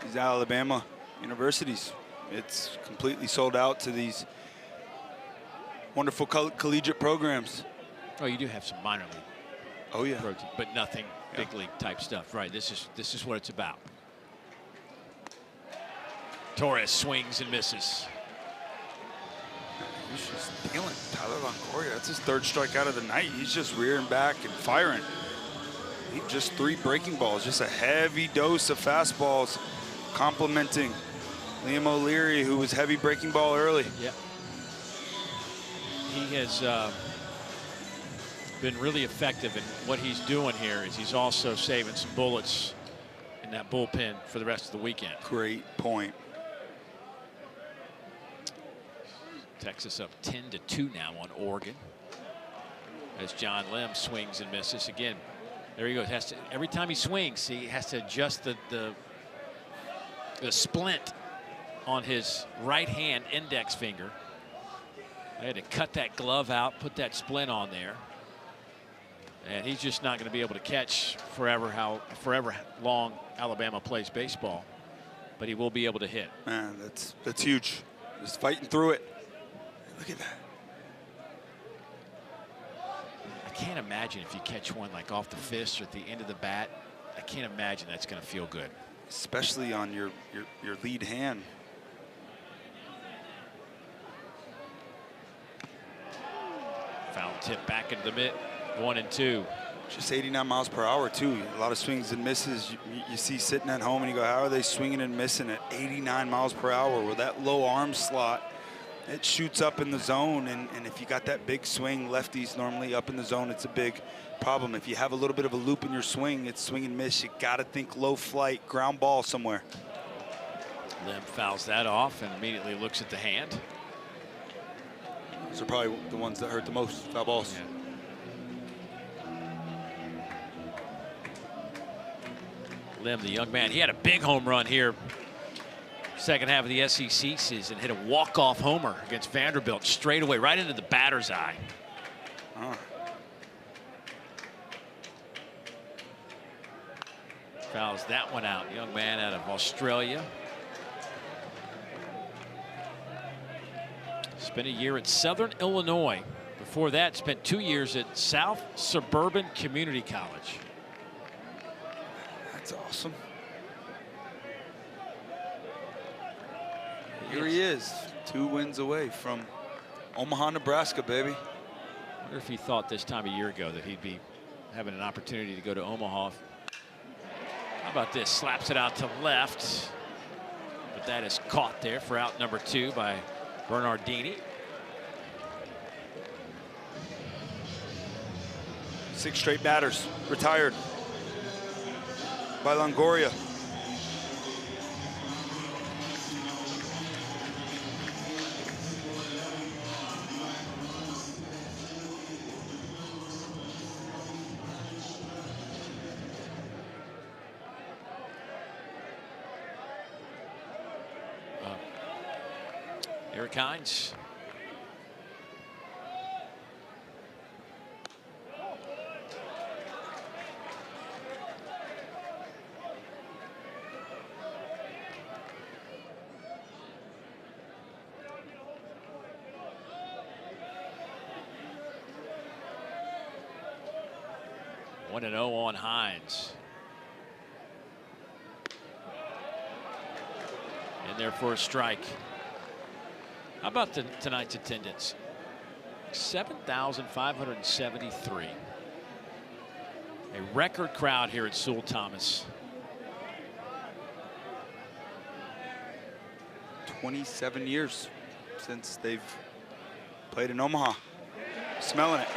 these Alabama universities, it's completely sold out to these wonderful collegiate programs. Oh, you do have some minor league. Oh yeah, Protein, but nothing big league type stuff. Right. This is what it's about. Torres swings and misses. He's just dealing. Tyler Longoria, that's his 3rd strikeout of the night. He's just rearing back and firing. He just 3 breaking balls, just a heavy dose of fastballs, complimenting Liam O'Leary, who was heavy breaking ball early. Yeah. He has been really effective, and what he's doing here is he's also saving some bullets in that bullpen for the rest of the weekend. Great point. Texas up 10-2 now on Oregon as John Lim swings and misses again. There he goes. Has to, every time he swings, he has to adjust the splint on his right hand index finger. I had to cut that glove out, put that splint on there. And he's just not going to be able to catch forever long Alabama plays baseball. But he will be able to hit. Man, that's huge. Just fighting through it. Look at that. I can't imagine if you catch one like off the fist or at the end of the bat. I can't imagine that's going to feel good. Especially on your lead hand. Foul tip back into the mitt. 1-2. Just 89 miles per hour too. A lot of swings and misses. You see sitting at home and you go, how are they swinging and missing at 89 miles per hour? With that low arm slot, it shoots up in the zone, and if you got that big swing, lefties normally up in the zone, it's a big problem. If you have a little bit of a loop in your swing, it's swing and miss. You got to think low flight, ground ball somewhere. Lim fouls that off and immediately looks at the hand. Those are probably the ones that hurt the most, foul balls. Yeah. Lim, the young man, he had a big home run here. Second half of the SEC season, hit a walk-off homer against Vanderbilt straight away, right into the batter's eye. Fouls that one out. Young man out of Australia. Spent a year at Southern Illinois. Before that, spent 2 years at South Suburban Community College. That's awesome. Here he is, 2 wins away from Omaha, Nebraska, baby. I wonder if he thought this time a year ago that he'd be having an opportunity to go to Omaha. How about this? Slaps it out to left. But that is caught there for out number 2 by Bernardini. 6 straight batters retired by Longoria. Eric Hines. One and 0 on Hines. In there for a strike. How about tonight's attendance? 7,573. A record crowd here at Sewell Thomas. 27 years since they've played in Omaha. Smelling it.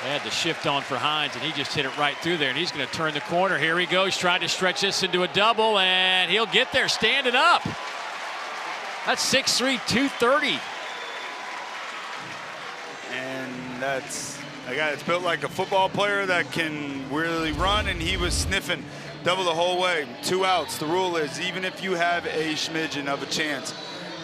They had the shift on for Hines, and he just hit it right through there, and he's going to turn the corner. Here he goes, trying to stretch this into a double, and he'll get there standing up. That's 6'3", 230. And that's a guy that's built like a football player that can really run, and he was sniffing double the whole way. 2 outs. The rule is even if you have a smidgen of a chance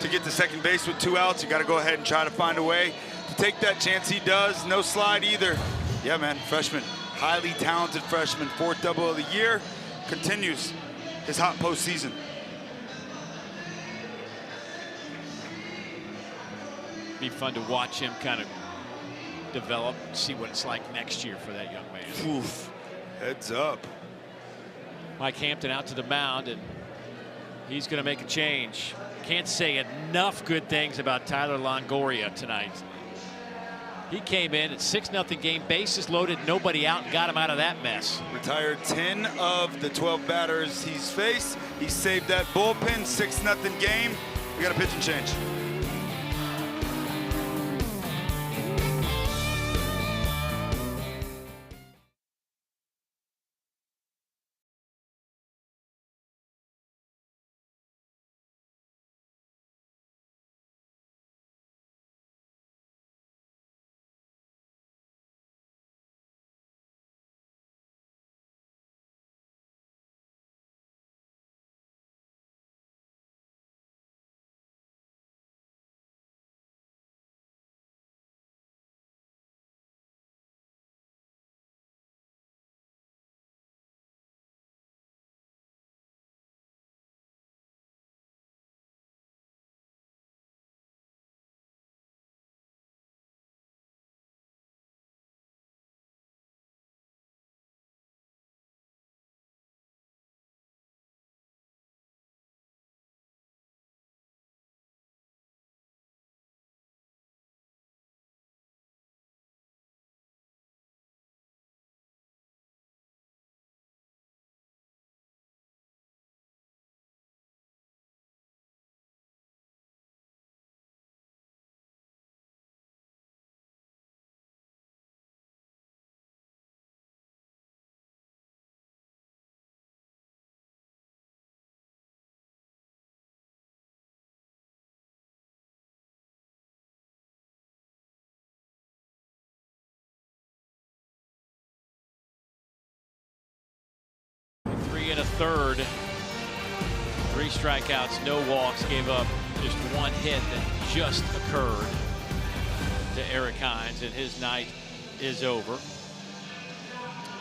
to get to second base with 2 outs, you got to go ahead and try to find a way to take that chance. He does. No slide either. Yeah, man, freshman. Highly talented freshman. 4th double of the year. Continues his hot postseason. Be fun to watch him kind of develop, see what it's like next year for that young man. Oof. Heads up. Mike Hampton out to the mound, and he's going to make a change. Can't say enough good things about Tyler Longoria tonight. He came in at 6-0 game, bases loaded, nobody out, and got him out of that mess. Retired 10 of the 12 batters he's faced. He saved that bullpen, 6-0 game. We got a pitching change. And a third. 3 strikeouts, no walks, gave up just 1 hit that just occurred to Eric Hines, and his night is over.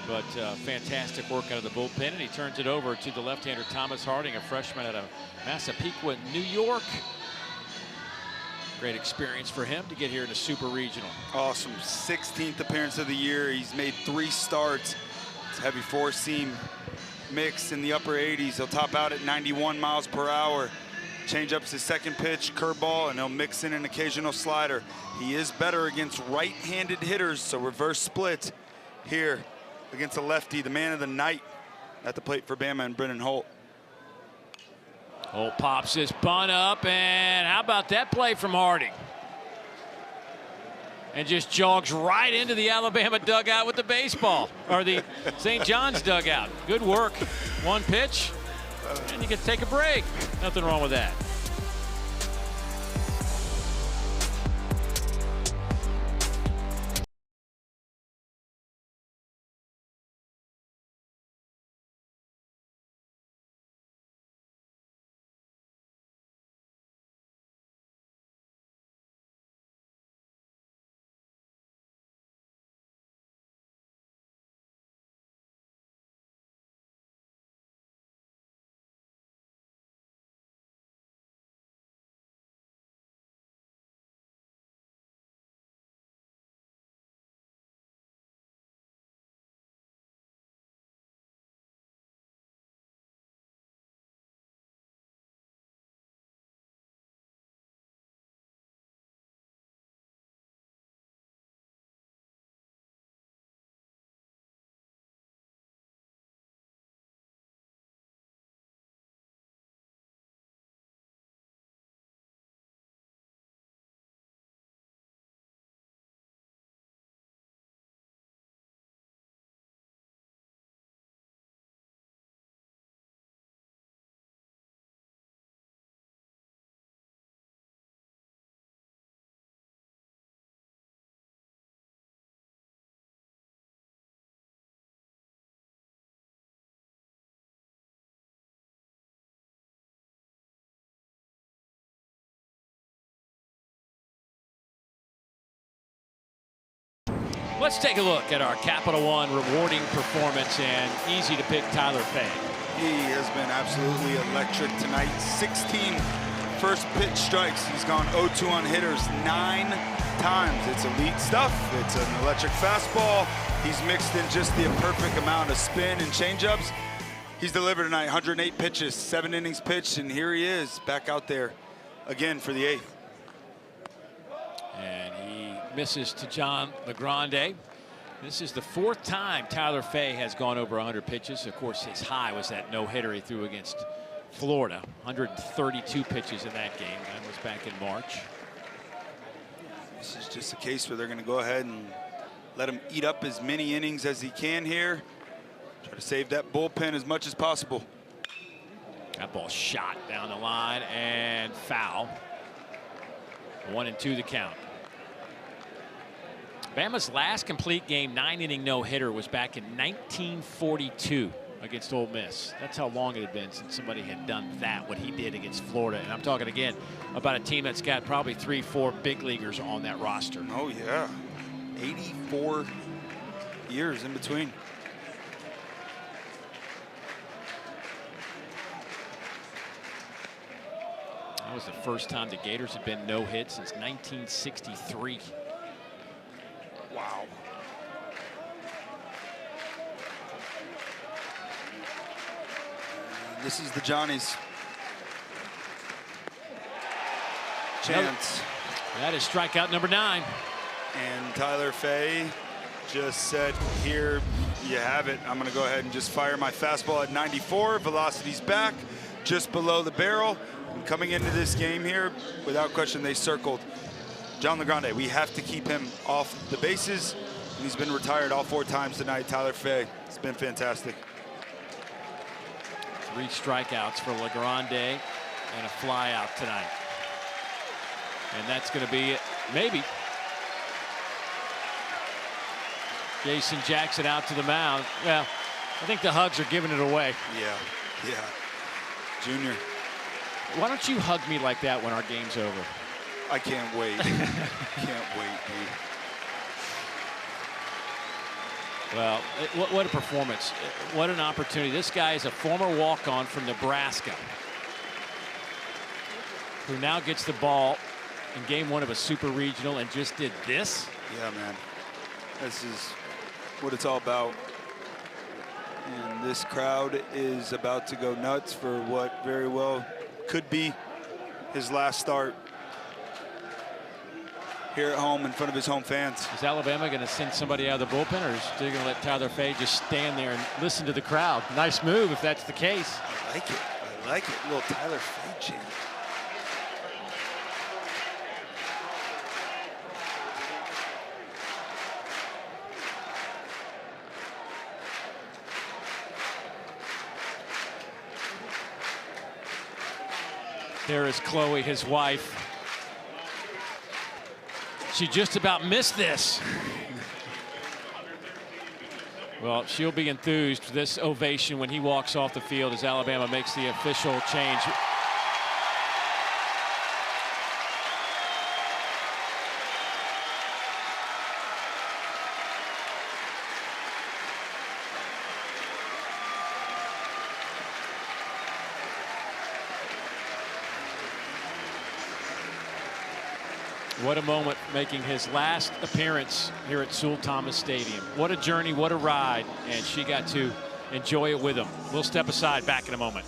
But fantastic work out of the bullpen, and he turns it over to the left-hander Thomas Harding, a freshman out of Massapequa, New York. Great experience for him to get here in a super regional. Awesome. 16th appearance of the year. He's made 3 starts. It's heavy 4-seam mix in the upper 80s. He'll top out at 91 miles per hour. Changeup's his second pitch, curveball, and he'll mix in an occasional slider. He is better against right-handed hitters, so reverse split here against a lefty, the man of the night at the plate for Bama, and Brennan Holt. Holt pops this bunt up, and how about that play from Harding? and just jogs right into the Alabama dugout with the baseball, or the St. John's dugout. Good work. One pitch, and you get to take a break. Nothing wrong with that. Let's take a look at our Capital One rewarding performance, and easy to pick Tyler Fay. He has been absolutely electric tonight. 16 first pitch strikes. He's gone 0-2 on hitters 9 times. It's elite stuff. It's an electric fastball. He's mixed in just the perfect amount of spin and changeups. He's delivered tonight, 108 pitches, 7 innings pitched, and here he is back out there again for the 8th. And he misses to John LeGrande. This is the 4th time Tyler Fay has gone over 100 pitches. Of course, his high was that no-hitter he threw against Florida. 132 pitches in that game. That was back in March. This is just a case where they're going to go ahead and let him eat up as many innings as he can here. Try to save that bullpen as much as possible. That ball shot down the line and foul. 1-2 the count. Bama's last complete game 9-inning no-hitter was back in 1942 against Ole Miss. That's how long it had been since somebody had done that, what he did against Florida. And I'm talking again about a team that's got probably 3-4 big leaguers on that roster. Oh yeah, 84 years in between. That was the first time the Gators had been no-hit since 1963. Wow. This is the Johnny's chance. That is strikeout number 9. And Tyler Fay just said, here you have it. I'm going to go ahead and just fire my fastball at 94. Velocity's back, just below the barrel. And coming into this game here, without question, they circled John LeGrande. We have to keep him off the bases. And he's been retired all 4 times tonight. Tyler Fay, it's been fantastic. 3 strikeouts for LeGrande and a fly out tonight. And that's going to be it, maybe. Jason Jackson out to the mound. Well, I think the hugs are giving it away. Yeah. Junior. Why don't you hug me like that when our game's over? I can't wait. Can't wait, dude. Well, what a performance. What an opportunity. This guy is a former walk-on from Nebraska who now gets the ball in game 1 of a super regional and just did this. Yeah, man. This is what it's all about. And this crowd is about to go nuts for what very well could be his last start here at home in front of his home fans. Is Alabama going to send somebody out of the bullpen, or is they going to let Tyler Fay just stand there and listen to the crowd? Nice move if that's the case. I like it. I like it. A little Tyler Fay chant. There is Chloe, his wife. She just about missed this. Well, she'll be enthused for this ovation when he walks off the field as Alabama makes the official change. What a moment, making his last appearance here at Sewell Thomas Stadium. What a journey, what a ride, and she got to enjoy it with him. We'll step aside, back in a moment.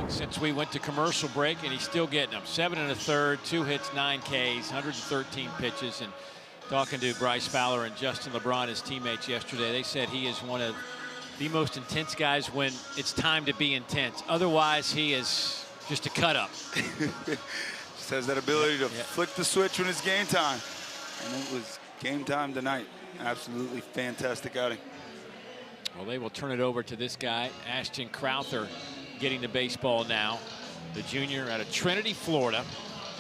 Since we went to commercial break, and he's still getting them. 7 1/3, 2 hits, 9 Ks, 113 pitches. And talking to Bryce Fowler and Justin LeBron, his teammates yesterday, they said he is one of the most intense guys when it's time to be intense. Otherwise, he is just a cut up. Just has that ability to flick the switch when it's game time. And it was game time tonight. Absolutely fantastic outing. Well, they will turn it over to this guy, Ashton Crowther, getting the baseball now. The junior out of Trinity, Florida,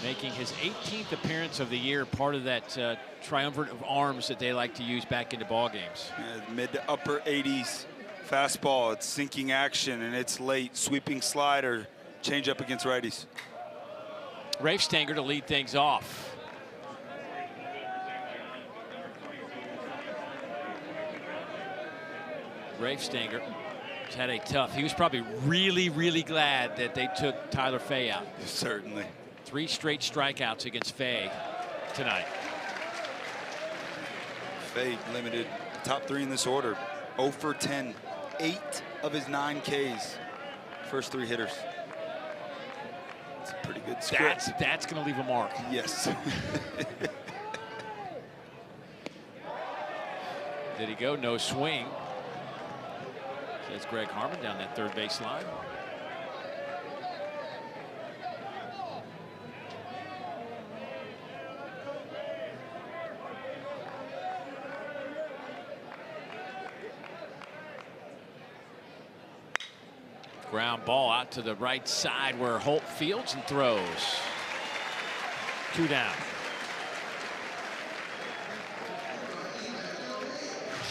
making his 18th appearance of the year, part of that triumvirate of arms that they like to use back into ball games. Yeah, mid to upper 80s fastball. It's sinking action, and it's late. Sweeping slider, change up against righties. Rafe Stanger to lead things off. Rafe Stanger has had a tough. He was probably really glad that they took Tyler Fay out. Certainly. 3 straight strikeouts against Fay tonight. Fay limited top 3 in this order. 0 for 10. 8 of his 9 Ks. First 3 hitters. It's a pretty good script. That's going to leave a mark. Yes. Did he go? No swing. Says Greg Harmon down that third base line. Ground ball out to the right side where Holt fields and throws. 2 down.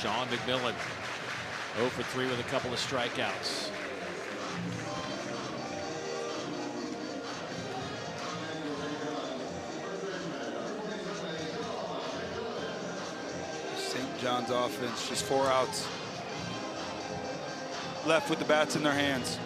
Sean McMillan 0 for 3 with a couple of strikeouts. St. John's offense, just 4 outs. Left with the bats in their hands.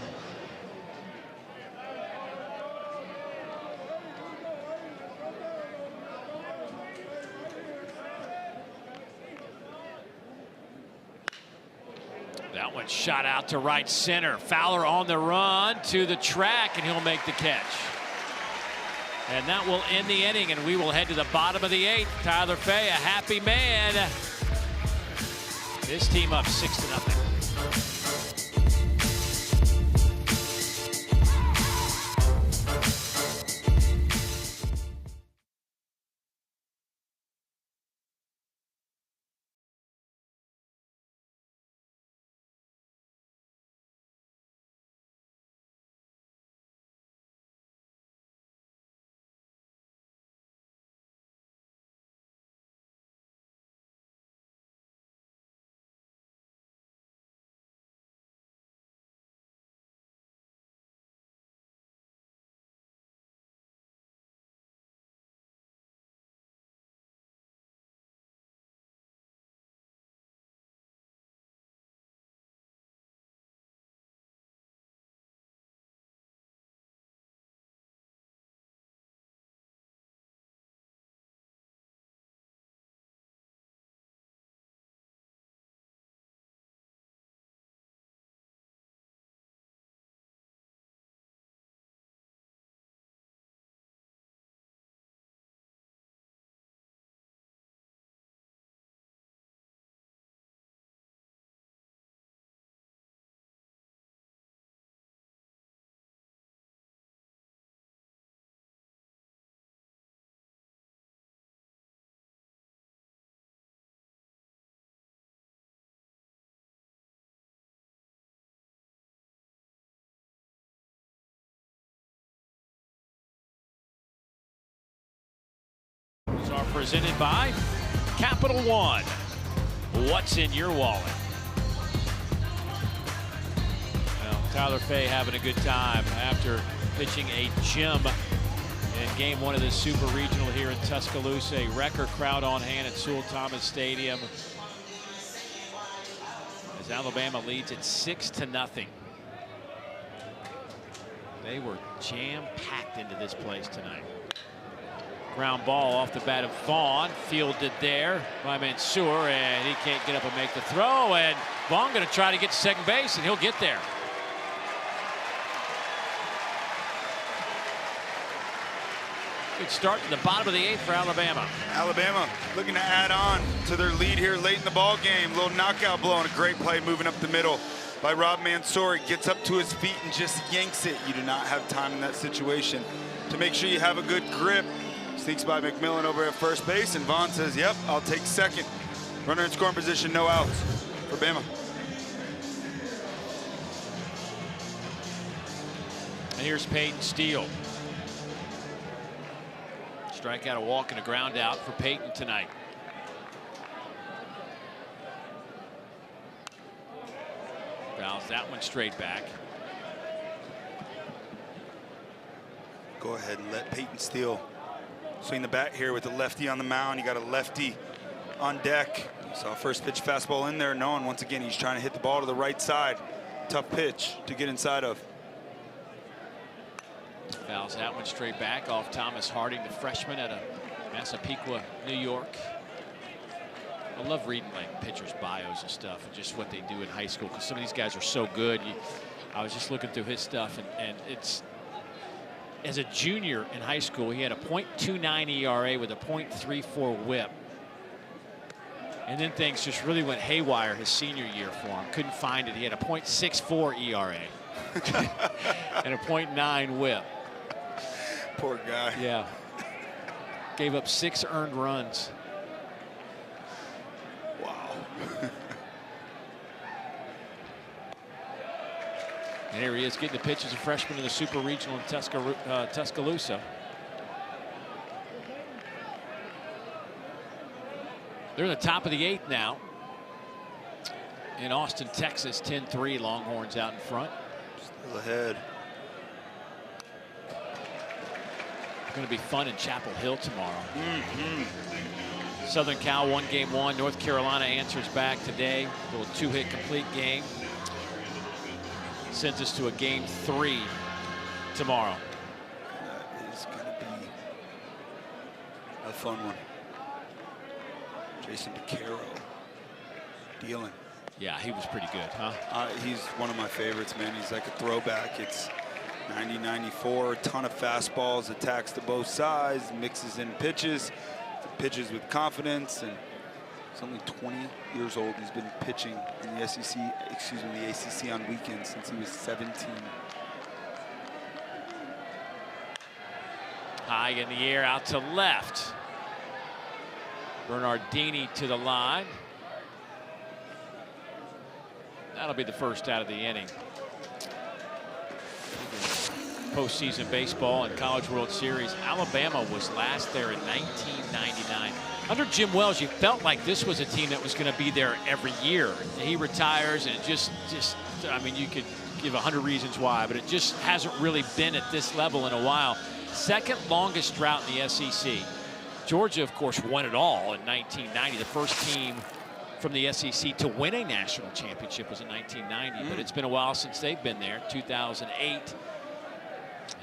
That one shot out to right center. Fowler on the run to the track, and he'll make the catch. And that will end the inning, and we will head to the bottom of the 8th. Tyler Fay, a happy man. This team up 6-0. presented by Capital One. What's in your wallet? Well, Tyler Fay having a good time after pitching a gem in game 1 of the Super Regional here in Tuscaloosa. A record crowd on hand at Sewell Thomas Stadium as Alabama leads it 6-0. They were jam-packed into this place tonight. Ground ball off the bat of Vaughn, fielded there by Mansour, and he can't get up and make the throw. And Vaughn going to try to get to second base, and he'll get there. Good start to the bottom of the 8th for Alabama. Alabama looking to add on to their lead here late in the ball game. Little knockout blow and a great play moving up the middle by Rob Mansour. He gets up to his feet and just yanks it. You do not have time in that situation to make sure you have a good grip. Sneaks by McMillan over at first base, and Vaughn says, yep, I'll take second. Runner in scoring position, no outs for Bama. And here's Peyton Steele. Strikeout, a walk, and a ground out for Peyton tonight. Fouls that one straight back. Go ahead and let Peyton Steele swing the bat here with the lefty on the mound. You got a lefty on deck. You saw first pitch fastball in there, knowing once again he's trying to hit the ball to the right side. Tough pitch to get inside of. Fouls that one straight back off Thomas Harding, the freshman out of Massapequa, New York. I love reading like pitchers' bios and stuff, and just what they do in high school, because some of these guys are so good. I was just looking through his stuff, and it's, as a junior in high school, he had a .29 ERA with a .34 WHIP. And then things just really went haywire his senior year for him. Couldn't find it. He had a .64 ERA and a .9 WHIP. Poor guy. Yeah. Gave up 6 earned runs. Wow. And here he is getting the pitch as a freshman in the Super Regional in Tuscaloosa. They're in the top of the 8th now. In Austin, Texas, 10-3, Longhorns out in front. Still ahead. Going to be fun in Chapel Hill tomorrow. Southern Cal won game 1. North Carolina answers back today. A little 2-hit complete game. Sends us to a game 3 tomorrow. That is going to be a fun one. Jason DeCaro dealing. Yeah, he was pretty good, huh? He's one of my favorites, man. He's like a throwback. It's 90-94, a ton of fastballs, attacks to both sides, mixes in pitches with confidence, and he's only 20 years old. He's been pitching in the the ACC on weekends since he was 17. High in the air, out to left. Bernardini to the line. That'll be the first out of the inning. Postseason baseball and College World Series. Alabama was last there in 1999. Under Jim Wells, you felt like this was a team that was going to be there every year. He retires, and it just, I mean, you could give 100 reasons why, but it just hasn't really been at this level in a while. Second longest drought in the SEC. Georgia, of course, won it all in 1990. The first team from the SEC to win a national championship was in 1990, but it's been a while since they've been there, 2008.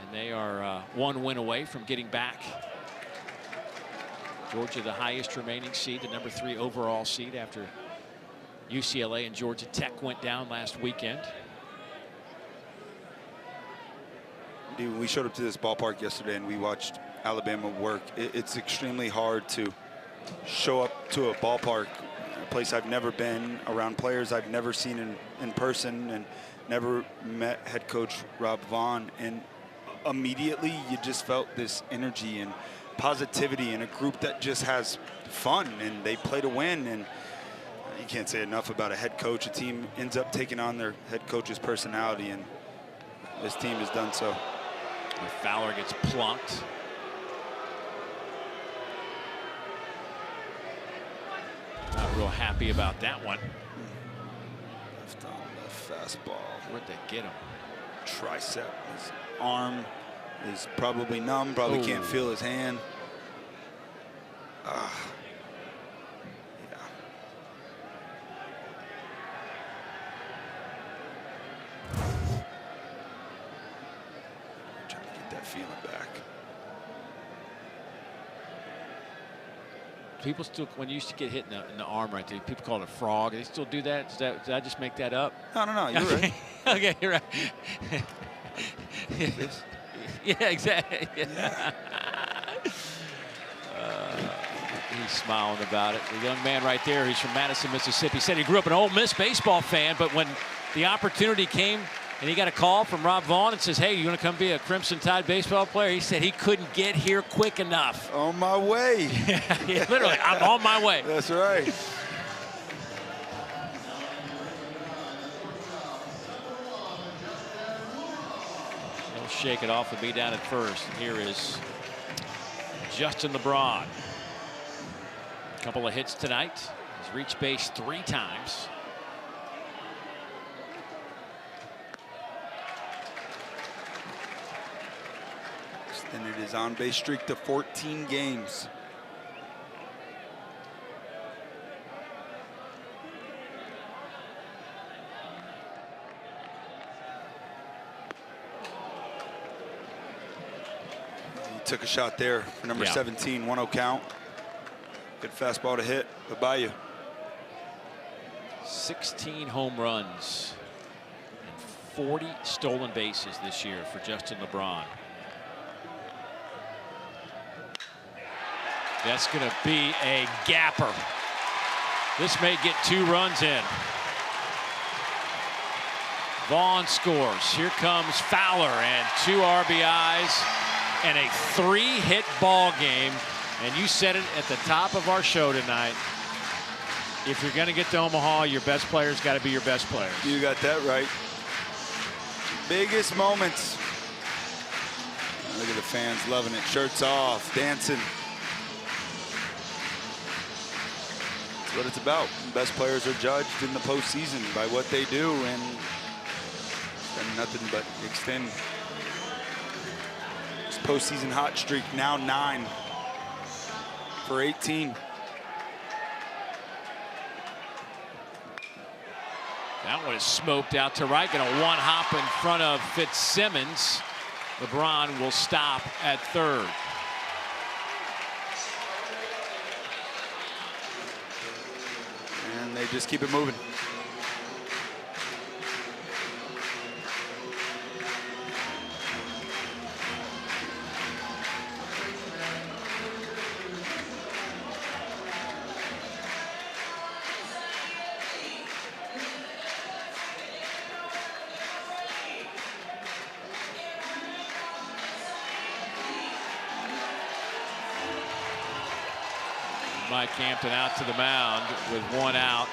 And they are 1 win away from getting back. Georgia, the highest remaining seed, the number 3 overall seed after UCLA and Georgia Tech went down last weekend. Dude, we showed up to this ballpark yesterday and we watched Alabama work. It's extremely hard to show up to a ballpark, a place I've never been, around players I've never seen in person, and never met head coach Rob Vaughn, and immediately you just felt this energy and positivity in a group that just has fun, and they play to win. And you can't say enough about a head coach. A team ends up taking on their head coach's personality, and this team has done so. Fowler gets plunked. real happy about that one. Left on the fastball. Where'd they get him? Tricep. His arm is probably numb. Probably can't feel his hand. Yeah. Trying to get that feeling back. People still, when you used to get hit in the arm right there, people call it a frog. They still do that? Did I just make that up? No, you're right. Okay, you're right. Yeah, exactly. Yeah. He's smiling about it. The young man right there, he's from Madison, Mississippi, said he grew up an Ole Miss baseball fan, but when the opportunity came and he got a call from Rob Vaughn and says, hey, you want to come be a Crimson Tide baseball player? He said he couldn't get here quick enough. On my way. Yeah, literally, I'm on my way. That's right. He'll shake it off and be down at first. Here is Justin LeBron. Couple of hits tonight. He's reached base 3 times. Extended his on-base streak to 14 games. He took a shot there for number 17, 1-0 count. Good fastball to hit. Bayou. 16 home runs and 40 stolen bases this year for Justin LeBron. That's going to be a gapper. This may get 2 runs in. Vaughn scores. Here comes Fowler and 2 RBIs and a 3-hit ball game. And you said it at the top of our show tonight. If you're going to get to Omaha, your best players got to be your best players. You got that right. Biggest moments. Look at the fans loving it. Shirts off, dancing. That's what it's about. Best players are judged in the postseason by what they do, and nothing but extend this postseason hot streak, now 9 for 18. That one is smoked out to right. Going to one-hop in front of Fitzsimmons. LeBron will stop at third. And they just keep it moving. Mike Hampton out to the mound with 1 out.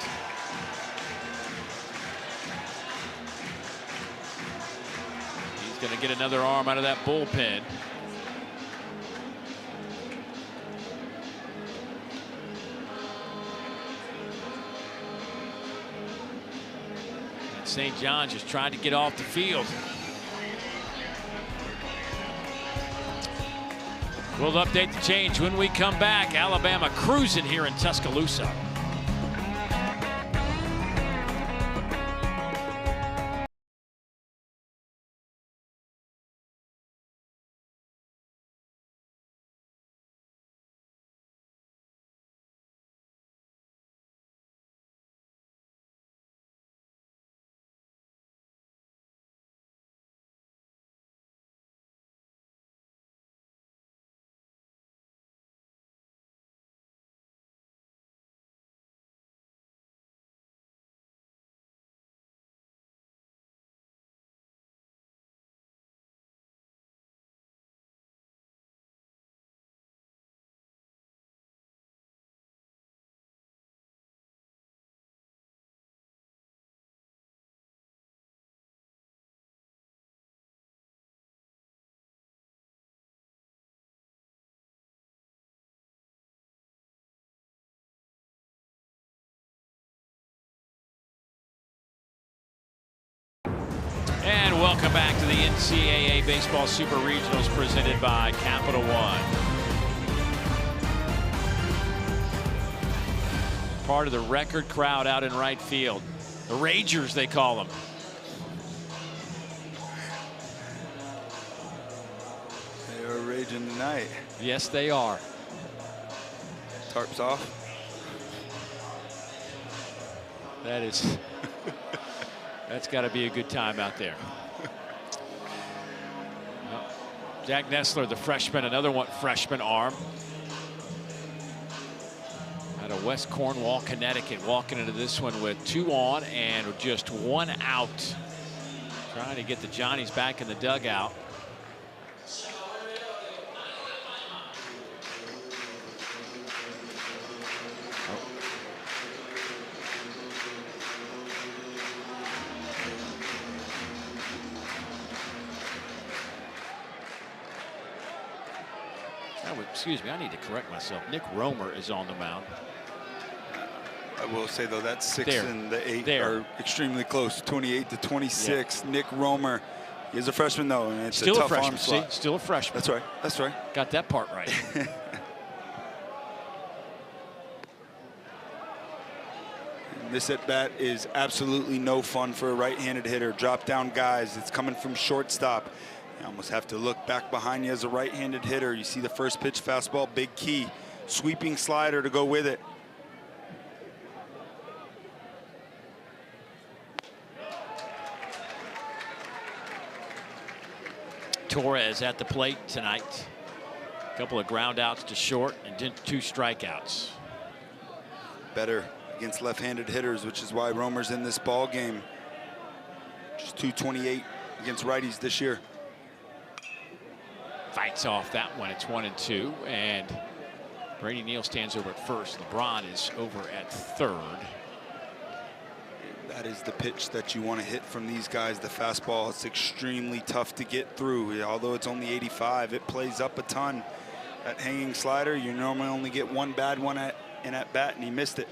He's going to get another arm out of that bullpen. And St. John's just trying to get off the field. We'll update the change when we come back. Alabama cruising here in Tuscaloosa. And welcome back to the NCAA Baseball Super Regionals presented by Capital One. Part of the record crowd out in right field. The Ragers, they call them. They are raging tonight. Yes, they are. Tarps off. That is, that's got to be a good time out there. Well, Jack Nessler, the freshman, another one freshman arm. Out of West Cornwall, Connecticut, walking into this one with 2 on and just 1 out. Trying to get the Johnnies back in the dugout. Excuse me, I need to correct myself. Nick Romer is on the mound. I will say, though, that 6 There. and the 8 There. are extremely close, 28 to 26. Yeah. Nick Romer, he is a freshman, though, and it's still a tough freshman. arm slot. See, still a freshman. That's right. That's right. Got that part right. This at bat is absolutely no fun for a right-handed hitter. Drop down guys. It's coming from shortstop. You almost have to look back behind you as a right-handed hitter. You see the first pitch fastball, big key, sweeping slider to go with it. Torres at the plate tonight. A couple of ground outs to short and 2 strikeouts. Better against left-handed hitters, which is why Romer's in this ball game. Just 228 against righties this year. Fights off that one. It's 1-2, and Brady Neal stands over at first. LeBron is over at third. That is the pitch that you want to hit from these guys. The fastball, it's extremely tough to get through. Although it's only 85, it plays up a ton. That hanging slider, you normally only get 1 bad one in at bat, and he missed it.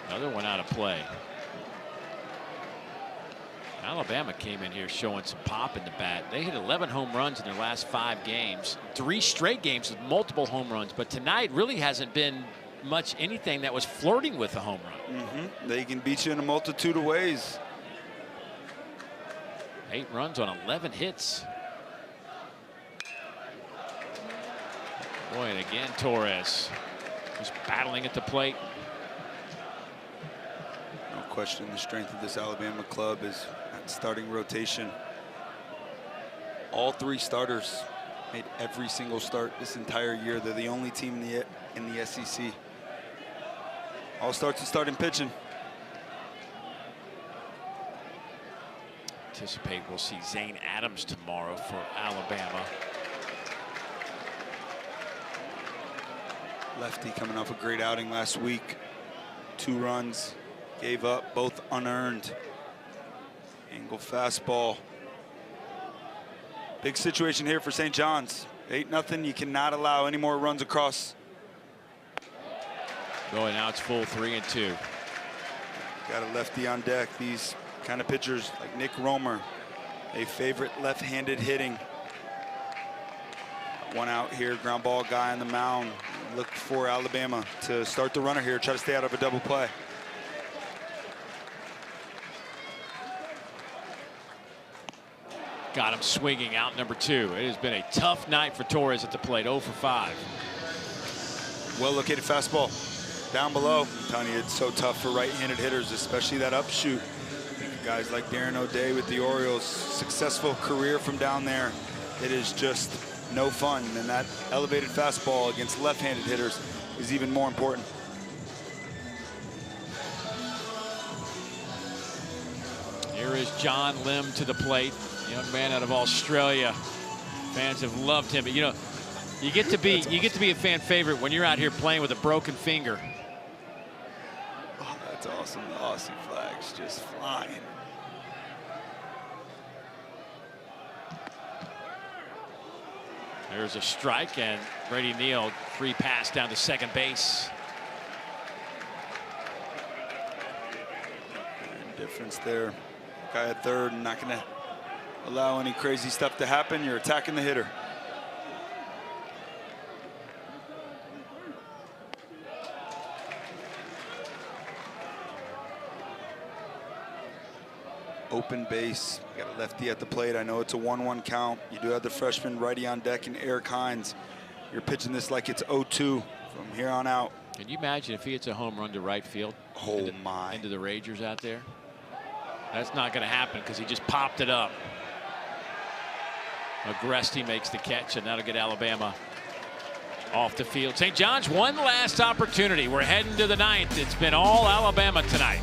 Another one out of play. Alabama came in here showing some pop in the bat. They hit 11 home runs in their last 5 games. 3 straight games with multiple home runs. But tonight really hasn't been much anything that was flirting with a home run. They can beat you in a multitude of ways. 8 runs on 11 hits. Boy, and again, Torres just battling at the plate. No question, the strength of this Alabama club is that starting rotation. All 3 starters made every single start this entire year. They're the only team in the SEC. All starts with starting pitching. Anticipate we'll see Zane Adams tomorrow for Alabama. Lefty coming off a great outing last week. 2 runs, gave up, both unearned. Angle fastball. Big situation here for St. John's. 8-0. You cannot allow any more runs across. Boy, now it's full 3-2. Got a lefty on deck. These kind of pitchers like Nick Romer, a favorite left-handed hitting. 1 out here, ground ball guy on the mound. Look for Alabama to start the runner here, try to stay out of a double play. Got him swinging out number 2. It has been a tough night for Torres at the plate, 0 for 5. Well-located fastball down below. I'm telling you, it's so tough for right-handed hitters, especially that upshoot. Guys like Darren O'Day with the Orioles, successful career from down there. It is just no fun, and that elevated fastball against left-handed hitters is even more important. Here is John Lim to the plate, young man out of Australia. Fans have loved him, but you know, you get to be a fan favorite when you're out here playing with a broken finger. Oh, that's awesome. The Aussie flag's just flying. There's a strike, and Brady Neal, free pass down to second base. And difference there. Guy at third, not going to allow any crazy stuff to happen. You're attacking the hitter. Open base. You got a lefty at the plate. I know it's a 1-1 count. You do have the freshman righty on deck and Eric Hines. You're pitching this like it's 0-2 from here on out. Can you imagine if he hits a home run to right field? Oh into, my. Into the Rangers out there? That's not going to happen because he just popped it up. Agresti makes the catch, and that'll get Alabama off the field. St. John's one last opportunity. We're heading to the ninth. It's been all Alabama tonight.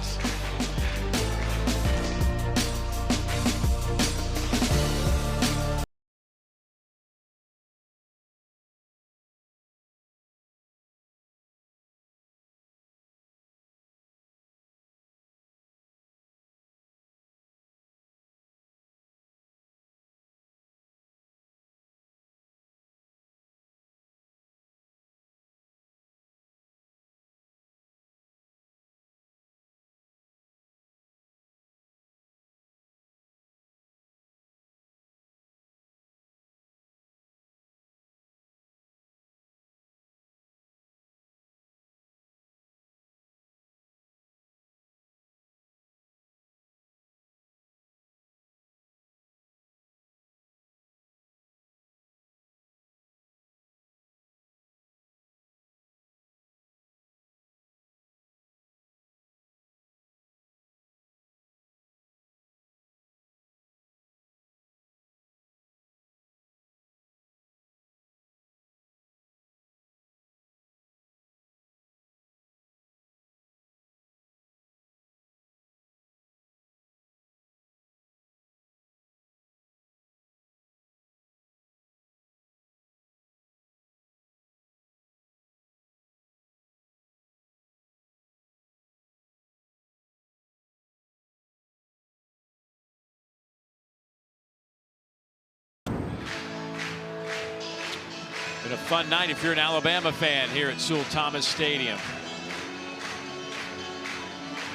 Been a fun night if you're an Alabama fan here at Sewell Thomas Stadium.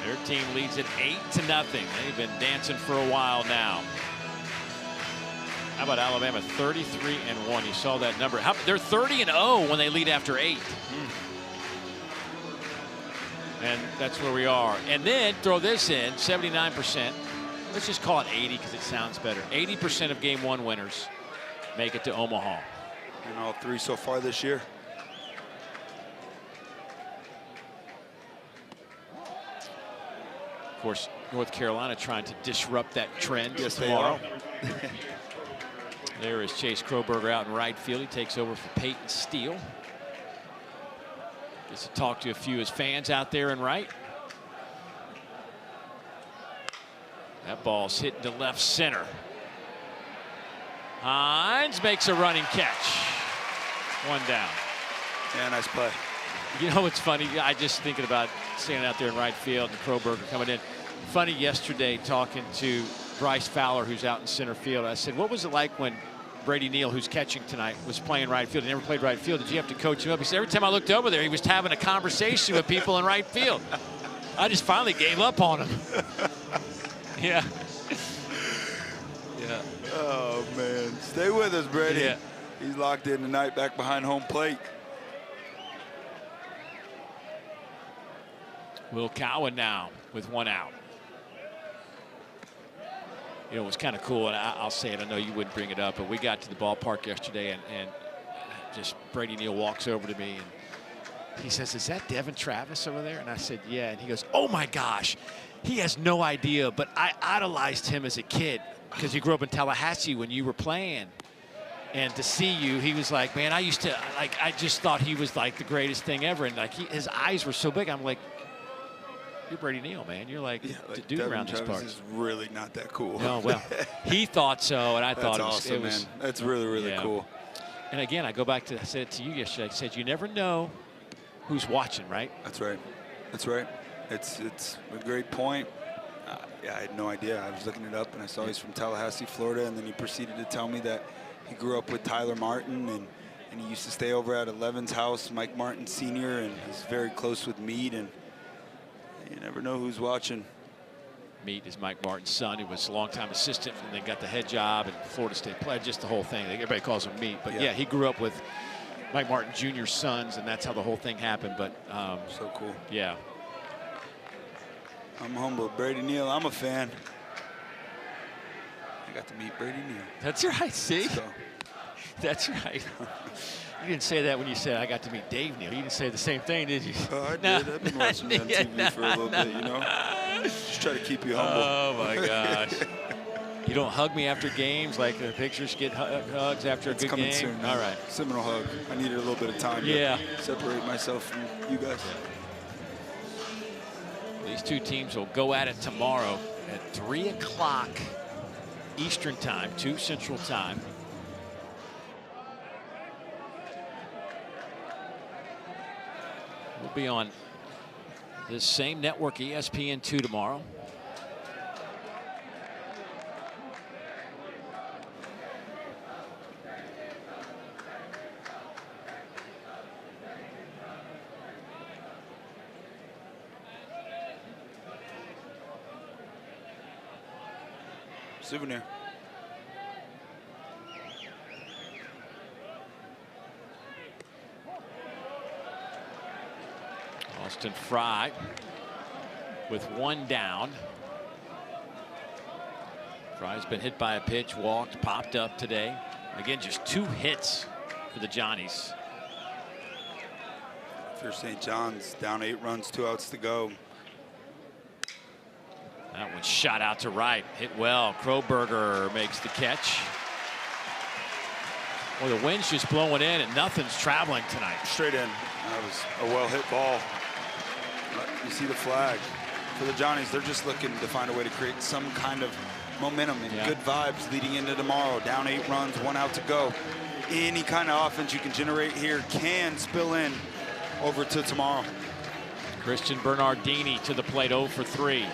Their team leads it 8-0. They've been dancing for a while now. How about Alabama 33-1? You saw that number. They're 30-0 when they lead after 8. And that's where we are. And then throw this in, 79%. Let's just call it 80 because it sounds better. 80% of game 1 winners make it to Omaha. And all 3 so far this year. Of course, North Carolina trying to disrupt that trend Yes, tomorrow. There is Chase Kroberger out in right field. He takes over for Peyton Steele. Gets to talk to a few of his fans out there in right. That ball's hitting to left center. Hines makes a running catch. 1 down. Yeah, nice play. You know what's funny? I just thinking about standing out there in right field and Kroberger coming in. Funny, yesterday talking to Bryce Fowler, who's out in center field. I said, what was it like when Brady Neal, who's catching tonight, was playing right field? He never played right field. Did you have to coach him up? He said, every time I looked over there, he was having a conversation with people in right field. I just finally gave up on him. Yeah. Yeah. Oh, man. Stay with us, Brady. Yeah. He's locked in tonight back behind home plate. Will Cowan now with 1 out. You know, it was kind of cool, and I'll say it, I know you wouldn't bring it up, but we got to the ballpark yesterday, and just Brady Neal walks over to me, and he says, is that Devin Travis over there? And I said, yeah. And he goes, oh, my gosh. He has no idea, but I idolized him as a kid because he grew up in Tallahassee when you were playing. And to see you, he was like, man, I just thought he was like the greatest thing ever. And like his eyes were so big. I'm like, you're Brady Neal, man. You're like, the dude Devin around these Travis parts. is really not that cool. No, well, he thought so, and I thought awesome, it was. man. That's really, really yeah. cool. And again, I go back to, I said it to you yesterday. I said, you never know who's watching, right? That's right. That's right. It's a great point. Yeah, I had no idea. I was looking it up, and I saw he's from Tallahassee, Florida, and then he proceeded to tell me that he grew up with Tyler Martin, and he used to stay over at Levin's house, Mike Martin Sr., and he's very close with Meade, and you never know who's watching. meet is Mike Martin's son, who was a longtime assistant and then got the head job and Florida State player, just the whole thing. Everybody calls him Meat. But yeah, he grew up with Mike Martin Jr.'s sons, and that's how the whole thing happened. But so cool. Yeah. I'm humbled. Brady Neal, I'm a fan. I got to meet Brady Neal. That's right, see? So. That's right. You didn't say that when you said I got to meet Dave Neal. You didn't say the same thing, did you? Oh, I did. I've been watching you on TV for a little bit, you know? Just try to keep you humble. Oh, my gosh. You don't hug me after games like the pictures get hugs after a good coming game? soon. All right. Seminole hug. I needed a little bit of time to separate myself from you guys. These two teams will go at it tomorrow at 3 o'clock Eastern time, 2 Central time. We'll be on this same network, ESPN2, tomorrow. Souvenir. Austin Fry with 1 down. Fry's been hit by a pitch, walked, popped up today. Again, just 2 hits for the Johnnies. For St. John's, down 8 runs, 2 outs to go. That one shot out to right, hit well. Kroberger makes the catch. Well, the wind's just blowing in and nothing's traveling tonight. Straight in. That was a well-hit ball. You see the flag. For the Johnnies, they're just looking to find a way to create some kind of momentum and good vibes leading into tomorrow. Down 8 runs, 1 out to go. Any kind of offense you can generate here can spill in over to tomorrow. Christian Bernardini to the plate, 0 for 3.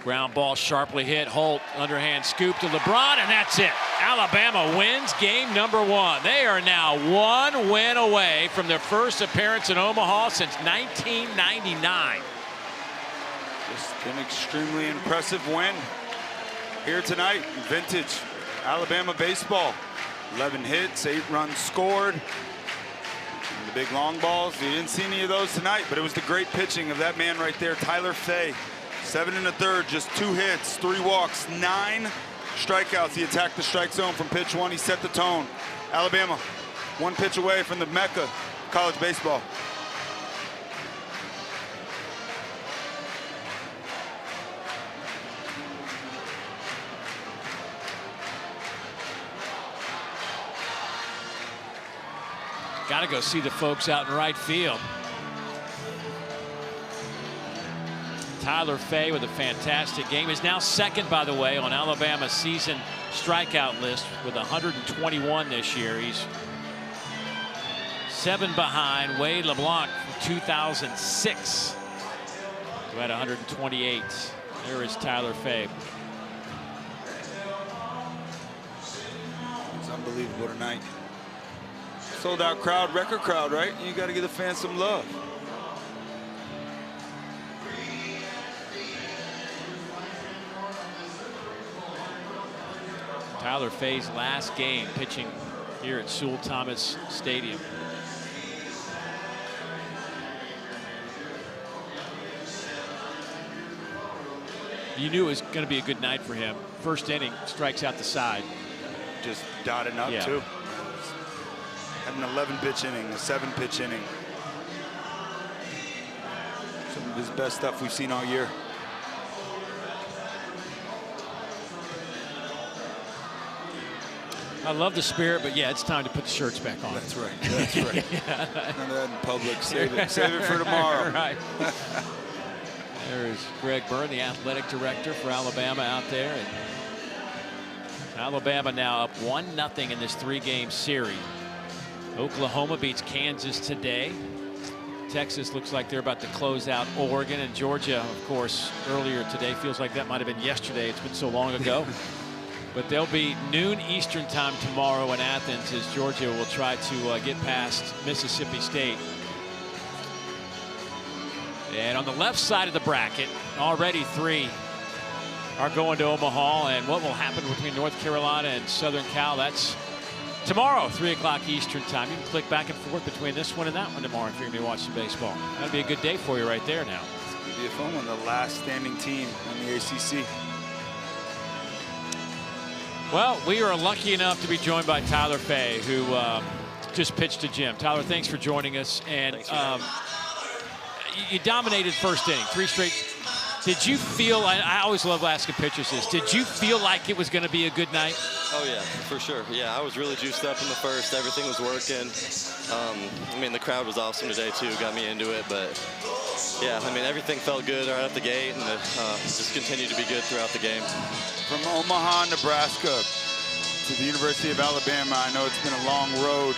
Ground ball sharply hit. Holt underhand scoop to LeBron, and that's it. Alabama wins game number 1. They are now 1 win away from their first appearance in Omaha since 1999. Just an extremely impressive win here tonight. Vintage Alabama baseball. 11 hits, 8 runs scored. And the big long balls, you didn't see any of those tonight, but it was the great pitching of that man right there, Tyler Fay. 7 1/3, just 2 hits, 3 walks, 9 strikeouts. He attacked the strike zone from pitch 1. He set the tone. Alabama, 1 pitch away from the mecca of college baseball. Got to go see the folks out in right field. Tyler Fay with a fantastic game. Is now second, by the way, on Alabama's season strikeout list with 121 this year. He's 7 behind Wade LeBlanc from 2006, who had 128. There is Tyler Fay. It's unbelievable tonight. Sold out crowd, record crowd, right? You got to give the fans some love. Tyler Fay's last game pitching here at Sewell Thomas Stadium. You knew it was going to be a good night for him. First inning, strikes out the side. Just dotting up too. Had an 11-pitch inning, a 7-pitch inning. Some of his best stuff we've seen all year. I love the spirit, but yeah, it's time to put the shirts back on. That's right. That's right. None of that in public. Save it. Save it for tomorrow. Right. There's Greg Byrne, the athletic director for Alabama out there. And Alabama now up 1-0 in this 3-game series. Oklahoma beats Kansas today. Texas looks like they're about to close out Oregon, and Georgia, of course, earlier today. Feels like that might have been yesterday. It's been so long ago. But they'll be noon Eastern time tomorrow in Athens as Georgia will try to get past Mississippi State. And on the left side of the bracket, already 3 are going to Omaha. And what will happen between North Carolina and Southern Cal, that's tomorrow, 3 o'clock Eastern time. You can click back and forth between this one and that one tomorrow if you're going to be watching baseball. That'll be a good day for you right there now. It's going to be a fun one, the last standing team in the ACC. Well, we are lucky enough to be joined by Tyler Fay, who just pitched to Jim. Tyler, thanks for joining us. And you dominated first inning, 3 straight. Did you feel, I always love asking pitchers this, did you feel like it was going to be a good night? Oh, yeah, for sure. Yeah, I was really juiced up in the first. Everything was working. I mean, the crowd was awesome today, too. Got me into it. But, yeah, I mean, everything felt good right out the gate, and it just continued to be good throughout the game. From Omaha, Nebraska to the University of Alabama, I know it's been a long road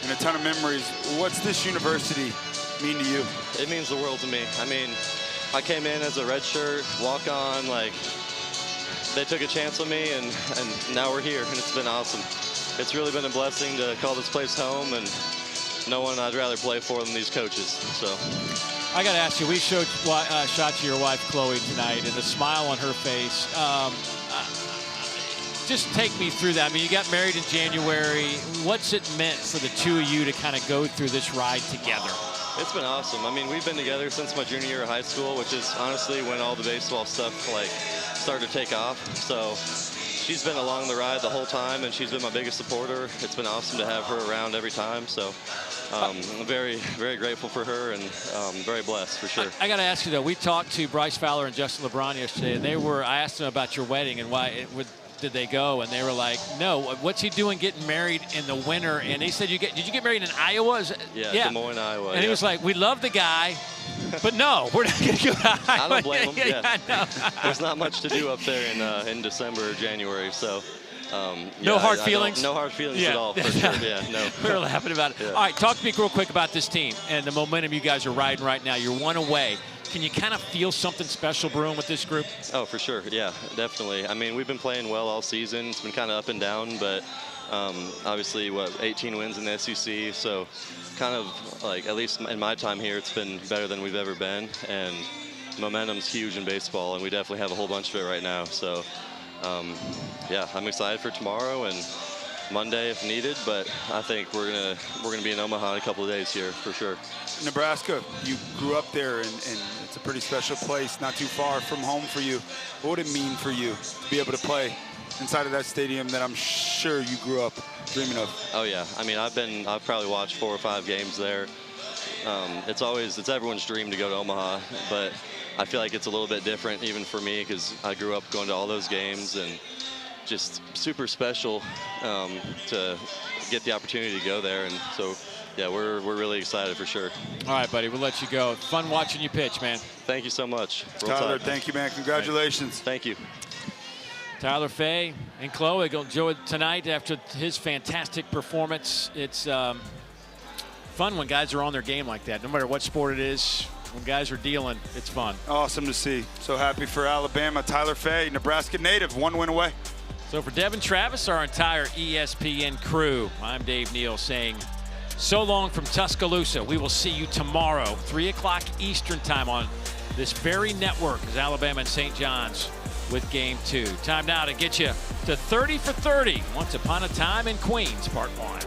and a ton of memories. What's this university mean to you? It means the world to me. I mean, I came in as a redshirt, walk-on, like, they took a chance on me, and now we're here, and it's been awesome. It's really been a blessing to call this place home, and no one I'd rather play for than these coaches, so. I got to ask you, we showed shots of your wife, Chloe, tonight, and the smile on her face. Just take me through that. I mean, you got married in January. What's it meant for the two of you to kind of go through this ride together? It's been awesome. I mean, we've been together since my junior year of high school, which is honestly when all the baseball stuff like started to take off. So she's been along the ride the whole time, and she's been my biggest supporter. It's been awesome to have her around every time. So I'm very, very grateful for her, and very blessed for sure. I got to ask you though, we talked to Bryce Fowler and Justin LeBron yesterday, and I asked them about your wedding and why did they go, and they were like, no, what's he doing getting married in the winter? And they said, did you get married in Iowa? Yeah, Des Moines, Iowa. And he was like, we love the guy, but no, we're not going to go to Iowa. I don't blame him. Yeah. No. There's not much to do up there in December or January, so. No hard feelings? No hard feelings at all, for sure. Yeah, no. We were laughing about it. Yeah. All right, talk to me real quick about this team and the momentum you guys are riding right now. You're one away. Can you kind of feel something special brewing with this group? Oh, for sure. Yeah, definitely. I mean, we've been playing well all season. It's been kind of up and down, but obviously, 18 wins in the SEC. So kind of like, at least in my time here, it's been better than we've ever been. And momentum's huge in baseball, and we definitely have a whole bunch of it right now. So, yeah, I'm excited for tomorrow and Monday if needed, but I think we're gonna be in Omaha in a couple of days here for sure. Nebraska, you grew up there, and it's a pretty special place, not too far from home for you. What would it mean for you to be able to play inside of that stadium that I'm sure you grew up dreaming of? Oh yeah, I mean, I've probably watched 4 or 5 games there. It's everyone's dream to go to Omaha, but I feel like it's a little bit different even for me because I grew up going to all those games, and just super special to get the opportunity to go there. And so, yeah, we're really excited for sure. All right, buddy, we'll let you go. Fun watching you pitch, man. Thank you so much. Tyler, thank you, man. Congratulations. Thank you. Tyler Fay and Chloe go enjoy tonight after his fantastic performance. It's fun when guys are on their game like that. No matter what sport it is, when guys are dealing, it's fun. Awesome to see. So happy for Alabama. Tyler Fay, Nebraska native, 1 win away. So for Devin Travis, our entire ESPN crew, I'm Dave Neal saying so long from Tuscaloosa. We will see you tomorrow, 3 o'clock Eastern time on this very network as Alabama and St. John's with Game 2. Time now to get you to 30 for 30. Once Upon a Time in Queens, Part 1.